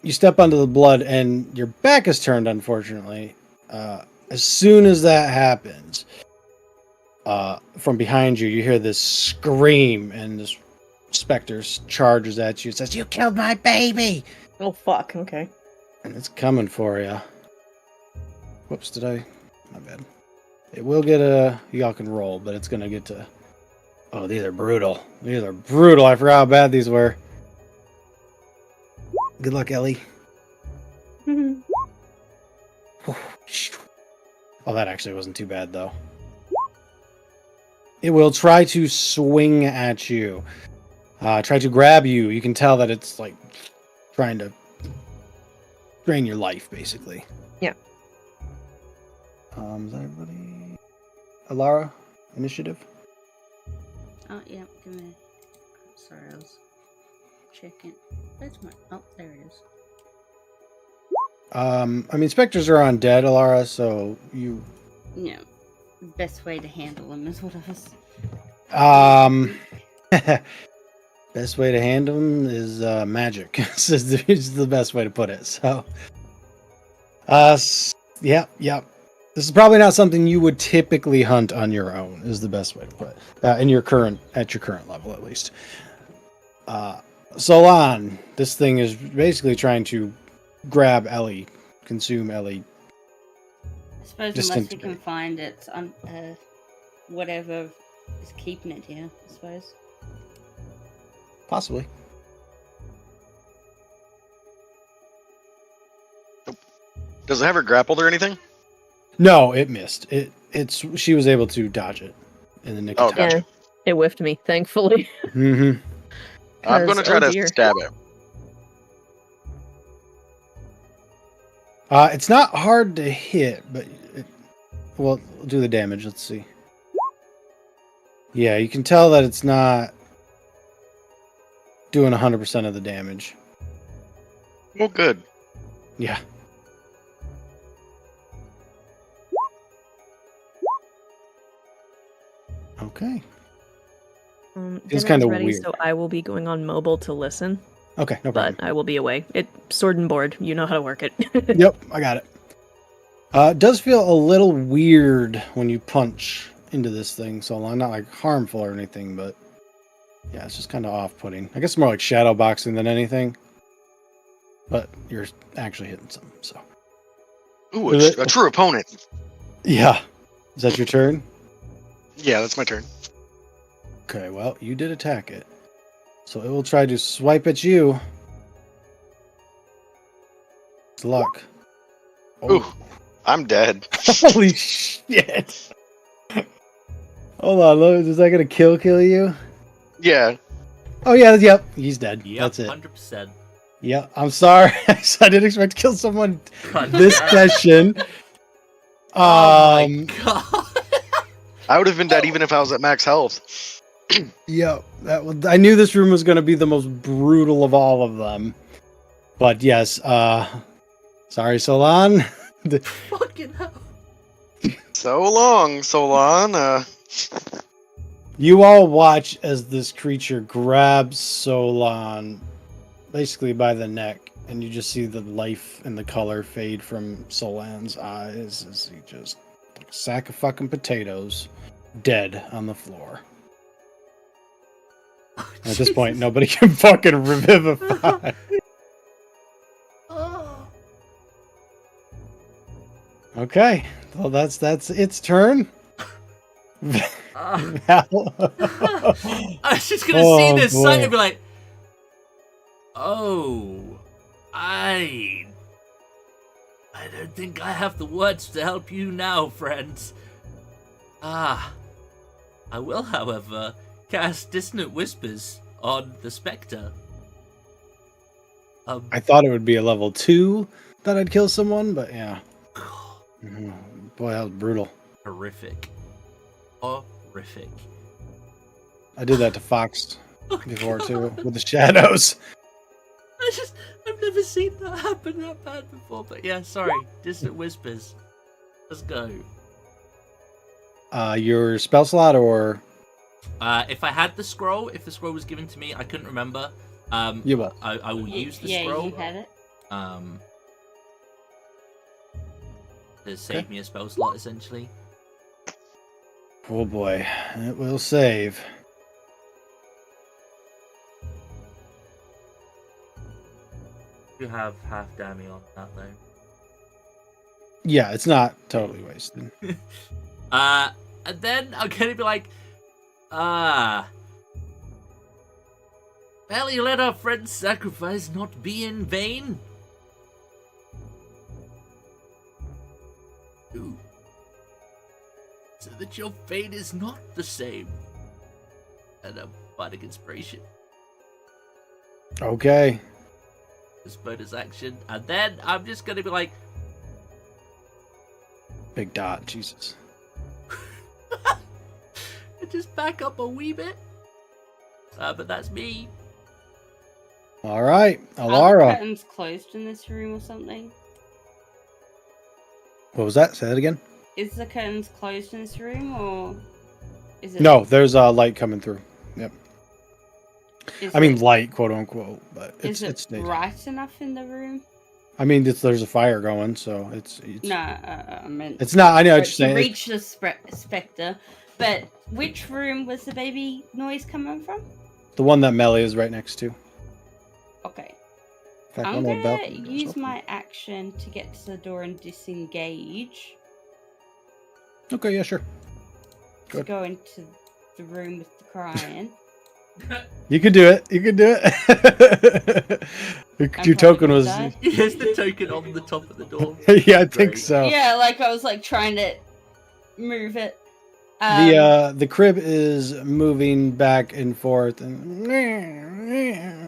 You step onto the blood and your back is turned, unfortunately. As soon as that happens, from behind you, you hear this scream, and this specter charges at you and says, "You killed my baby!" Oh, fuck. Okay. And it's coming for you. Whoops, did I? My bad. It will get y'all can roll, but it's going to get to... Oh, these are brutal. These are brutal. I forgot how bad these were. Good luck, Ellie. Oh, that actually wasn't too bad, though. It will try to swing at you. Try to grab you. You can tell that it's, like, trying to drain your life, basically. Yeah. Is that everybody? Alara, initiative? Oh, yeah, give me. Sorry, I was checking. Where's my. Oh, there it is. I mean, specters are undead, Alara, so you... Yeah. Best way to handle them is what I was. Best way to handle them is magic. Is the best way to put it. So, yeah. This is probably not something you would typically hunt on your own. Is the best way to put it. At your current level, at least. Solon, this thing is basically trying to grab Ellie, consume Ellie. I suppose unless you can find it on whatever is keeping it here, I suppose. Possibly. Does it have her grappled or anything? No, it missed. She was able to dodge it in the nick of time. Gotcha. Yeah, it whiffed me, thankfully. Mm-hmm. I'm going to try to dear. stab it. It's not hard to hit, but we'll do the damage. Let's see. Yeah, you can tell that it's not doing 100% of the damage. Well, good. Yeah. Okay. Dinner's kinda ready, weird. so I will be going on mobile to listen, Okay, no but problem. I will be away. Sword and board. You know how to work it. Yep, I got it. It does feel a little weird when you punch into this thing, so long. Not like harmful or anything, but Yeah, it's just kind of off-putting. I guess it's more like shadow boxing than anything. But you're actually hitting something, so. Ooh, a true opponent. Yeah. Is that your turn? Yeah, that's my turn. Okay, well, you did attack it. So it will try to swipe at you. It's luck. Ooh, I'm dead. Holy shit. Hold on, is that going to kill you? Yeah. Oh, yeah, yep. He's dead. Yep, That's it. 100%. Yeah, I'm sorry. I didn't expect to kill someone God this damn. session. Oh my god. I would have been dead even if I was at max health. Yeah, I knew this room was going to be the most brutal of all of them. But yes, sorry, Solon. Fucking hell. So long, Solon. You all watch as this creature grabs Solon basically by the neck, and you just see the life and the color fade from Solon's eyes as he just like a sack of fucking potatoes dead on the floor. Oh, At this point, Jesus. nobody can fucking revivify. Oh. Okay, well that's its turn. Ah. Val. I was just gonna see this sight and be like, oh, I don't think I have the words to help you now, friends. I will, however, cast Dissonant Whispers on the Spectre. I thought it would be a level 2 that I'd kill someone, but yeah. Boy, that was brutal. Horrific. Horrific. I did that to Fox before too, with the shadows. I've never seen that happen that bad before, but yeah, sorry. Distant Whispers. Let's go. Your spell slot or If I had the scroll, if the scroll was given to me, I couldn't remember. you will. I will use the Yeah, scroll. you had it. To save me a spell slot, essentially. Oh boy, it will save. You have half damage on that though. Yeah, it's not totally wasted. And then I'm gonna be like, well, you let our friend's sacrifice not be in vain. Ooh. So that your fate is not the same. And a bardic inspiration. Okay. This bonus action, and then I'm just gonna be like, Big dot, Jesus. just back up a wee bit. But that's me. All right, Are the Alara. curtains closed in this room or something? What was that? Say that again. Is the curtains closed in this room, or is it? No, there's light coming through. Yep. Is I mean it, light, quote unquote, but is it's it bright enough in the room? I mean, there's a fire going, so it's No, I meant it's not. I know what you're to saying. reach the specter. But which room was the baby noise coming from? The one that Melly is right next to. Okay. In fact, I'm one of the gonna balcony doors use open. my action to get to the door and disengage Okay, yeah, sure. to Good. go into the room with the crying. You can do it. You can do it. Your I'm token probably was. gonna die. Here's the token on the top of the door. Yeah, I think Great. so. Yeah, like I was like trying to move it. The crib is moving back and forth, and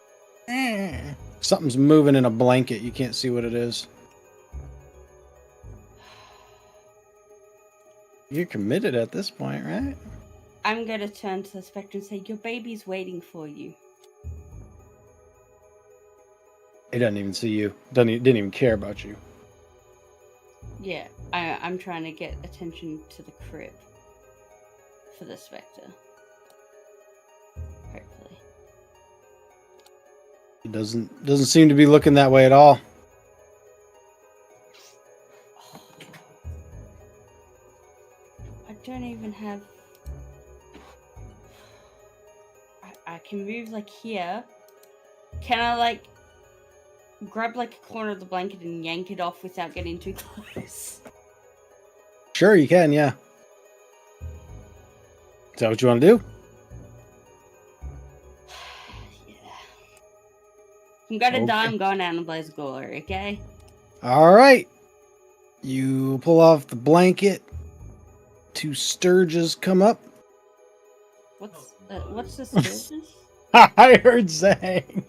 something's moving in a blanket. You can't see what it is. You're committed at this point, right? I'm gonna turn to the spectre and say, "Your baby's waiting for you." It doesn't even see you. Didn't even care about you. Yeah, I'm trying to get attention to the crib for the spectre. Hopefully. It doesn't seem to be looking that way at all. I don't even have. I can is like here, can I like grab like a corner of the blanket and yank it off without getting too close? Sure, you can, yeah. Is that what you want to do? Yeah. I'm gonna Okay. die, I'm going out in a blaze of glory, okay? All right. You pull off the blanket. 2 sturges come up. What's the Sturgis? I heard saying.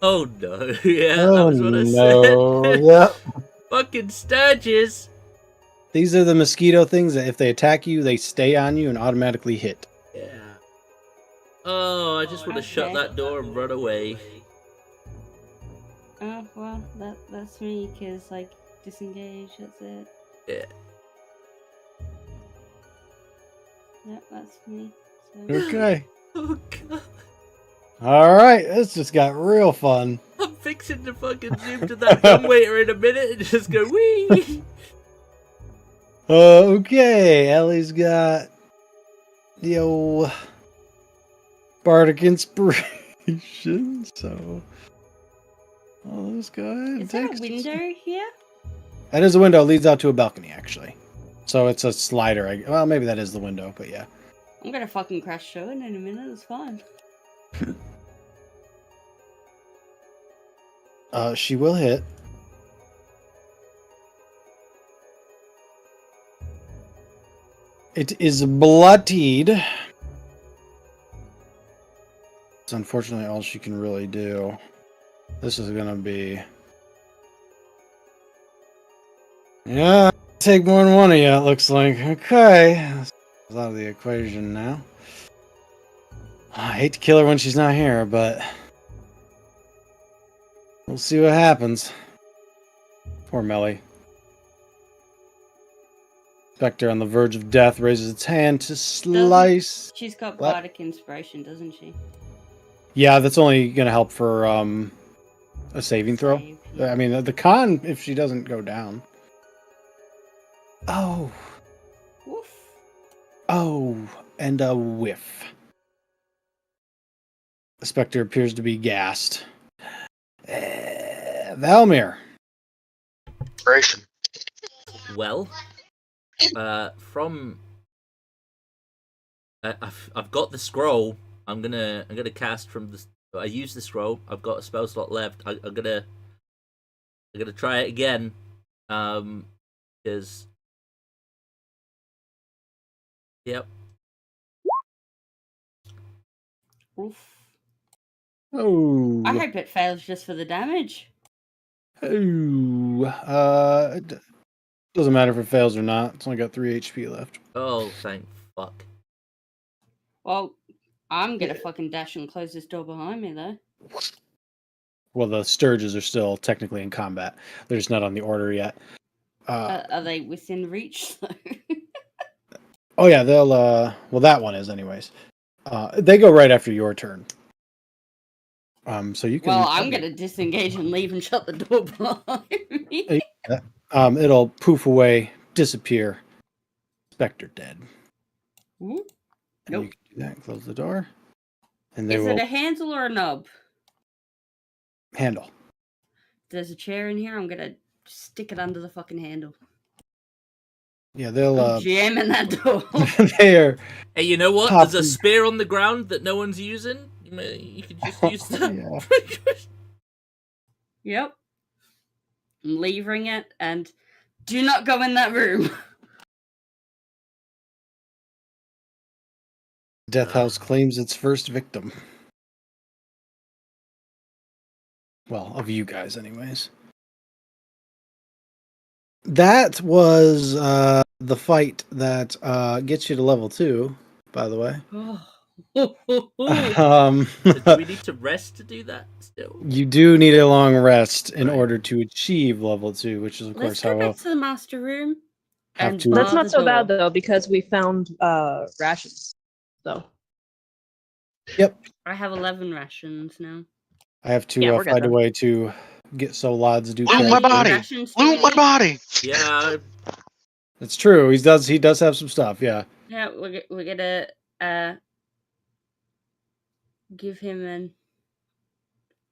Oh no! Yeah, that Oh was what I no! said. Yep. Fucking Sturges. These are the mosquito things that if they attack you, they stay on you and automatically hit. Yeah. Oh, I just want to shut Okay. that door and run away. Oh, well, that's me, because, like, disengage, that's it. Yeah. Yep, that's me. So. Okay. Oh god. All right. This just got real fun. I'm fixing to fucking zoom to that dumbwaiter in a minute and just go wee. Okay. Ellie's got the old bardic inspiration. So let's go ahead and Is there a take window here? That is a window. It leads out to a balcony, actually. So it's a slider. Well, maybe that is the window, but yeah. I'm gonna fucking crash through it in a minute, it's fine. She will hit. It is bloodied. It's unfortunately all she can really do. This is gonna be... Yeah, take more than one of you, it looks like. Okay. That's out of the equation now. I hate to kill her when she's not here, but... we'll see what happens. Poor Melly. Specter on the verge of death raises its hand to slice. She's got What? bardic inspiration, doesn't she? Yeah, that's only going to help for a saving throw. Save, yeah. I mean, the con, if she doesn't go down. Oh. Woof. Oh. And a whiff. The Specter appears to be gassed. Valmir. Inspiration. Well, from I've got the scroll. I'm gonna cast from the. I use the scroll. I've got a spell slot left. I'm gonna try it again. Because yep. Oof. Oh. I hope it fails just for the damage. Oh. Doesn't matter if it fails or not. It's only got 3 HP left. Oh, thank fuck. Well, I'm gonna fucking dash and close this door behind me, though. Well, the Sturges are still technically in combat. They're just not on the order yet. Are they within reach, though? Oh yeah, they'll. Well, that one is, anyways. They go right after your turn. So you can. Well, I'm gonna disengage and leave and shut the door behind me. It'll poof away, disappear. Specter dead. Ooh. And Nope. you can do that. Close the door. And they Is will it a handle or a knob? handle. There's a chair in here. I'm gonna stick it under the fucking handle. Yeah, they'll. I'm jamming that door. They are. Hey, you know what? Pop- There's a spear on the ground that no one's using. You could just use that. Yeah. Yep. I'm levering it and do not go in that room. Death House claims its first victim. Well, of you guys, anyways. That was the fight that gets you to level 2, by the way. So do we need to rest to do that still? You do need a long rest in Right. order to achieve level 2, which is, of Let's course, go how back to the master room. have and to. That's bar not the so bad door. though, because we found rations. So Yep. I have 11 rations now. I have to Yeah, we're good find a then. way to get Solad to do Loot How my many character. body! rations do Loot we my need? body! Yeah, It's true. He does have some stuff, yeah. Yeah, we're gonna give him an,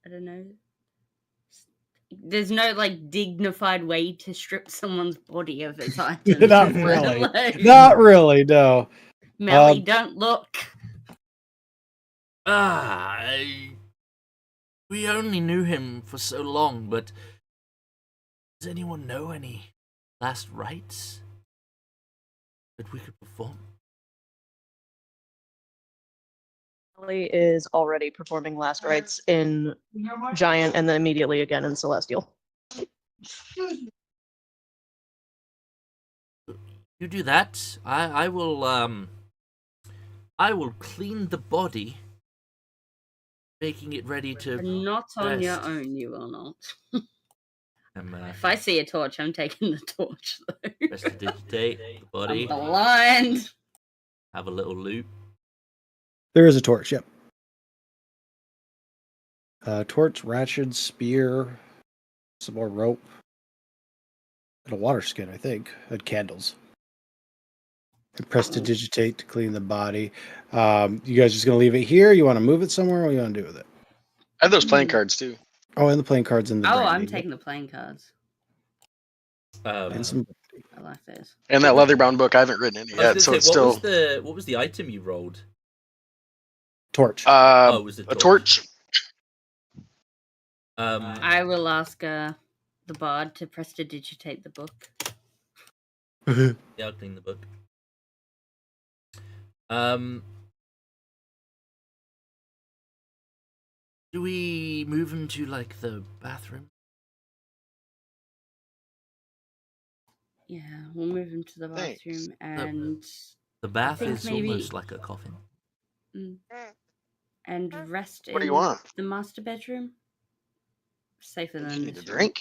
I don't know. There's no like dignified way to strip someone's body of its items. Not is there? really. Like, Not really, no. Melly, don't look. We only knew him for so long, but does anyone know any last rites that we could perform? Ellie is already performing last rites in Giant and then immediately again in Celestial. You do that. I will clean the body, making it ready to Not on your rest. own, you will not. I'm, If I see a torch, I'm taking the torch, though. prestidigitate the body, I'm blind. have a little loot. There is a torch, yep. Torch, ratchet, spear, some more rope, and a water skin, I think, and candles. And prestidigitate to clean the body. You guys just gonna leave it here? You want to move it somewhere? What do you want to do with it? I have those playing cards too. Oh, and the playing cards in the. Oh, brandy, I'm yep. taking the playing cards. And some. I like those. And that leather bound book, I haven't written any I yet, was so gonna it's say, still what was the item you rolled? Torch. Oh, it was the a torch. I will ask the bard to prestidigitate the book. Yeah, I'll clean the book. Do we move into like the bathroom? Yeah, we'll move him to the Thanks. bathroom and The bath think is maybe- almost like a coffin. and rest What do in you want? the master bedroom. Safer Do than you need a this room. drink?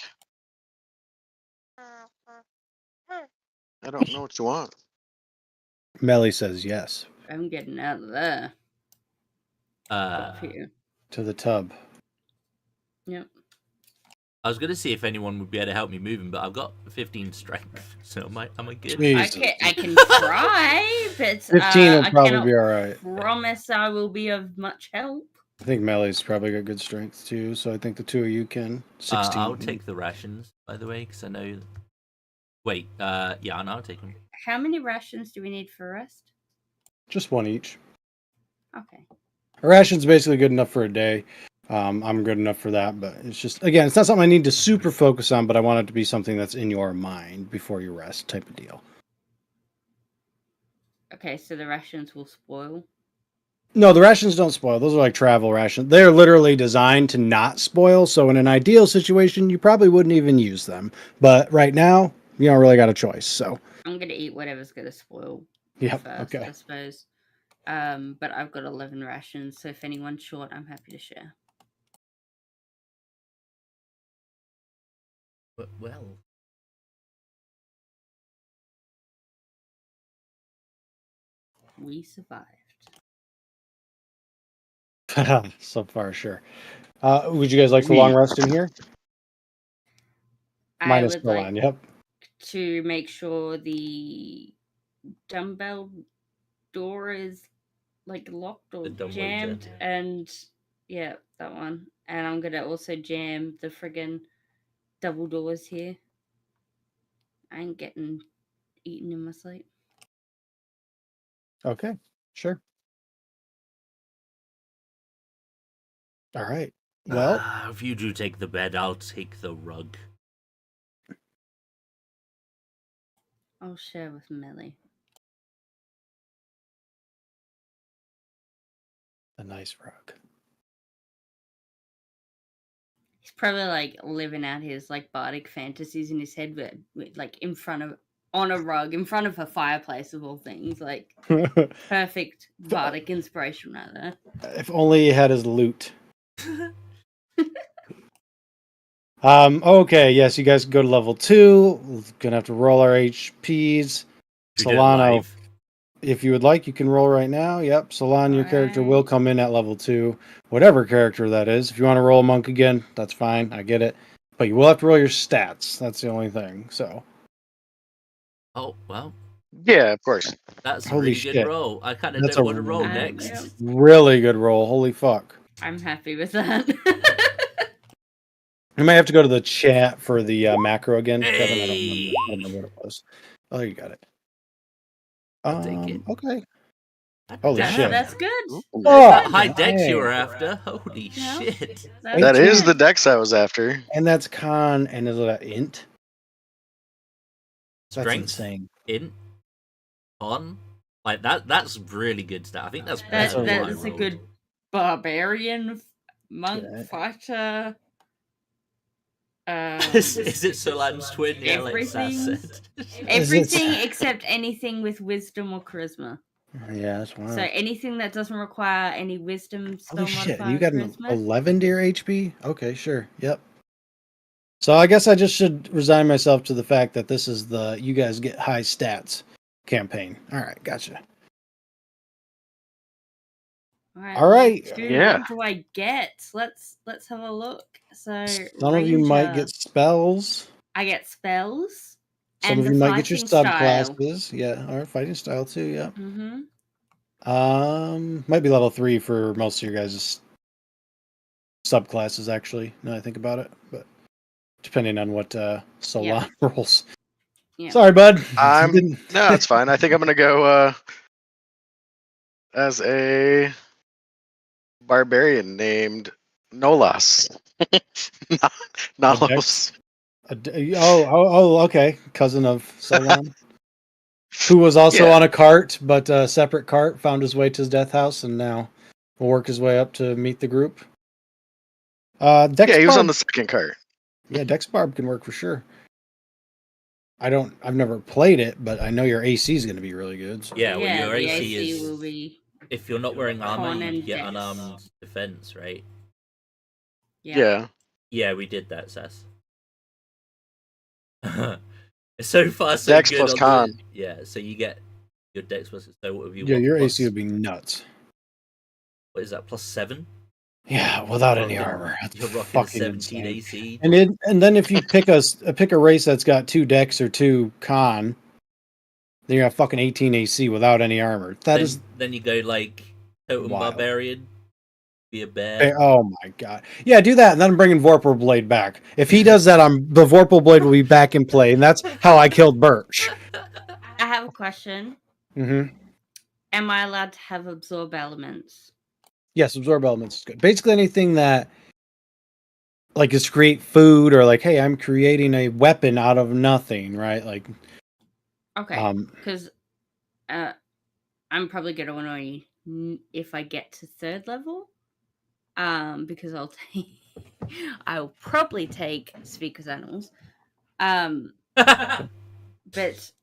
I don't know what you want. Melly says yes. I'm getting out of there. Up here. To the tub. Yep. I was gonna see if anyone would be able to help me move him, but I've got 15 strength, so am I good? Jesus. I can try, but 15 will I probably cannot be all right. promise I will be of much help. I think Melly's probably got good strength too, so I think the two of you can. 16. I'll take the rations, by the way, because I know. Wait, yeah, I'll take them. How many rations do we need for rest? Just one each. Okay. A ration's basically good enough for a day. I'm good enough for that, but it's just, again, it's not something I need to super focus on, but I want it to be something that's in your mind before you rest type of deal. Okay, so the rations will spoil. No, the rations don't spoil. Those are like travel rations. They're literally designed to not spoil, so in an ideal situation, you probably wouldn't even use them. But right now, you don't really got a choice, so. I'm gonna eat whatever's gonna spoil Yep, first, okay. I suppose. But I've got 11 rations, so if anyone's short, I'm happy to share. But, well, We survived. So far, sure. Would you guys like to long rest in here? I Minus would the like line, yep. to make sure the dumbbell door is like locked or The dumbbell jammed, jam. and yeah, that one. And I'm gonna also jam the friggin' double doors here. I ain't getting eaten in my sleep. Okay, sure. All right. Well, if you do take the bed, I'll take the rug. I'll share with Millie. a nice rug. He's probably like living out his like bardic fantasies in his head, but like on a rug in front of a fireplace of all things. Like perfect bardic inspiration right there. If only he had his loot. Okay, yes, you guys can go to level 2. We're gonna have to roll our HPs. Solano, if you would like, you can roll right now. Yep, Solano, your character will come in at level 2. Whatever character that is. If you want to roll a monk again, that's fine. I get it. But you will have to roll your stats. That's the only thing. So. Oh, well. Yeah, of course. That's a Holy really good shit. roll. I kind of That's don't a want to roll really next. yeah. Really good roll. Holy fuck. I'm happy with that. I might have to go to the chat for the macro again, Kevin. I don't Hey! remember what it was. Oh, you got it. I'll take it. Okay. Holy Damn. shit. That's good. Ooh. That's Oh, that high dex you dang. were after. Holy Yeah. shit. That's That is good. the dex I was after. And that's con, and is it int? That's Strength, insane. int, on. Like that's really good stuff. I think that's That's better than what I That's a rolled. good barbarian monk Okay. fighter. Is it Solan's twin? Yeah, like Sass said. Everything except anything with wisdom or charisma. Yeah, that's wild. So anything that doesn't require any wisdom spell Holy shit. modifier You got an charisma. 11 dear HP? Okay, sure. Yep. So I guess I just should resign myself to the fact that this is the you guys get high stats campaign. All right, gotcha. All right. Yeah. What do I get? Let's have a look. So Some of you might ranger, get spells. I get spells. Some and of the you might get your fighting style. subclasses. Yeah, or fighting style too, yeah. Mm-hmm. Might be level 3 for most of your guys' subclasses actually, now that I think about it. But depending on what Solon rolls. Yeah. Sorry, bud. No, it's fine. I think I'm gonna go as a barbarian named Nolas. Nalos. Okay. Cousin of Solon. Who was also Yeah. on a cart, but a separate cart, found his way to his death house, and now will work his way up to meet the group. Dex Yeah, he was on Barb. the second cart. Yeah, Dex Barb can work for sure. I've never played it, but I know your AC is going to be really good. So. Yeah, well, your the AC is will be. if you're not wearing armor, Con you and get dex. unarmed defense, right? Yeah. Yeah, we did that, Sass. So far, so Dex good plus on con. yeah, so you get your dex plus. So what have you? Yeah, what, your plus, AC would be nuts. What is that? +7? Yeah, without any Rocking- armor. That's You're rocking fucking 17 insane. AC. And then if you pick a race that's got 2 dex or 2 con, then you have fucking 18 AC without any armor. Then you go like totem wild. barbarian, be a bear. Oh my god. Yeah, do that, and then I'm bringing Vorpal Blade back. If he does that, the Vorpal Blade will be back in play, and that's how I killed Birch. I have a question. Mm-hmm. Am I allowed to have absorb elements? Yes, absorb elements is good. Basically anything that like is create food or like, hey, I'm creating a weapon out of nothing, right? Like Okay, because I'm probably gonna annoy if I get to 3rd level. Because I'll probably take Speaker's Animals. But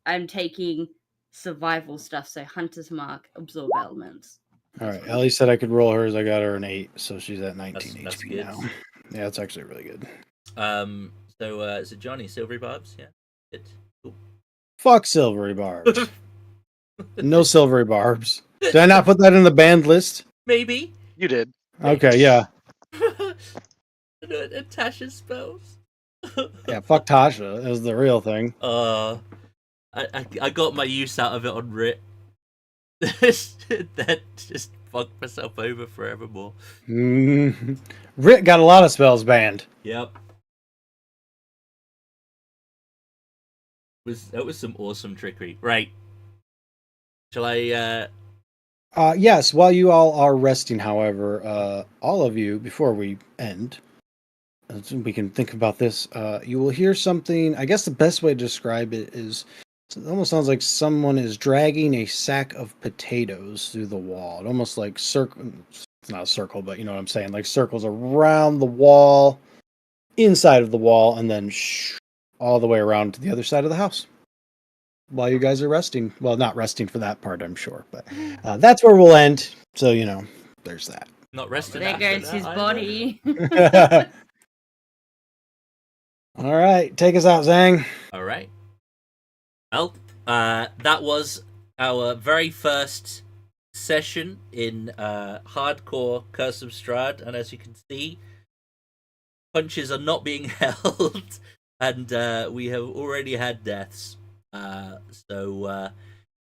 I'm taking survival stuff, so Hunter's Mark, absorb elements. all right. Ellie said I could roll hers. I got her an 8, so she's at 19 That's HP good. now. Yeah, that's actually really good. So Johnny, Silvery Barbs, yeah. Good. Cool. Fuck silvery barbs. No silvery barbs. Did I not put that in the banned list? Maybe. You did. Okay, yeah. And Tasha's spells. Yeah, fuck Tasha is the real thing. I got my use out of it on Rit. Then just fucked myself over forevermore. Rit got a lot of spells banned. Yep. That was some awesome trickery. Right. Shall I Yes, while you all are resting, however, all of you, before we end, we can think about this, you will hear something. I guess the best way to describe it is it almost sounds like someone is dragging a sack of potatoes through the wall. It almost like circle. It's not a circle, but you know what I'm saying. Like circles around the wall, inside of the wall, and then all the way around to the other side of the house. While you guys are resting. Well, not resting for that part, I'm sure, but that's where we'll end. So, you know, there's that. not resting? There after goes that his either? body. All right, take us out, Zhang. All right. Well, that was our very first session in Hardcore Curse of Strahd, and as you can see, punches are not being held, and we have already had deaths. So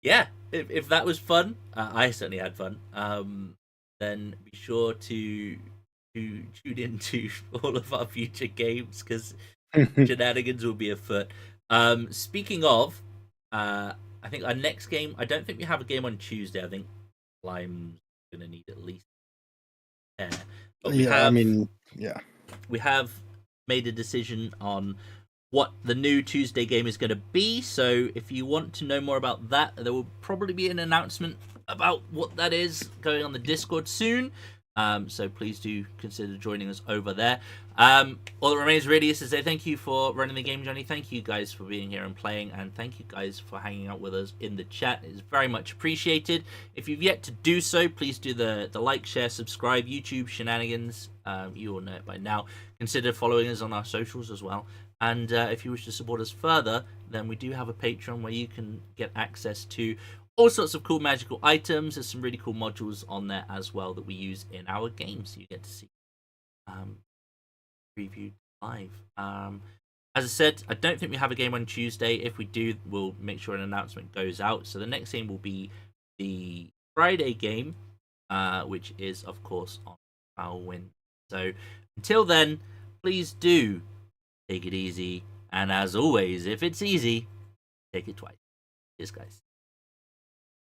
yeah, if that was fun, I certainly had fun. Then be sure to tune into all of our future games because shenanigans will be afoot. Speaking of, I think our next game. I don't think we have a game on Tuesday. I think Lime's gonna need at least 10. But yeah. we have made a decision on what the new Tuesday game is going to be. So if you want to know more about that, there will probably be an announcement about what that is going on the Discord soon. So please do consider joining us over there. All that remains really is to say thank you for running the game, Johnny. Thank you guys for being here and playing, and thank you guys for hanging out with us in the chat. It's very much appreciated. If you've yet to do so, please do the like, share, subscribe, YouTube shenanigans. You all know it by now. Consider following us on our socials as well. And if you wish to support us further, then we do have a Patreon where you can get access to all sorts of cool magical items. There's some really cool modules on there as well that we use in our games. You get to see previewed live. As I said, I don't think we have a game on Tuesday. If we do, we'll make sure an announcement goes out. So the next game will be the Friday game, which is, of course, on Foulwind. So until then, please do take it easy. And as always, if it's easy, take it twice. Cheers, guys.